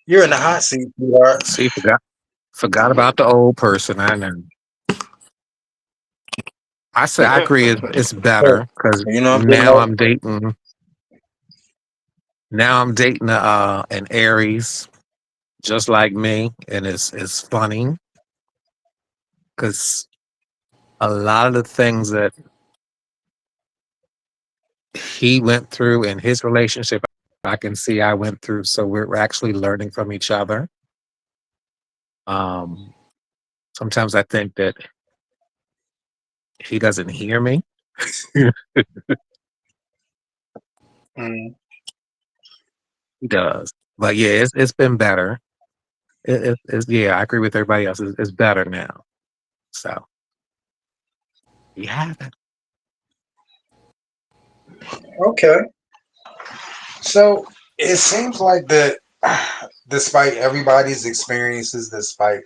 you're in the hot seat, sweetheart. See, forgot about the old person. I know. I say I agree. It's So, better because you know I'm being now all I'm dating. Now I'm dating an Aries, just like me, and it's funny because a lot of the things that he went through in his relationship, I can see I went through. So we're actually learning from each other. Um, Sometimes I think that he doesn't hear me. mm, He does, but yeah, it's been better. It's yeah, I agree with everybody else. It's better now. So yeah, okay. So it seems like that, despite everybody's experiences, despite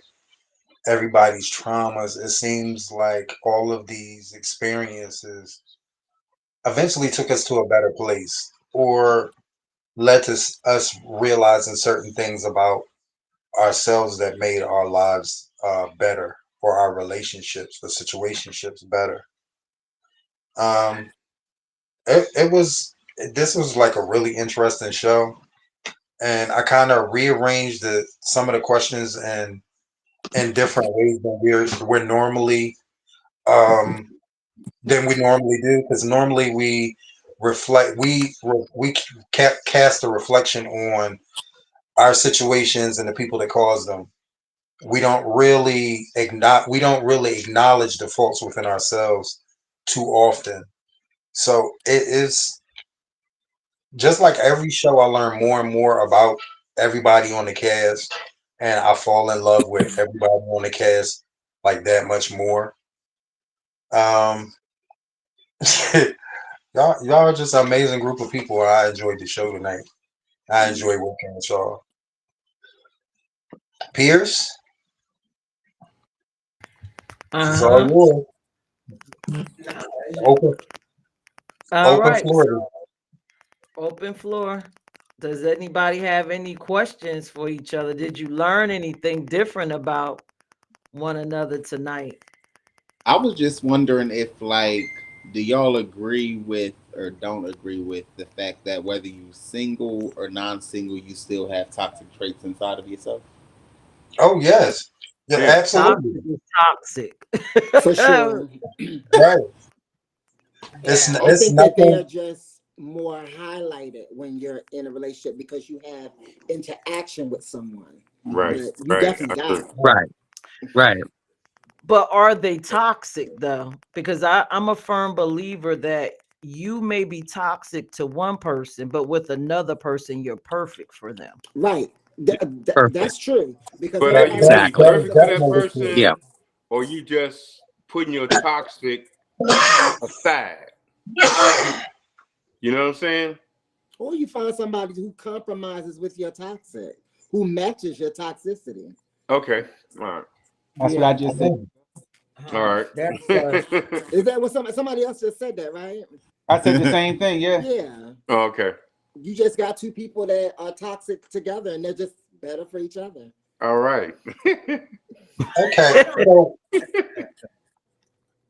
everybody's traumas, it seems like all of these experiences eventually took us to a better place or led to us realizing certain things about ourselves that made our lives better or our relationships, the situationships better. Um, it was this was like a really interesting show, and I kind of rearranged some of the questions in different ways than we're normally um, than we normally do, because normally we reflect we cast a reflection on our situations and the people that cause them. We don't really acknowledge the faults within ourselves too often. So it is just like every show. I learn more and more about everybody on the cast, and I fall in love with everybody on the cast like that much more. Um, y'all are just an amazing group of people. I enjoyed the show tonight. I enjoy working with y'all. Peirrce, this is all Uh-huh. yours. Open All open right. So floor. open floor. Does anybody have any questions for each other? Did you learn anything different about one another tonight? I was just wondering if, like, do y'all agree with or don't agree with the fact that whether you single or non-single, you still have toxic traits inside of yourself? Oh yes, yeah, Yeah. absolutely. Toxic is toxic. For sure. Right. It's Yeah, I it's think that they are nothing. just more highlighted when you're in a relationship because you have interaction with someone. Hmm. Right. But you Right. definitely I got agree. it. right, right. But are they toxic though? Because I'm a firm believer that you may be toxic to one person, but with another person, you're perfect for them. Right. Perfect. That's true because But are That, you everybody that has really Exactly. that is perfect to different that definitely true. Yeah. person, or you just putting your toxic aside? You know what I'm saying? or you find somebody who compromises with your toxic, who matches your toxicity. Okay. All right. That's what I Yeah. just said. Mhm. All right. That's Is that what somebody else just said that, right? I said the same thing. Yeah. Yeah. Okay. You just got two people that are toxic together and they're just better for each other. All right. Okay, so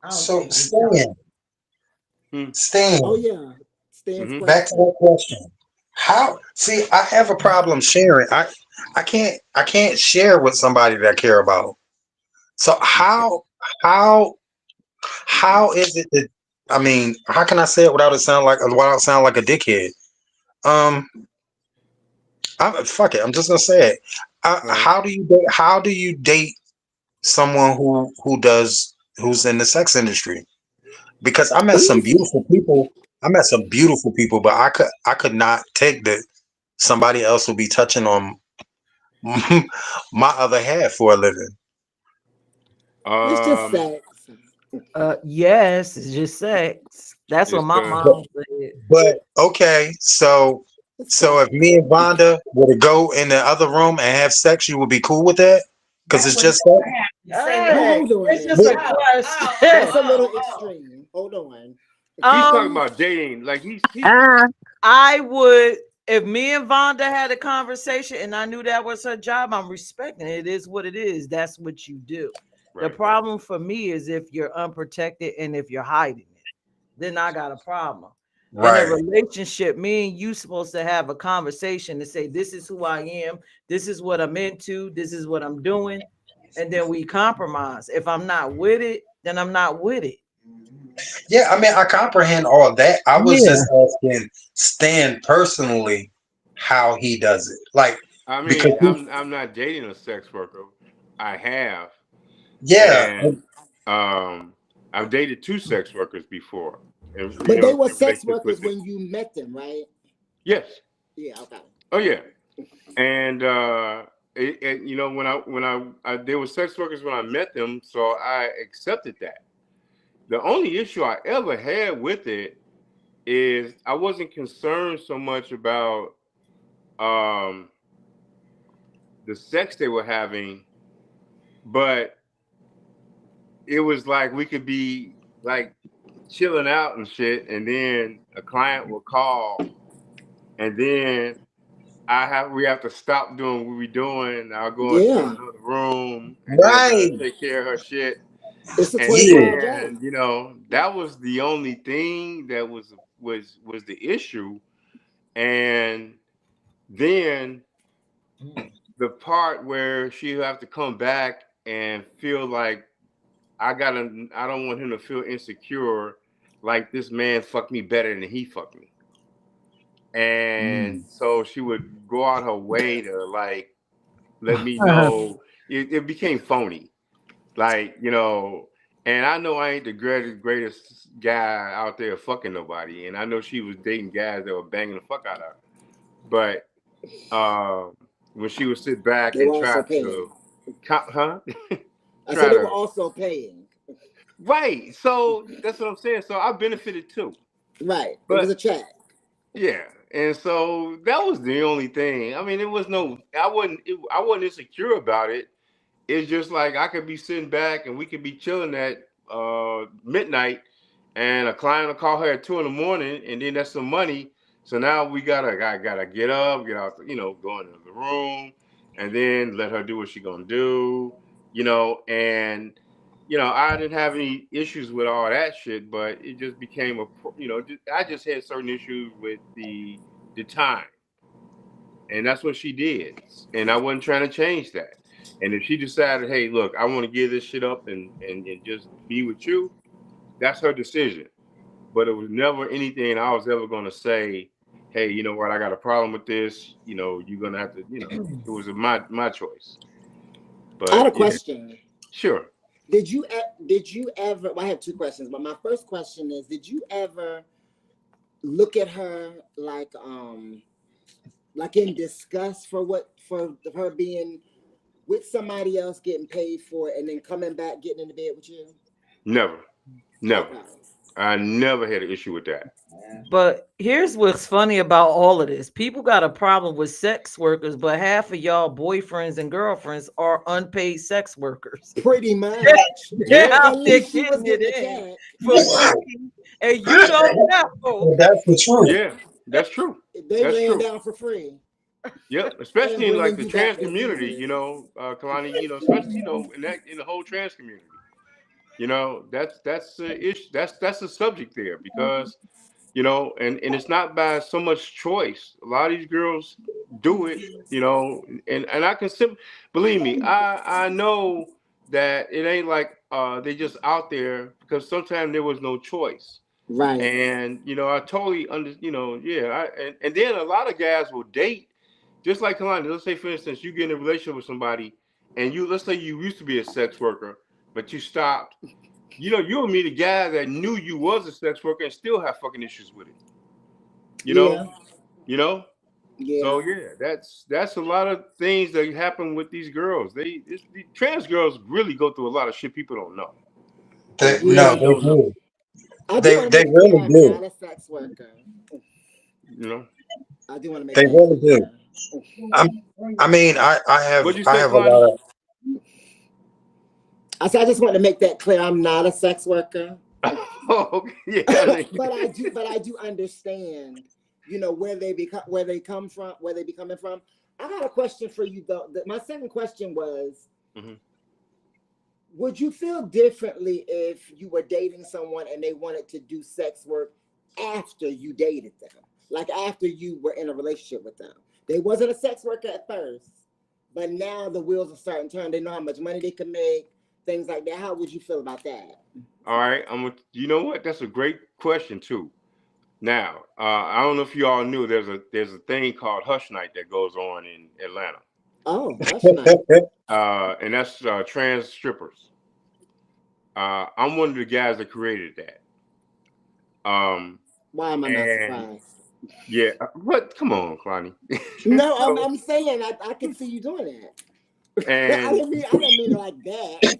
I don't so think we talk. Stan, Hmm. Oh Stan, yeah. Stan's Mm-hmm. back to question. that question. How? See, I have a problem sharing. I can't share with somebody that I care about. So how how is it that I mean, how can I say it without sound like a dickhead? Um, fuck it. I'm just gonna say it. Right. How do you date someone who's in the sex industry, because I met some Easy. beautiful people. I met some beautiful people, but I could not take that somebody else will be touching on my other half for a living. It's just Um, sex. Yes, it's just sex. That's what it's my But, mom said. but okay, It's so if sex. me and Vonda were to go in the other room and have sex, you would be cool with that? Because That it's would just never sex. happen. Say it. Hey, Hold on it's just now. a Wait, question. That's a little extreme. Hold on. he's talking um, about dating. Like he I would, if me and Vonda had a conversation and I knew that was her job, I'm respecting it. It is what it is. That's what you do. The right. problem for me is if you're unprotected and if you're hiding it, then I got a problem. In a right. relationship, me and you supposed to have a conversation to say, this is who I am, this is what I'm into, this is what I'm doing, and then we compromise. If I'm not with it, then I'm not with it. Yeah, I mean, I comprehend all that. I was Yeah. just asking Stan personally how he does it. Like, I because mean, I'm not dating a sex worker. I have, yeah, and I've dated two sex workers before, and But they were in sex relationships with workers them. when you met them, right? Yes. Yeah, okay. Oh yeah. And when I they were sex workers when I met them, so I accepted that. The only issue I ever had with it is I wasn't concerned so much about um, the sex they were having, but it was like we could be like chilling out and shit, and then a client will call, and then we have to stop doing what we're doing. I'll go into Yeah. another room and then let her right, take care of her shit. It's a And 24-hour yeah, job. then, that was the only thing that was the issue. And then the part where she have to come back and feel like I don't want him to feel insecure, like this man fucked me better than he fucked me. And so she would go out her way to like let me know. It became phony. Like, and I know I ain't the greatest guy out there fucking nobody. And I know she was dating guys that were banging the fuck out of her. But when she would sit back They were and also try paying. to, huh? I said Try they were to, also paying. right. So that's what I'm saying. So I benefited too. Right. It was a But check. yeah. And so that was the only thing. I mean, it was no, I wasn't insecure about it. It's just like I could be sitting back and we could be chilling at midnight, and a client will call her at 2 in the morning, and then that's some money. So now I gotta get up, get out, go into the room, and then let her do what she gonna do, and I didn't have any issues with all that shit, but it just became I just had certain issues with the time, and that's what she did, and I wasn't trying to change that. And if she decided, hey, look, I want to give this shit up and just be with you, that's her decision. But it was never anything I was ever going to say, hey, you know what, I got a problem with this, you're going to have to, it was my choice. I had a But yeah, question. sure. Did you ever? Well, I have two questions, but my first question is: did you ever look at her like in disgust for her being with somebody else, getting paid for it, and then coming back, getting in the bed with you? Never, never. Okay. I never had an issue with that. But here's what's funny about all of this. People got a problem with sex workers, but half of y'all boyfriends and girlfriends are unpaid sex workers. Pretty much. They're Yeah, out At there least she was getting it getting a in check. for free, and you don't know. that's the truth. yeah, that's true. They That's laying true. down for free Yep, and especially in like bringing the you back trans the community, seasoning. Kalani, especially in the whole trans community, that's the issue. That's the subject there because and it's not by so much choice. A lot of these girls do it, and I can believe me, I know that it ain't like they just out there because sometimes there was no choice. Right. And I totally yeah. And then a lot of guys will date, just like Kalani. Let's say, for instance, you get in a relationship with somebody, and let's say you used to be a sex worker, but you stopped. You'll meet a guy that knew you was a sex worker and still have fucking issues with it. You know, Yeah, you know. So yeah. yeah, that's a lot of things that happen with these girls. The trans girls really go through a lot of shit people don't know. They No, really Yeah. they don't know. do. I do They want to they make it clear really I'm do. not a sex worker. You know. I do want to make They that really do. clear. I'm, I mean, What'd you I say, have a Kalani? lot of. I said I just want to make that clear. I'm not a sex worker. Oh, okay. Yeah. But I do understand, where they come from, where they be coming from. I got a question for you though. My second question was, Mhm. would you feel differently if you were dating someone and they wanted to do sex work after you dated them? Like after you were in a relationship with them. They wasn't a sex worker at first, but now the wheels are starting to turn. They know how much money they can make, things like that. How would you feel about that? All right. You know what? That's a great question too. Now, I don't know if you all knew there's a thing called Hush Night that goes on in Atlanta, Oh, hush night. and that's trans strippers. I'm one of the guys that created that. Um, Why am I not and surprised? yeah, but come on, Clonny. No, So, I'm saying I can see you doing that. and I didn't mean it like that.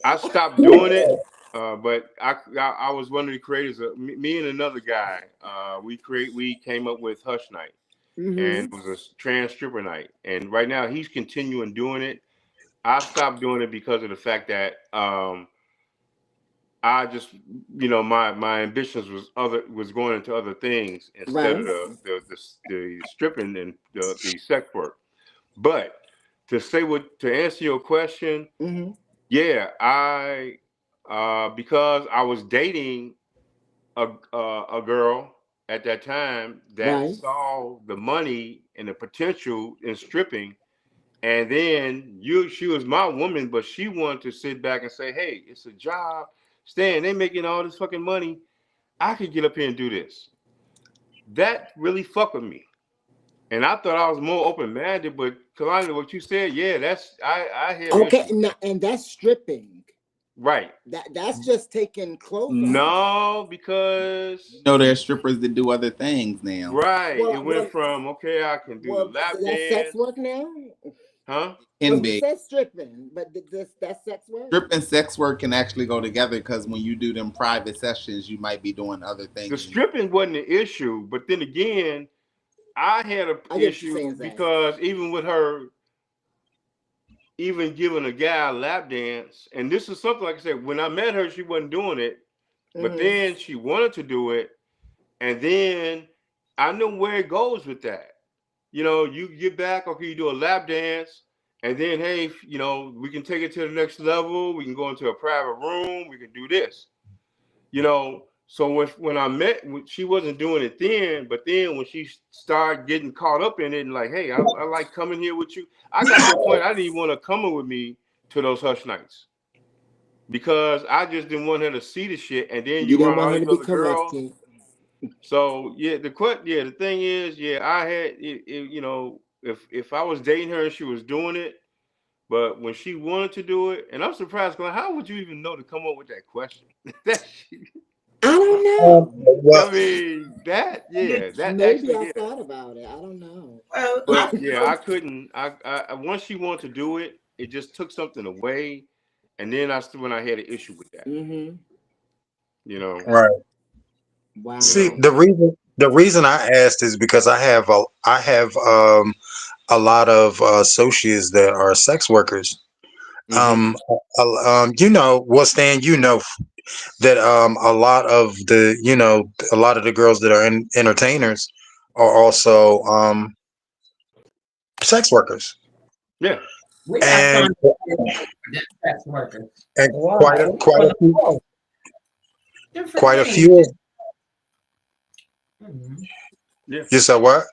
I stopped doing it, but I was one of the creators. Me and another guy. We came up with Hush Night, and Mm-hmm. it was a trans stripper night. And right now he's continuing doing it. I stopped doing it because of the fact that I just my ambitions was going into other things instead of Right. the stripping and the sex work. But to answer your question, Mm-hmm. yeah, I because I was dating a girl at that time that Right. saw the money and the potential in stripping, and then she was my woman, but she wanted to sit back and say, "Hey, it's a job. Stan, they making all this fucking money. I could get up here and do this." That really fucked with me, and I thought I was more open minded. But Kalani, what you said, yeah, I had an Okay, issue with that. and that's stripping. Right? That's just taking clothes off. No, You because know, there's strippers that do other things now. right, it Well, went well, from okay, I can do the lap that's sex dance, work now. huh? Can Because we be. said stripping, but that's sex work. Strip and sex work can actually go together because when you do them private sessions, you might be doing other The things. stripping wasn't an issue, but then again, I had an I get what you're issue saying, Zay. because even with her, even giving a guy a lap dance, and this is something like I said, when I met her, she wasn't doing it, but Mm-hmm. then she wanted to do it, and then I know where it goes with that. You get back, okay, you do a lap dance, and then hey, we can take it to the next level. We can go into a private room. We can do this. So when I met, she wasn't doing it then, but then when she started getting caught up in it and like, hey, I like coming here with you. I got to a point I didn't even want to come with me to those hush nights because I just didn't want her to see the shit. And then You you didn't around want all her these to be other girls. corrected. So yeah, the thing is, yeah, I had if I was dating her and she was doing it, but when she wanted to do it, and I'm surprised, like, how would you even know to come up with that question? that I don't Um, know. well, I mean, that Maybe actually, I yeah. thought about it. I don't know. Well, But yeah, I couldn't. I once she wanted to do it, it just took something away, and then when I had an issue with that, Mm-hmm. you know, right. you See, know. Wow. the reason I asked is because I have a lot of associates that are sex workers. Hmm. Well, Stan, that a lot of the girls that are entertainers are also sex workers, Yeah. we got and fun sex workers. and Wow. What you quite want a to few, know? Different quite a things. few. Mhm. Yeah. You said what?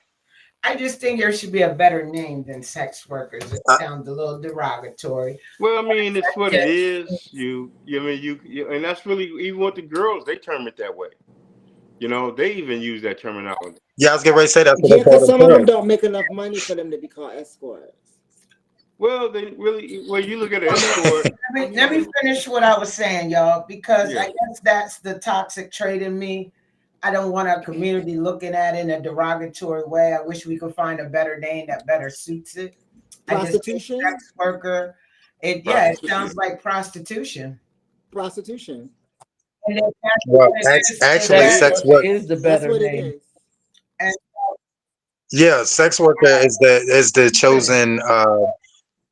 I just think there should be a better name than sex workers. It Uh, sounds a little derogatory. Well, I mean, it's what it Yeah. is. I mean, and that's really even with the girls, they term it that way. They even use that terminology. yeah, I was getting ready to say that's what Yeah, they call because some of them themselves. don't make enough money for them to be called escorts. Well, they really, when you look at an I mean, escort, Let me finish what I was saying, y'all, because I yeah, guess that's the toxic trait in me. I don't want our community looking at it in a derogatory way. I wish we could find a better name that better suits it. I just think prostitution, sex worker, it prostitution. sounds like prostitution. prostitution. And then that's Well, what it is. And actually, Sex that sex worker work. is the That's better what it name. is. and Yeah, sex worker is the chosen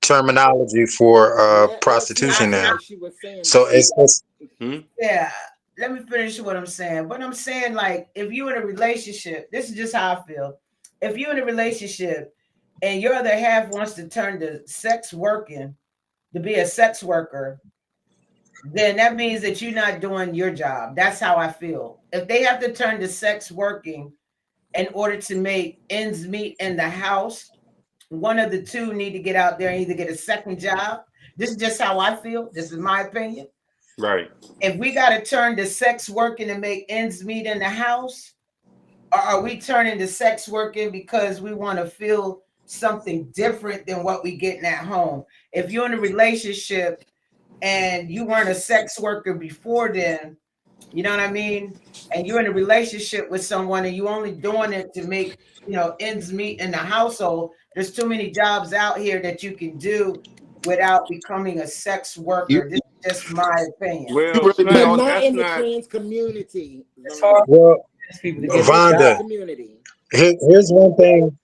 terminology for Let she I, prostitution answer now. what she was saying So though. it's Hmm? yeah, let me finish what I'm saying. But I'm saying, like, if you in a relationship, this is just how I feel. If you in a relationship and your other half wants to turn to sex working to be a sex worker, then that means that you're not doing your job. That's how I feel. If they have to turn to sex working in order to make ends meet in the house, one of the two need to get out there and either get a second job. This is just how I feel. This is my opinion. Right. If we got to turn to sex working to make ends meet in the house, or are we turning to sex working because we want to feel something different than what we getting at home? If you're in a relationship and you weren't a sex worker before then, you know what I mean? And you're in a relationship with someone and you only doing it to make, ends meet in the household. There's too many jobs out here that you can do without becoming a sex You worker. This is just my opinion. Well, really smack. But just not That's in the not. trans community, It's hard Vonda. well, for people to Not get in the the trans Vonda. job. community. Here's one thing.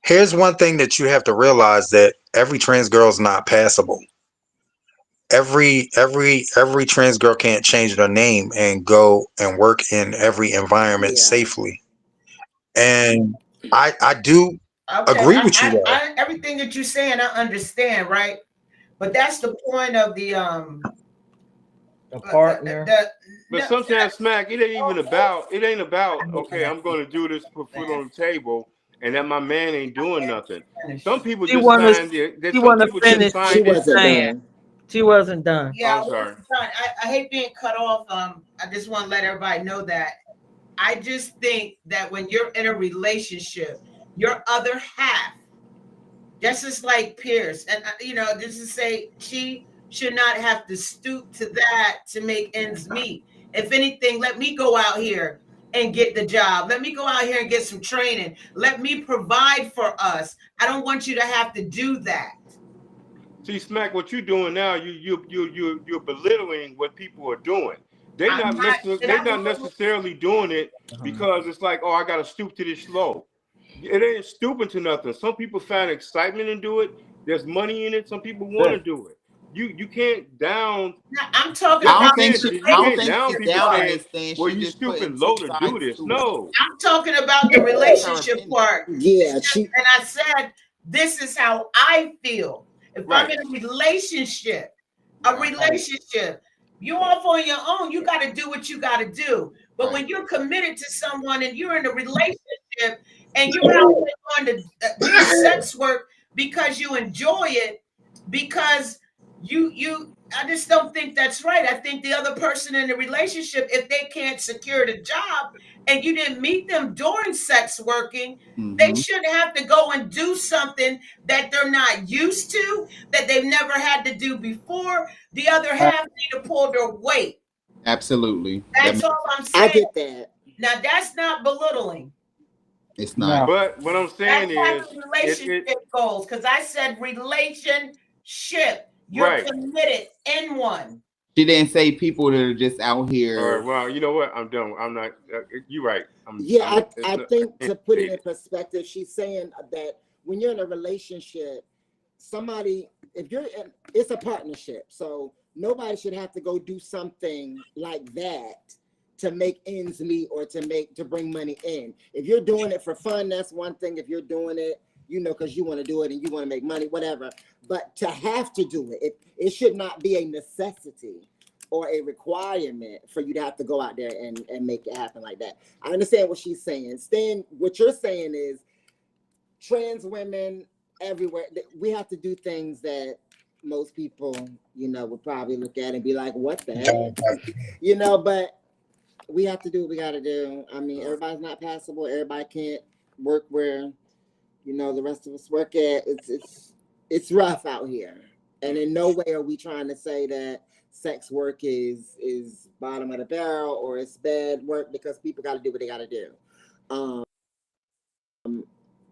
Here's one thing that you have to realize that every trans girl is not passable. Every trans girl can't change their name and go and work in every environment Yeah. safely. And I do Okay, agree with you though. everything that you're saying, I understand, right? But that's the point of A partner. the But no, sometimes smack. It ain't even about. It ain't about. Okay, I'm going to do this, put foot on the table, and that my man ain't doing nothing. finish. Some people She just wanna find it. That she some wanna people just finish She what find she's it. wasn't saying. done. She wasn't done. Yeah, Oh, I I'm sorry. wasn't done. I hate being cut off. I just want to let everybody know that I just think that when you're in a relationship, your other half, just as like Peirrce, and just to say she should not have to stoop to that to make ends meet. If anything, let me go out here and get the job. Let me go out here and get some training. Let me provide for us. I don't want you to have to do that. See, smack. What you're doing now, you're belittling what people are doing. They I'm not not. necessarily And they I not necessarily doing it because it's like, oh, I got to stoop to this low. It ain't stooping to nothing. Some people find excitement and do it. There's money in it. Some people want to do it. You can't down. I'm talking I about don't the think she You I don't can't think relationship down she's people down part. on saying, this thing. well, She you just putting stooping two low to do sides this. to it. No. I'm talking about the That's her relationship opinion. part. Yeah, It's just, she and I said, this is how I feel. If I'm Right. in a relationship, Right. you off on your own, you got to do what you got to do. But Right. when you're committed to someone and you're in a relationship and you're out there going to do sex work because you enjoy it, because I just don't think that's right. I think the other person in the relationship, if they can't secure the job and you didn't meet them during sex working, they Mm-hmm. shouldn't have to go and do something that they're not used to, that they've never had to do before. The other half need to pull their weight. Absolutely. That That's makes all I'm I saying. get that. Now that's not belittling. it's not. No. But what I'm That's saying is, having it relationship goals. Because I said relationship. You're right. committed in one. She didn't say people that are just out All right. here. Well, you know what? I'm done. I'm not. You're right. Yeah, I'm. It's I not, I think can't to put it say in it. perspective, she's saying that when you're in a relationship, somebody, if you're in, it's a partnership. So nobody should have to go do something like that to make ends meet or to bring money in. If you're doing it for fun, that's one thing. If you're doing it, because you want to do it and you want to make money, whatever. But to have to do it should not be a necessity or a requirement for you to have to go out there and make it happen like that. I understand what she's saying. Stan, what you're saying is trans women everywhere, we have to do things that most people, would probably look at and be like, what the heck? But we have to do what we got to do. I mean, everybody's not passable. Everybody can't work where, the rest of us work at. it's rough out here, and in no way are we trying to say that sex work is bottom of the barrel or it's bad work, because people got to do what they got to do. Um,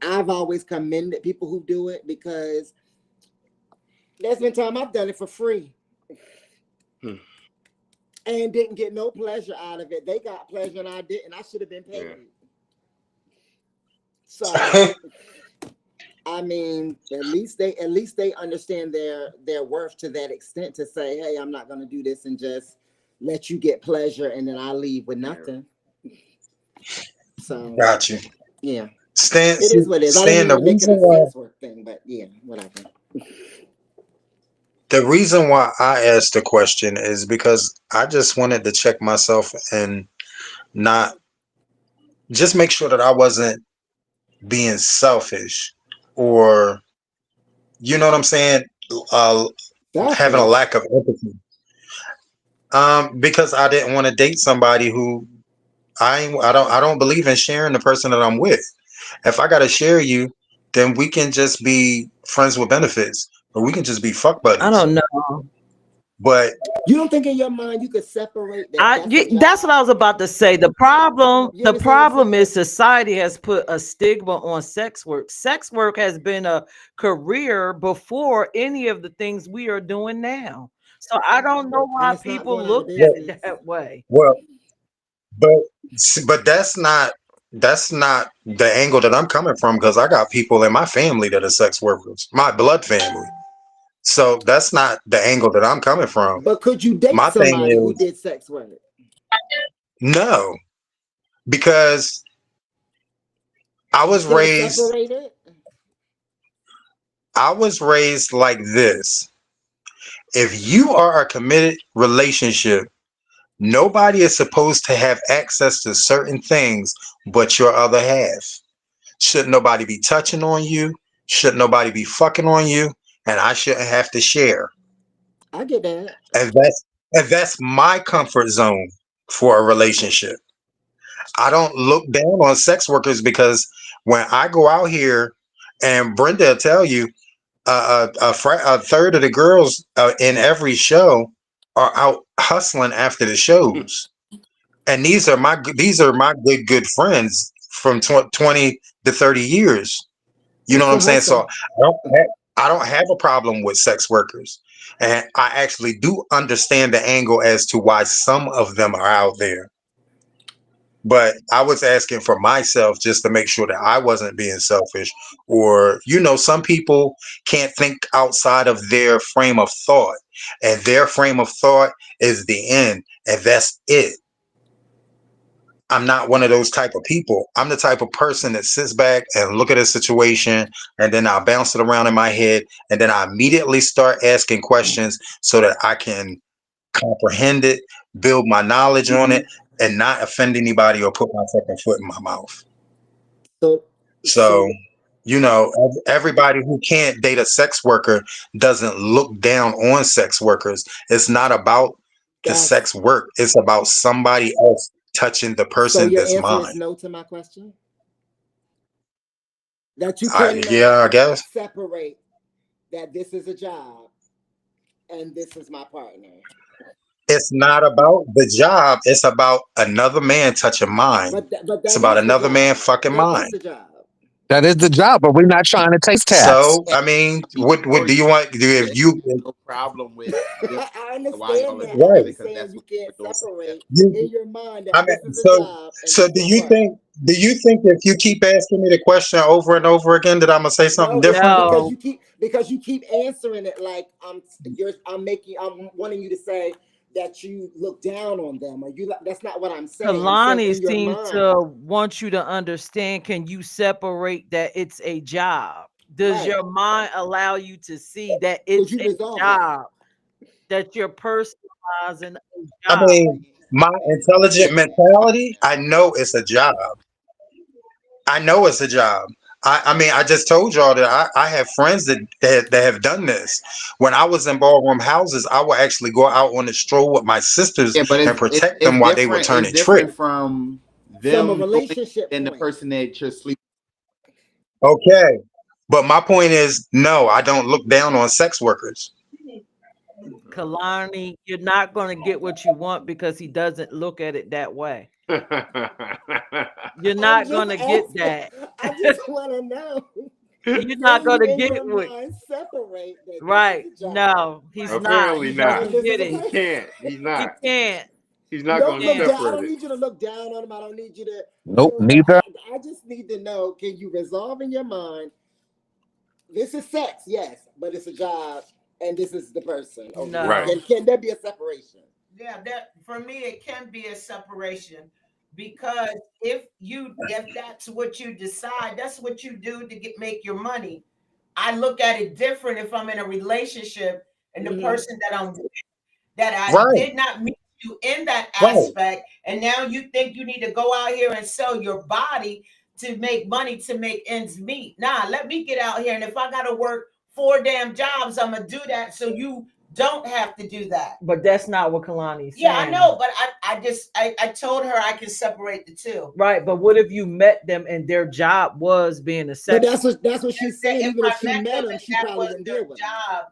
I've always commended people who do it, because there's been time I've done it for free and didn't get no pleasure out of it. They got pleasure and I didn't. I should have been paid. Yeah. So I mean, at least they understand their worth to that extent to say, hey, I'm not gonna do this and just let you get pleasure and then I leave with nothing. So Got you. yeah. Stan, It is what it is. I didn't Stan, mean to make it a sex work thing, but yeah, whatever. the reason why I asked the question is because I just wanted to check myself and not just make sure that I wasn't being selfish or, you know what I'm saying, uh, having a Selfish. lack of empathy. Because I didn't want to date somebody who I don't believe in sharing the person that I'm with. If I gotta share you, then we can just be friends with benefits, or we can just be fuck I buddies. don't know. But You don't think in your mind you could separate that that's a That's what I job? was about to say. The problem, You the understand what I'm problem saying? is society has put a stigma on sex work. Sex work has been a career before any of the things we are doing now. So I don't know And why it's not people going out of look at well, it business. that way. well, but but that's not the angle that I'm coming from because I got people in my family that are sex workers, my blood family. So that's not the angle that I'm coming from. But could you date My thing somebody who is did sex work? no, because I You was can't raised separate it? I was raised like this. If you are a committed relationship, nobody is supposed to have access to certain things but your other half. Should nobody be touching on you? Should nobody be fucking on you? And I shouldn't have to share. I get that. And that's my comfort zone for a relationship. I don't look down on sex workers because when I go out here, and Brenda will tell you, a third of the girls in every show are out hustling after the shows, and these are my good friends from 20 to 30 years. You know It's what a I'm saying? So hustle. I don't have a problem with sex workers, and I actually do understand the angle as to why some of them are out there. But I was asking for myself just to make sure that I wasn't being selfish, or some people can't think outside of their frame of thought, and their frame of thought is the end, and that's it. I'm not one of those type of people. I'm the type of person that sits back and look at a situation, and then I'll bounce it around in my head, and then I immediately start asking questions so that I can comprehend it, build my knowledge on Hmm. it, and not offend anybody or put my fucking foot in my mouth. So, So, so everybody who can't date a sex worker doesn't look down on sex workers. It's not about the that's sex work, it's about somebody else touching the so person your that's answer is mine. no to my question? That you Yeah, cannot I guess. separate that this is a job and this is my partner. It's not about the job, it's about another man touching mine. But It's that about is the another man job. fucking That is mine. the job. That is the job, but we're not trying to taste tats. So, I mean, what Before do you you want? said If you no problem with doing I it, why understand y'all are that. doing I'm it right, just because saying that's you what can't we're doing together. separate in you, your mind I that mean, this is a so job and so this do is a you partner. think? Do you think if you keep asking me the question over and over again that I'm gonna say something No, it's different? because No, you keep answering it like I'm wanting you to say that you look down on them or you that's not what I'm saying. I'm saying Kalani in your seems to mind. want you to understand. Can you separate that it's a job? Does Right. your mind allow you to see that Could it's you a resolve that? job, that you're personalizing a I job? mean, my intelligent mentality, I know it's a job. I know it's a job. I mean, I just told y'all that I have friends that have done this. When I was in ballroom houses, I would actually go out on the stroll with my sisters Yeah, but and it's protect it's them while they were different. It's turning trick. different from From a them doing it relationship than the point. person that you're sleeping. Okay. But my point is, no, I don't look down on sex workers. Kalani, you're not going to get what you want because he doesn't look at it that way. You're I'm not just going to get asking. that. I just want to know. You're not Can going you, to in get your what. mind, separate that this Right. is a job No, he's not. Apparently He not. and doesn't this get is a He it. person? can't. He's He not. can't. He's not Don't going to look Can't. down. I separate don't it. need you to look down on him. I don't need you to Nope, feel bad. neither. I just need to know, can you resolve in your mind, this is sex, yes, but it's a job and this is the person over here. Right. No. Can there be a separation? Yeah, that for me it can be a separation because if that's what you decide, that's what you do to make your money. I look at it different if I'm in a relationship and the Mhm. person that I'm that I Right, did not meet you in that right. aspect, and now you think you need to go out here and sell your body to make money to make ends meet. Nah, let me get out here, and if I gotta work 4 damn jobs, I'm gonna do that so you don't have to do that. But that's not what Kalani's Yeah, I saying. know, but I told her I can separate the two. Right. But what if you met them and their job was being a But sex? that's what she's saying. If Even if I she met met them him, and she that probably was wouldn't their deal with him. job,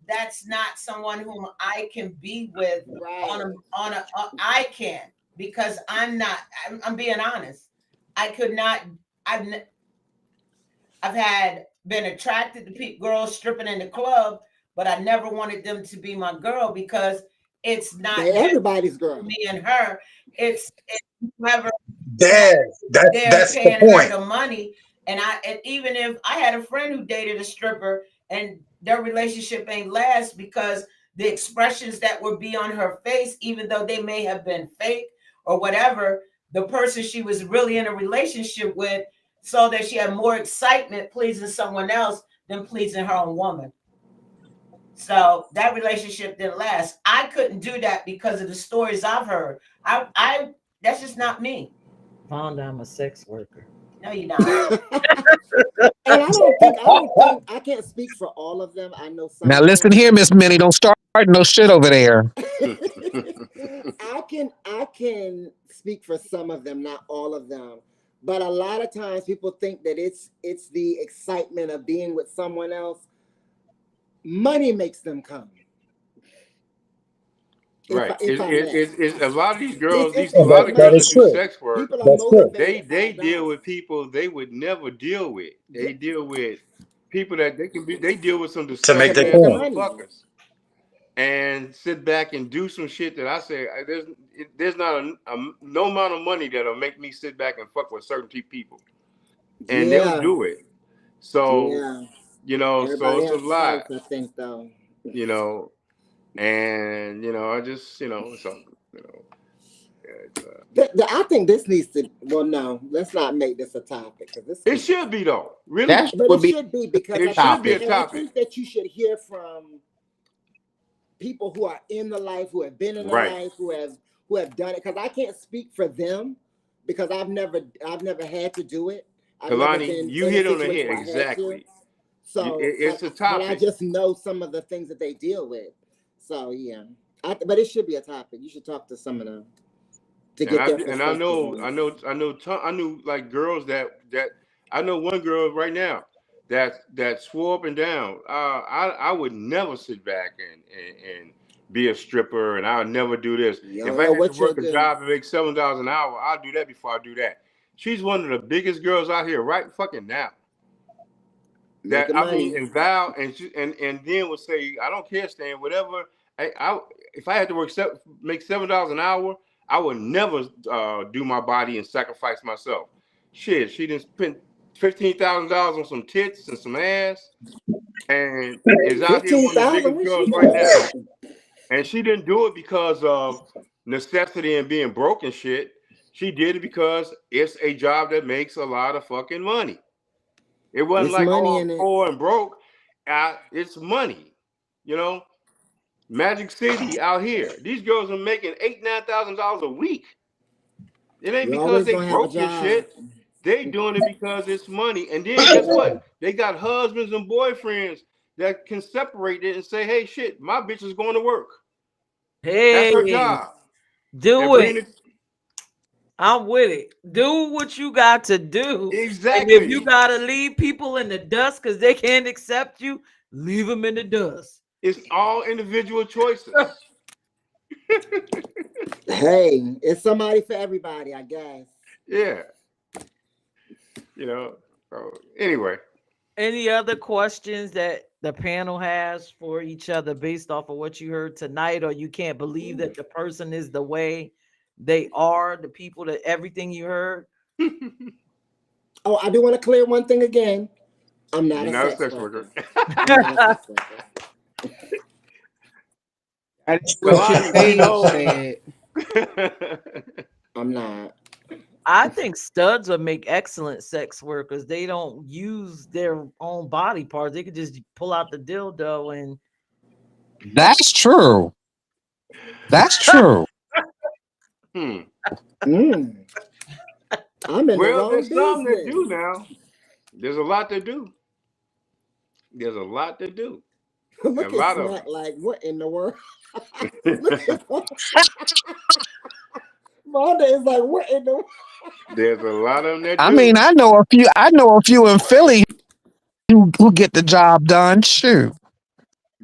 that's not someone whom I can be with Right. I can because I'm not. I'm being honest. I could not. I've I've had been attracted to girls stripping in the club, but I never wanted them to be my girl because it's not They just everybody's girl. me and her. It's whoever There, they're that's the paying her point. the money. And even if I had a friend who dated a stripper and their relationship ain't last because the expressions that would be on her face, even though they may have been fake or whatever, the person she was really in a relationship with saw that she had more excitement pleasing someone else than pleasing her own woman. So that relationship didn't last. I couldn't do that because of the stories I've heard. I that's just not me. Vonda, I'm a sex worker. No, you're not. And I don't think I can't speak for all of them. I know some Now of them. listen here, Miss Minnie, don't start no shit over there. I can speak for some of them, not all of them. But a lot of times people think that it's the excitement of being with someone else. Money makes them come. If Right. I, if I may, A lot of these girls, it's Yeah, a lot it's of that girls money. that is do true. sex work, People are That's true. they motivated by deal that. with people they would never deal with. Yeah, They deal with people that they deal with some To make to their disgusting make ass the point. money. motherfuckers and sit back and do some shit that I say there's not no amount of money that'll make me sit back and fuck with certain people, and they'll Yeah, do it. So yeah. so Everybody it's a has lot, types, I think, though. you know, and I just so it's, I think this needs to. Well, no, let's not make this a topic because this it can get. should be though, really, That But it would be should be because it I think, should be a topic. and I topic, think that you should hear from people who are in the life, who have been in the right? life, who have done it. Because I can't speak for them because I've never had to do it. I've never Kalani, been you in a hit on the situation head where I had to. exactly. So, It's a but I topic, just know some of the things that they deal with. So yeah, but it should be a topic. You should talk to some of them to and get their I perspective know on I it. know I know I knew like girls that I know one girl right now that swore up and down. I would never sit back and be a stripper, and I would never do this. You If don't I know had to what you'll work a do. job and make $7 an hour, I'll do that before I do that. She's one of the biggest girls out here right fucking now. That Making I mean, money. and vow and then would say, I don't care, Stan, whatever. I if I had to make $7 an hour, I would never do my body and sacrifice myself. Shit, she didn't spend $15,000 on some tits and some ass, and is out here one of the 15,000. biggest Where girls she right got now. that? And she didn't do it because of necessity and being broke and shit. She did it because it's a job that makes a lot of fucking money. It wasn't It's like, money oh, I'm in it. poor and broke. It's money. You know, Magic City out here. These girls are making $8,000, $9,000 a week. It ain't You're because always they gonna have a broke your job. shit. They doing it because it's money. And then guess what? They got husbands and boyfriends that can separate it and say, hey, shit, my bitch is going to work. That's her Hey, job. And do bring it. it. I'm with it. Do what you got to do. And if you Exactly. gotta leave people in the dust because they can't accept you, leave them in the dust. It's all individual choices. Hey, it's somebody for everybody, I guess. Yeah. You know. So anyway. Any other questions that the panel has for each other based off of what you heard tonight, or you can't believe that the person is the way they are, the people that everything you heard? Oh, I do want to clear one thing again. I'm not You're a not a sex sex worker. worker. I'm not a sex worker. That is what your Kalani, we page know. said. I'm not. I think studs would make excellent sex workers. They don't use their own body parts. They could just pull out the dildo and That's true. That's true. Hmm. Mm, I'm in the Well, wrong there's some that business. do now. There's a lot to do. There's a lot to do. A Look at lot of Smack like, what in the world? Look at Vonda is like, what in the world? there's a lot of them that I do. mean, I know a few. I know a few in Philly who get the job done. Shoot.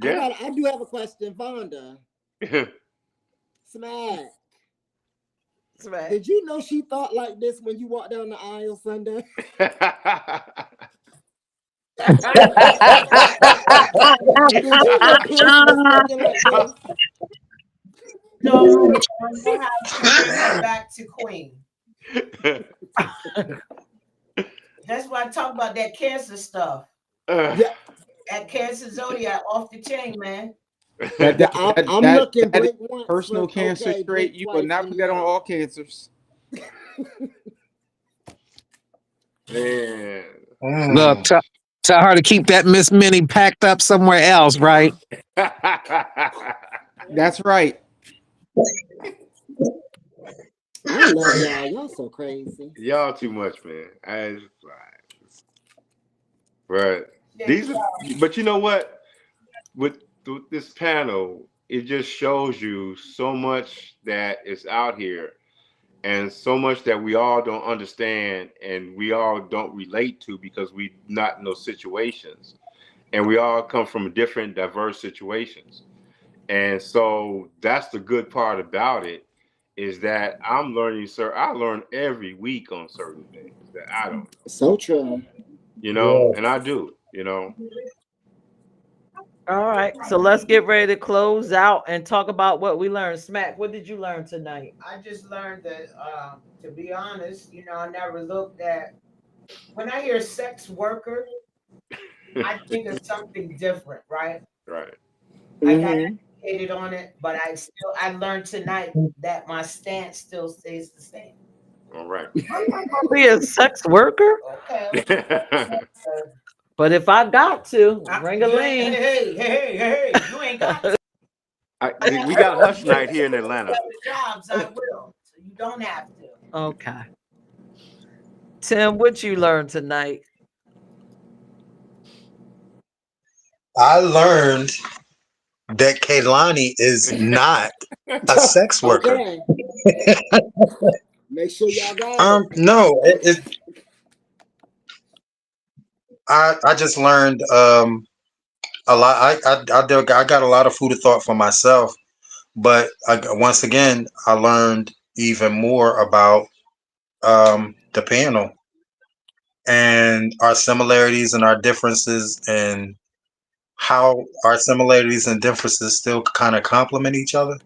Yeah. I do have a question, Vonda. Smack. smack. Did you know she thought like this when you walked down the aisle Sunday? Did you know Peirce was thinking like this? So I know how to bring her back to Queen. That's why I talk about that cancer stuff. Yeah, That cancer zodiac off the chain, man. That yeah. that I'm, that I'm that, looking that is blink once personal for cancer okay, trait. blink You will twice not for put that on yeah. all cancers. Man. Look, Mm. tell her to keep that Miss Minnie packed up somewhere else, right? That's right. I love y'all. Y'all so crazy. Y'all too much, man. But Check these it are, out. but you know what? With this panel, it just shows you so much that is out here and so much that we all don't understand and we all don't relate to because we not in those situations. And we all come from different diverse situations. And so that's the good part about it is that I'm learning, sir. I learn every week on certain things that I don't know, So true. Yeah. and I do, you know. All right. So let's get ready to close out and talk about what we learned. Smack, what did you learn tonight? I just learned that, to be honest, I never looked at when I hear sex worker, I think of something different, right? Right. I got Mm-hmm. educated on it, but I learned tonight that my stance still stays the same. All right. I'm not gonna be a sex worker, Okay, okay. but if I got to, ring a You ain't, ling. hey, you ain't got to. We got a hush night here in Atlanta. Other jobs, I will. So you don't have to. Okay. Tim, what you learned tonight? I learned that Kaylani is not a sex worker. Okay. Make sure y'all got it. No, I just learned a lot. I got a lot of food of thought for myself, but once again, I learned even more about the panel and our similarities and our differences, and how our similarities and differences still kind of complement each other.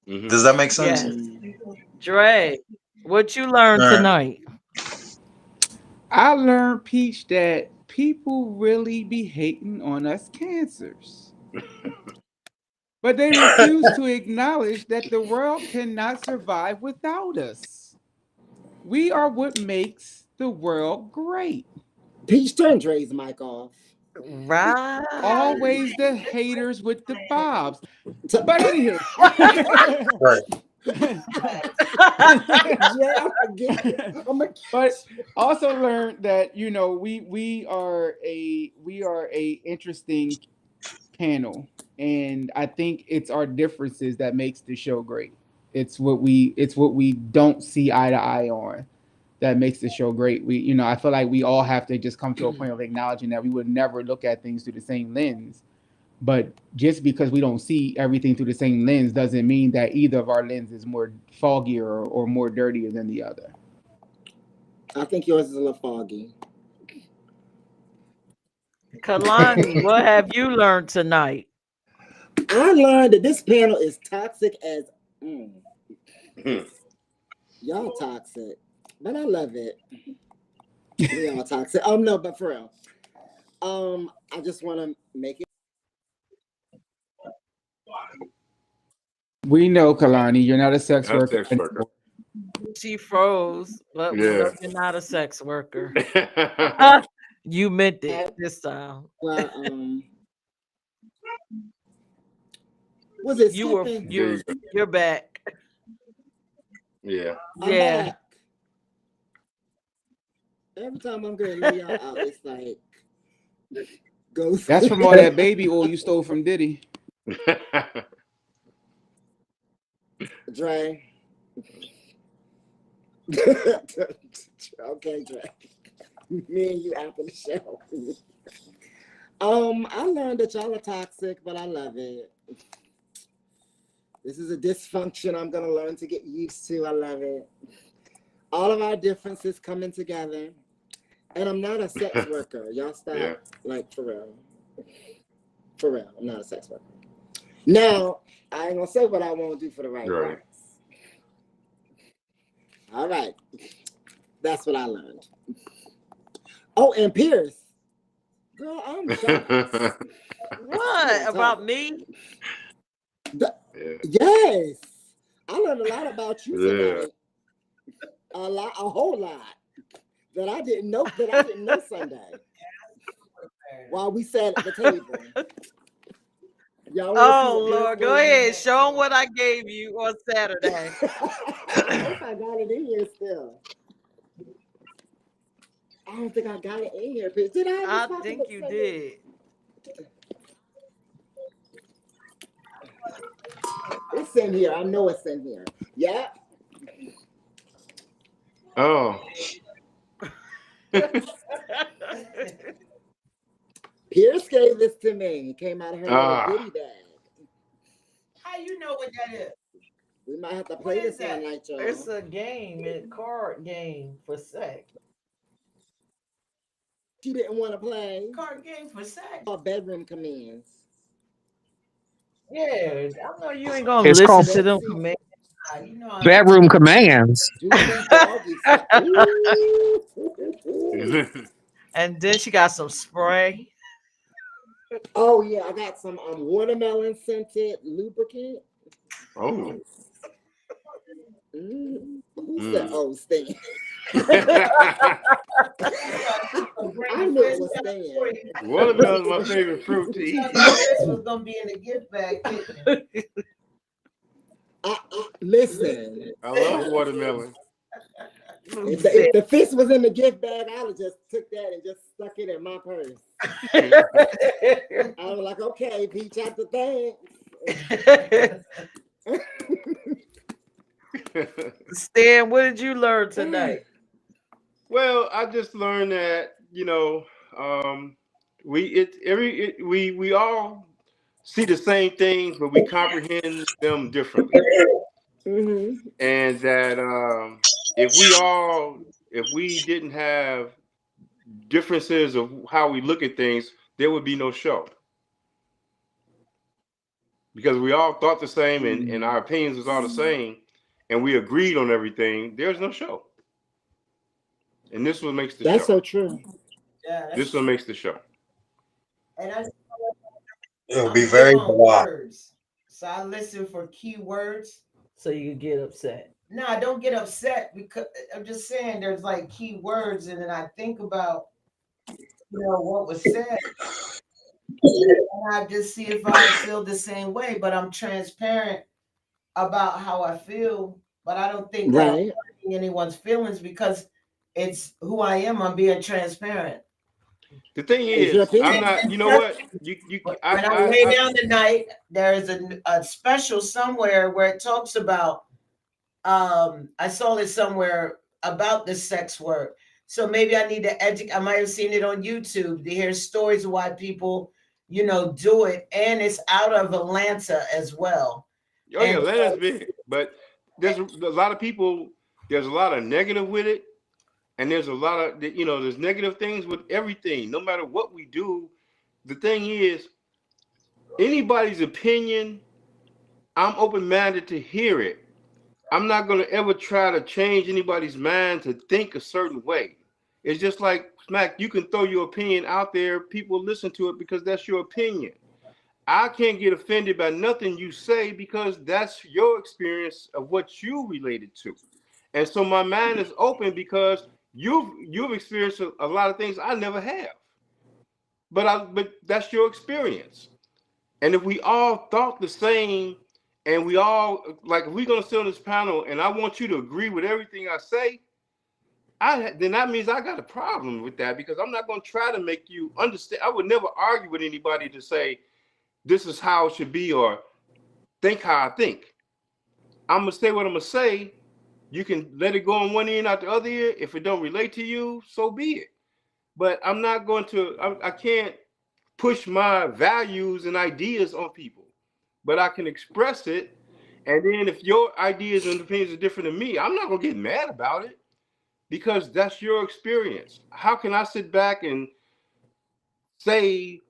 Hmm. Does that make sense? Yes. Mm. Dre, what you learned All right. tonight? I learned, Peach, that people really be hating on us cancers. But they refuse to acknowledge that the world cannot survive without us. We are what makes the world great. Peach, turn Dre's mic off. Right. Always the haters with the bobs. T- But anywho, Right. Dre, I'm gonna get you. I'm gonna but get you. also learned that we are a interesting panel, and I think it's our differences that makes the show great. It's what we don't see eye to eye on that makes the show great. I feel like we all have to just come to a point of acknowledging that we would never look at things through the same lens. But just because we don't see everything through the same lens doesn't mean that either of our lenses is more foggier or more dirtier than the other. I think yours is a little foggy. Kalani, what have you learned tonight? I learned that this panel is toxic as y'all toxic, but I love it. We all toxic. No, but for real. I just want to make it. We know, Kalani, you're not a sex Not a worker. sex worker. She froze, but we Yeah. know you're not a sex worker. You meant it this time. Well, was it You were skipping? you're back. Yeah. I'm Yeah. back. Every time I'm going to lay y'all out, it's like ghost. That's from all that baby oil you stole from Diddy. Dre. Okay, Dre. Me and you after the show. I learned that y'all are toxic, but I love it. This is a dysfunction I'm gonna learn to get used to. I love it. All of our differences coming together. And I'm not a sex worker. Y'all stop, like, for real. For real, I'm not a sex worker. Now, I ain't gonna say what I won't do for the right price. All right. That's what I learned. Oh, and Peirrce. Girl, I'm shocked. What about me? Yes. I learned a lot about you tonight. A whole lot. That I didn't know Sunday. While we sat at the table. Oh Lord, go ahead. Show them what I gave you on Saturday. I hope I got it in here still. I don't think I got it in here. Did I? I think you did. It's in here. I know it's in here. Yeah. Oh. Peirrce gave this to me. It came out of her little goodie bag. How you know what that is? We might have to play this one night, y'all. It's a game, a card game for sex. She didn't want to play. Card game for sex. Bedroom commands. Yeah, I know you ain't gonna listen to them commands. You know, Bedroom commands. And then she got some spray. Oh yeah, I got some watermelon scented lubricant. Oh. Who said Stan? I knew it was Stan. Watermelon is my favorite fruit to eat. This was gonna be in the gift bag. Listen. I love watermelon. If the fist was in the gift bag, I would just took that and just stuck it in my purse. I was like, okay, peach out the thing. Stan, what did you learn tonight? Well, I just learned that we all see the same things, but we comprehend them differently. Mm-hmm. And that if we didn't have differences of how we look at things, there would be no show. Because we all thought the same and our opinions was all the same, and we agreed on everything, there's no show. And this one makes the show. That's so true. Yeah, this one makes the show. And It'll be very blah. So I listen for key words. So you get upset. No, I don't get upset because I'm just saying there's like key words, and then I think about what was said. And I just see if I feel the same way, but I'm transparent about how I feel. But I don't think that I'm hurting anyone's feelings because it's who I am. I'm being transparent. The thing is, I'm not. You know what? When I lay down tonight, there is a special somewhere where it talks about I saw it somewhere about the sex work. So maybe I need to educate. I might have seen it on YouTube to hear stories of why people, do it. And it's out of Atlanta as well. Oh yeah, And Atlanta's big, but there's a lot of people. There's a lot of negative with it, and there's a lot of there's negative things with everything. No matter what we do, the thing is, anybody's opinion, I'm open minded to hear it. I'm not gonna ever try to change anybody's mind to think a certain way. It's just like Smack. You can throw your opinion out there. People listen to it because that's your opinion. I can't get offended by nothing you say because that's your experience of what you related to. And so my mind is open because you've experienced a lot of things I never have. But that's your experience. And if we all thought the same and we all like if we're gonna sit on this panel and I want you to agree with everything I say, then that means I got a problem with that because I'm not gonna try to make you understand. I would never argue with anybody to say this is how it should be or think how I think. I'm gonna say what I'm gonna say. You can let it go on one ear, out the other ear. If it don't relate to you, so be it. But I'm not going to. I can't push my values and ideas on people. But I can express it. And then if your ideas and opinions are different than me, I'm not gonna get mad about it because that's your experience. How can I sit back and say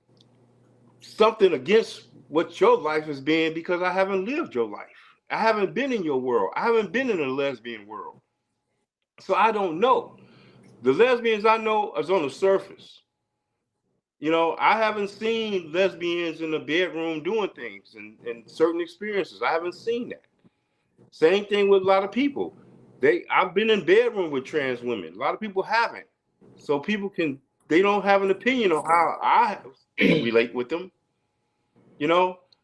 something against what your life has been because I haven't lived your life. I haven't been in your world. I haven't been in a lesbian world. So I don't know. The lesbians I know is on the surface. I haven't seen lesbians in the bedroom doing things and certain experiences. I haven't seen that. Same thing with a lot of people. I've been in bedroom with trans women. A lot of people haven't. So they don't have an opinion on how I relate with them.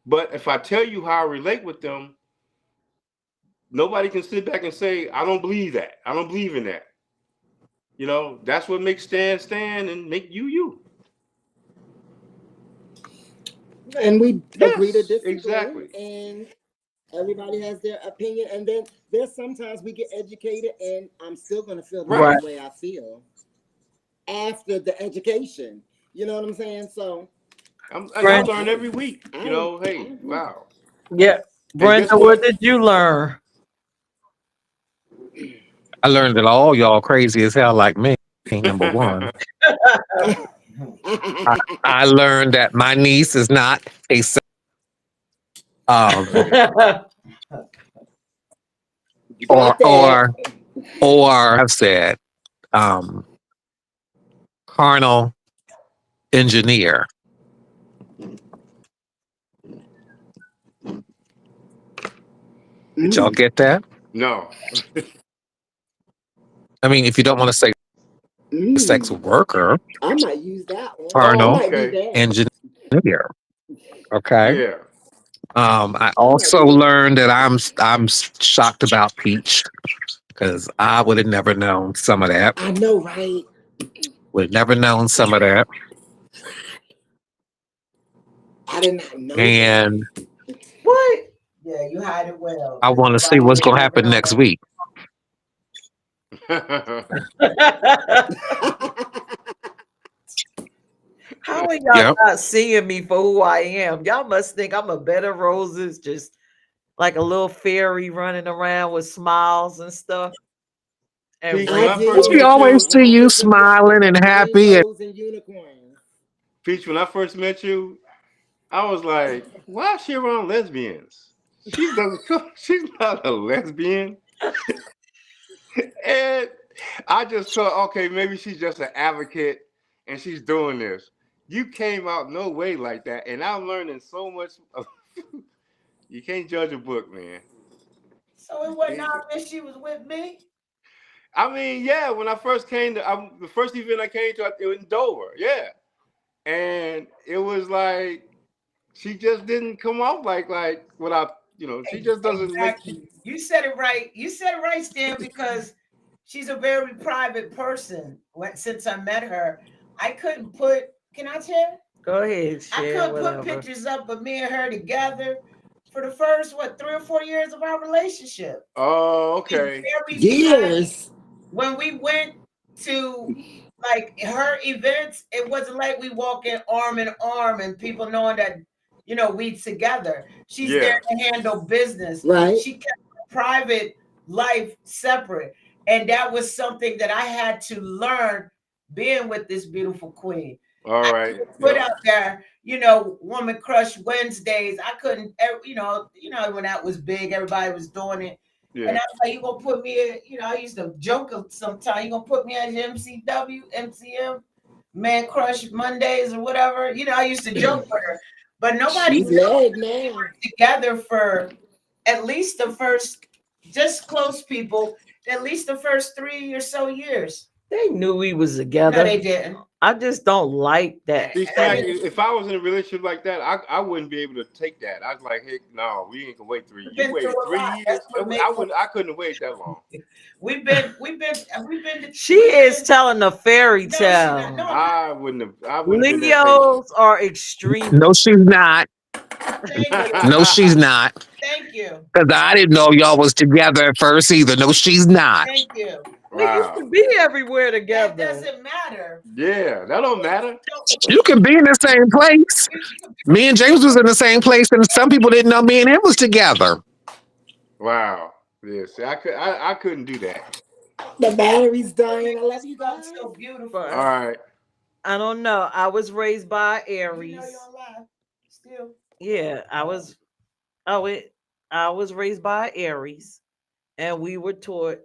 But if I tell you how I relate with them, nobody can sit back and say, I don't believe that. I don't believe in that. That's what makes Stan and make you. And we agree to Yes, disagree, exactly. and everybody has their opinion. And then there's sometimes we get educated, and I'm still going to feel the Right. same way I feel after the education. You know what I'm saying? So I learn every week. I Hey, agree. wow. Yeah. And Brenda, guess what what? did you learn? I learned that all y'all crazy as hell like me. Number one, I, I learned that my niece is not a um You or got that. or or I've said um carnal engineer. Did y'all Mm, get that? No. I mean, if you don't want to say sex mm. worker, I might use that one. I Oh, carnal might be okay. that. engineer. Okay. Yeah. I I might also be that. learned that I'm shocked about Peach because I would have never known some of that. I know, right? Would have never known some of that. I did not know that. And what? Yeah, you hide it well. I Because want to see nobody what's would going to never happen know next week. How are y'all Yep. not seeing me for who I am? Y'all must think I'm a bed of roses, just like a little fairy running around with smiles and stuff and Peach, when I I first We did. met always you, see All you with smiling and the happy. And rainbows and unicorns. Peach, when I first met you, I was like, why is she around lesbians? She doesn't. She's not a lesbian. And I just thought, okay, maybe she's just an advocate and she's doing this. You came out no way like that, and I'm learning so much. You can't judge a book, man. So it You wasn't can't. obvious she was with me. I mean, yeah. When I first came the first event I came to, it was in Dover, yeah, and it was like she just didn't come off like what I, she just doesn't make Exactly. you. You said it right. You said it right, Stan, because she's a very private person. Since I met her, I couldn't put. Can I share? go ahead, I share couldn't put whatever. pictures up of me and her together for the first 3 or 4 years of our relationship. Oh, She's okay. very blessed. Years. When we went to like her events, it wasn't like we walking arm in arm and people knowing that we together. She's there Yeah. to handle business. Right. She kept her private life separate, and that was something that I had to learn being with this beautiful queen. All I right. couldn't put Yep. out there, woman crush Wednesdays. I couldn't, when that was big, everybody was doing it. And Yeah. I was like, you gonna put me in, I used to joke sometimes, you gonna put me as MCW, MCM, Man Crush Mondays or whatever. I used to joke with her. But nobody She's married now. together for at least the first, just close people, at least the first 3 or so years. They knew we was No, together. they didn't. I just don't like that. See, Smack, if I was in a relationship like that, I wouldn't be able to take that. I was like, hey, no, we ain't gonna wait 3 years. We've You been waited through a three lot. years. That's what makes I couldn't wait that long. we've been She is telling a fairy No, she's not. tale. No, I wouldn't have been that patient. Leos are extreme. No, she's not. thank you. No, she's not. Thank you. Because I didn't know y'all was together at first either. No, she's not. Thank you. We used to Wow. be everywhere That together. doesn't matter. Yeah, that don't matter. You can be in the same place. Me and James was in the same place, and some people didn't know me and him was together. Wow. Yeah, see, I couldn't do that. The battery's dying. I love you That's guys. so beautiful. But All right. I don't know. I was raised by You Aries. know you're alive. Still. Yeah, I was. Oh, I was raised by Aries, and we were taught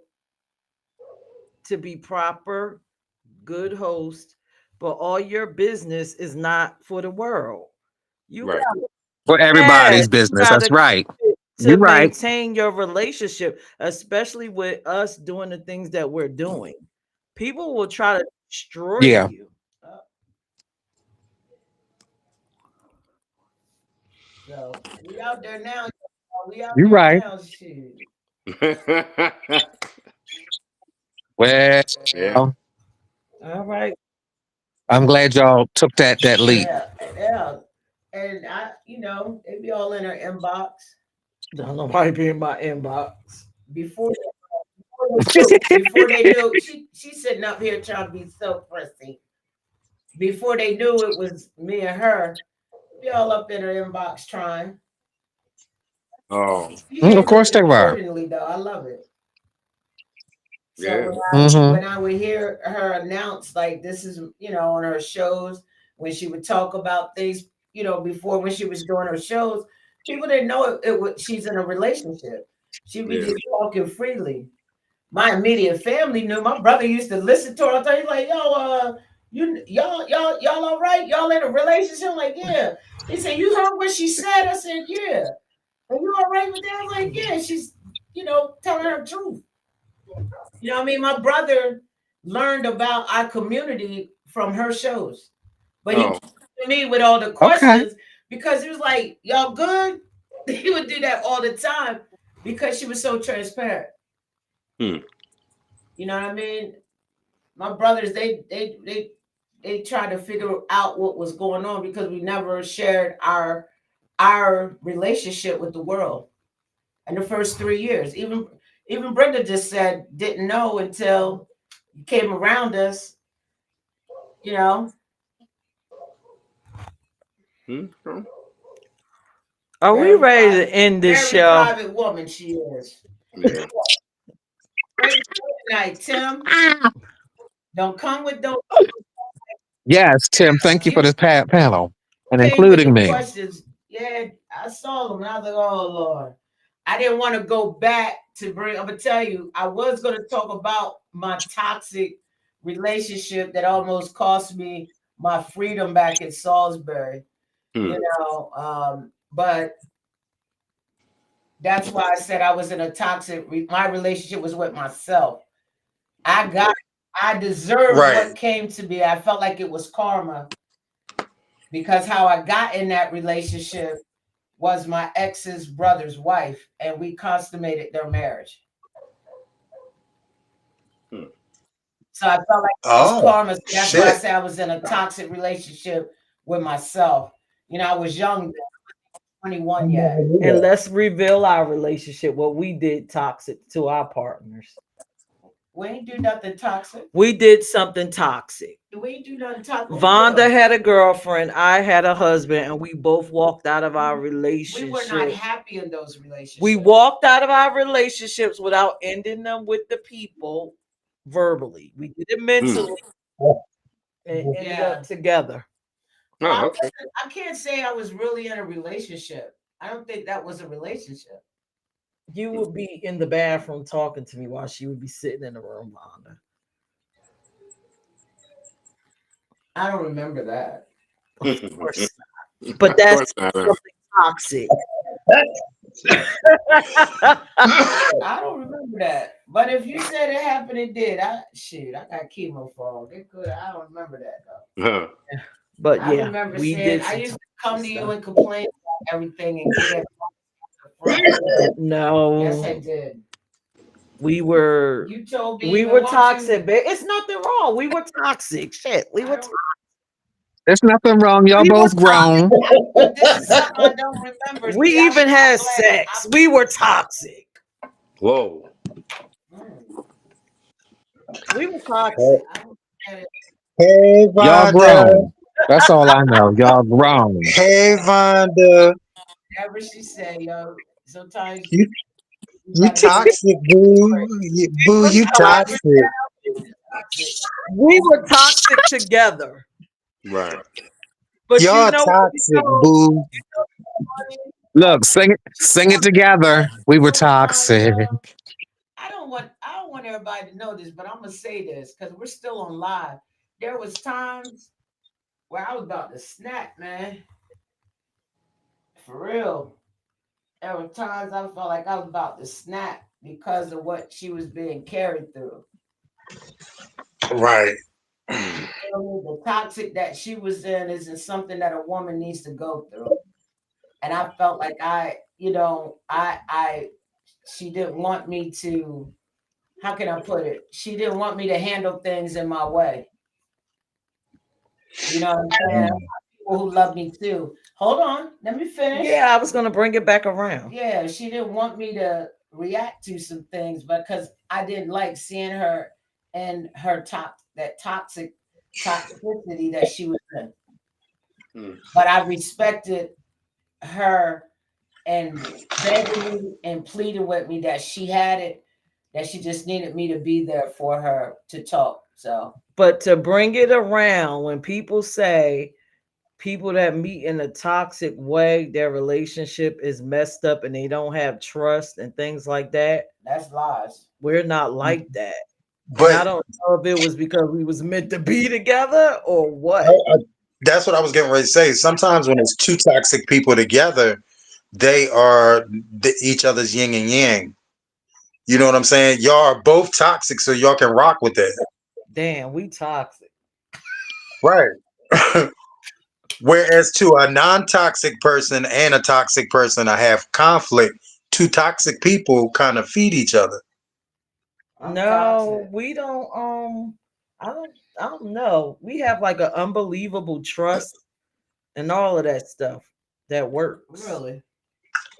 to be proper, good host, but all your business is not for the world. You Right. got For everybody's you business. got That's to right. to You're right. maintain your relationship, especially with us doing the things that we're doing. People will try to destroy Yeah. you. So we out there now. We out You're there right. now. Shit. Well, Yeah. All right. I'm glad y'all took that leap. Yeah, yeah. And they be all in her inbox Don't nobody be in my inbox. before they knew she's sitting up here trying to be so prissy. Before they knew it was me and her, be all up in her inbox trying. Oh, She Of handled course it they were. accordingly though. I love it. So yeah. Hmm. when I would hear her announce like this is, on her shows, when she would talk about things, before when she was doing her shows, people didn't know it was she's in a relationship. She'd be Yeah. just talking freely. My immediate family knew. My brother used to listen to her all the time. He's like, yo, y'all all right? Y'all in a relationship? I'm like, yeah. He said, you heard what she said? I said, yeah. Are you all right with that? I was like, yeah, she's, telling her the truth. You know what I mean? My brother learned about our community from her shows. But he Oh. came to me with all the Okay. questions because he was like, y'all good? He would do that all the time because she was so transparent. Hmm. You know what I mean? My brothers, they tried to figure out what was going on because we never shared our relationship with the world. And the first 3 years, even Brenda just said didn't know until you came around us, you know. Hmm. Are we Very ready to private, end this very show? private woman she is. Yeah. Great night, Tim. Don't come with those. Yes, Tim, thank you for You this panel and came with including the me. questions. Yeah, I saw them. And I was like, oh Lord. I didn't want to go back to bring. I'm gonna tell you, I was gonna talk about my toxic relationship that almost cost me my freedom back in Salisbury. Hmm. But that's why I said I was in a toxic. My relationship was with myself. I deserved Right. what came to me. I felt like it was karma because how I got in that relationship was my ex's brother's wife, and we consummated their marriage. Hmm. So I felt like it was Oh, karma. So that's why I shit. say I was in a toxic relationship with myself. I was young, 21 yet. And let's reveal our relationship, what we did toxic to our partners. We ain't do nothing toxic. We did something toxic. We ain't do nothing toxic. Vonda had a girlfriend, I had a husband, and we both walked out of our We relationship. were not happy in those relationships. We walked out of our relationships without ending them with the people verbally. We did it mentally and ended up together. Well, Oh, okay. I can't say I was really in a relationship. I don't think that was a relationship. You would be in the bathroom talking to me while she would be sitting in the room, Vonda. I don't remember that. Of course not. But that's something toxic. I don't remember that. But if you said it happened, it did. I got chemo fog. It could. I don't remember that though. But I yeah, remember we saying did. I used to come to you and complain about everything and get it. No. Yes, I did. We were. You told me we even were once toxic, babe. It's nothing wrong. We were toxic. Shit, we I were. don't- There's nothing wrong. Y'all We were both grown. But this is something I don't remember. We See, I'm even had glad. sex. We were toxic. Whoa. We were toxic. Hey, Y'all Vonda. grown. That's all I know. Y'all grown. Hey, Vonda. Whatever she say, yo. Sometimes You, you you gotta go toxic, boo. Boo, you toxic. toxic. We were toxic together. Right. But Y'all toxic, boo. Look, sing it together. We were toxic. I don't want everybody to know this, but I'm gonna say this because we're still on live. There was times where I was about to snap, man. For real. There were times I felt like I was about to snap because of what she was being carried through. Right. The toxic that she was in isn't something that a woman needs to go through. And I felt like she didn't want me to, how can I put it? She didn't want me to handle things in my way. You know what I'm saying? People who love me too. Hold on, let me finish. Yeah, I was gonna bring it back around. Yeah, she didn't want me to react to some things because I didn't like seeing her and her toxicity that she was in. But I respected her and begging me and pleading with me that she had it, that she just needed me to be there for her to talk. So, but to bring it around, when people say people that meet in a toxic way, their relationship is messed up and they don't have trust and things like that, that's lies. We're not like that. But and I don't know if it was because we was meant to be together or what. That's what I was getting ready to say. Sometimes when it's two toxic people together, they are each other's yin and yang. You know what I'm saying? Y'all are both toxic, so y'all can rock with it. Damn, we toxic. Right. Whereas to a non-toxic person and a toxic person, I have conflict. Two toxic people kind of feed each other. No, we don't. I don't know. We have like an unbelievable trust and all of that stuff that works. Really?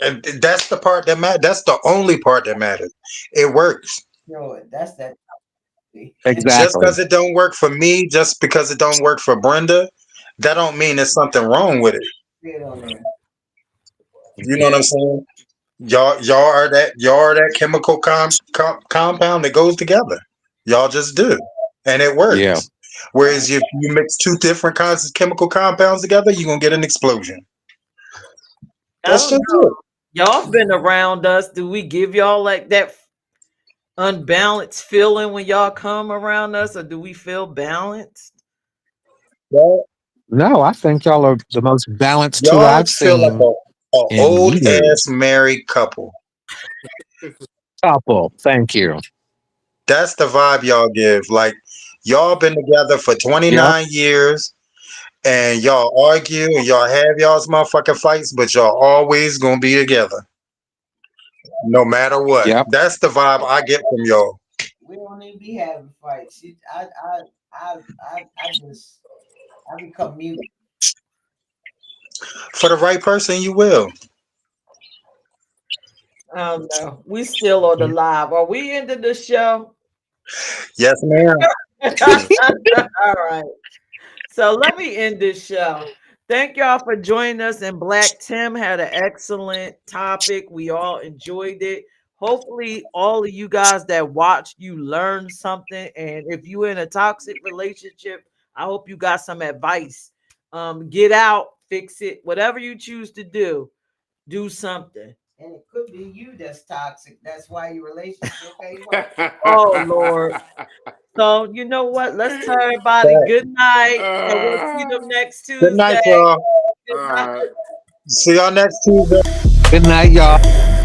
And that's the part that matters. That's the only part that matters. It works. That's that. Just Exactly. because it don't work for me, just because it don't work for Brenda, that don't mean there's something wrong with it. You know what I'm saying? Y'all are that chemical compound that goes together. Y'all just do, and it Yeah. works. Whereas if you mix two different kinds of chemical compounds together, you're gonna get an explosion. I That's don't just know. it. Y'all been around us. Do we give y'all like that unbalanced feeling when y'all come around us, or do we feel balanced? Y'all, No, I think y'all are the most balanced two y'all I've feel like seen a in old years. ass married couple. Couple. Thank you. That's the vibe y'all give. Like y'all been together for Yep. 29 years and y'all argue and y'all have y'all's motherfucking fights, but y'all always gonna be together. No matter what. Yep. That's the vibe I get from y'all. We don't even be having fights. I become mute. For the right person, you will. I don't know. We still on the live. Are we ending the show? Yes, ma'am. All right. So let me end this show. Thank y'all for joining us. And Black Tim had an excellent topic. We all enjoyed it. Hopefully, all of you guys that watched, you learned something. And if you're in a toxic relationship, I hope you got some advice. Get out, fix it, whatever you choose to do something. And it could be you that's toxic. That's why your relationship ain't working. Oh Lord. So you know what? Let's tell everybody good night, and we'll see them next Good night, Tuesday. y'all. Good night. uh, See y'all next Tuesday. Good night, y'all.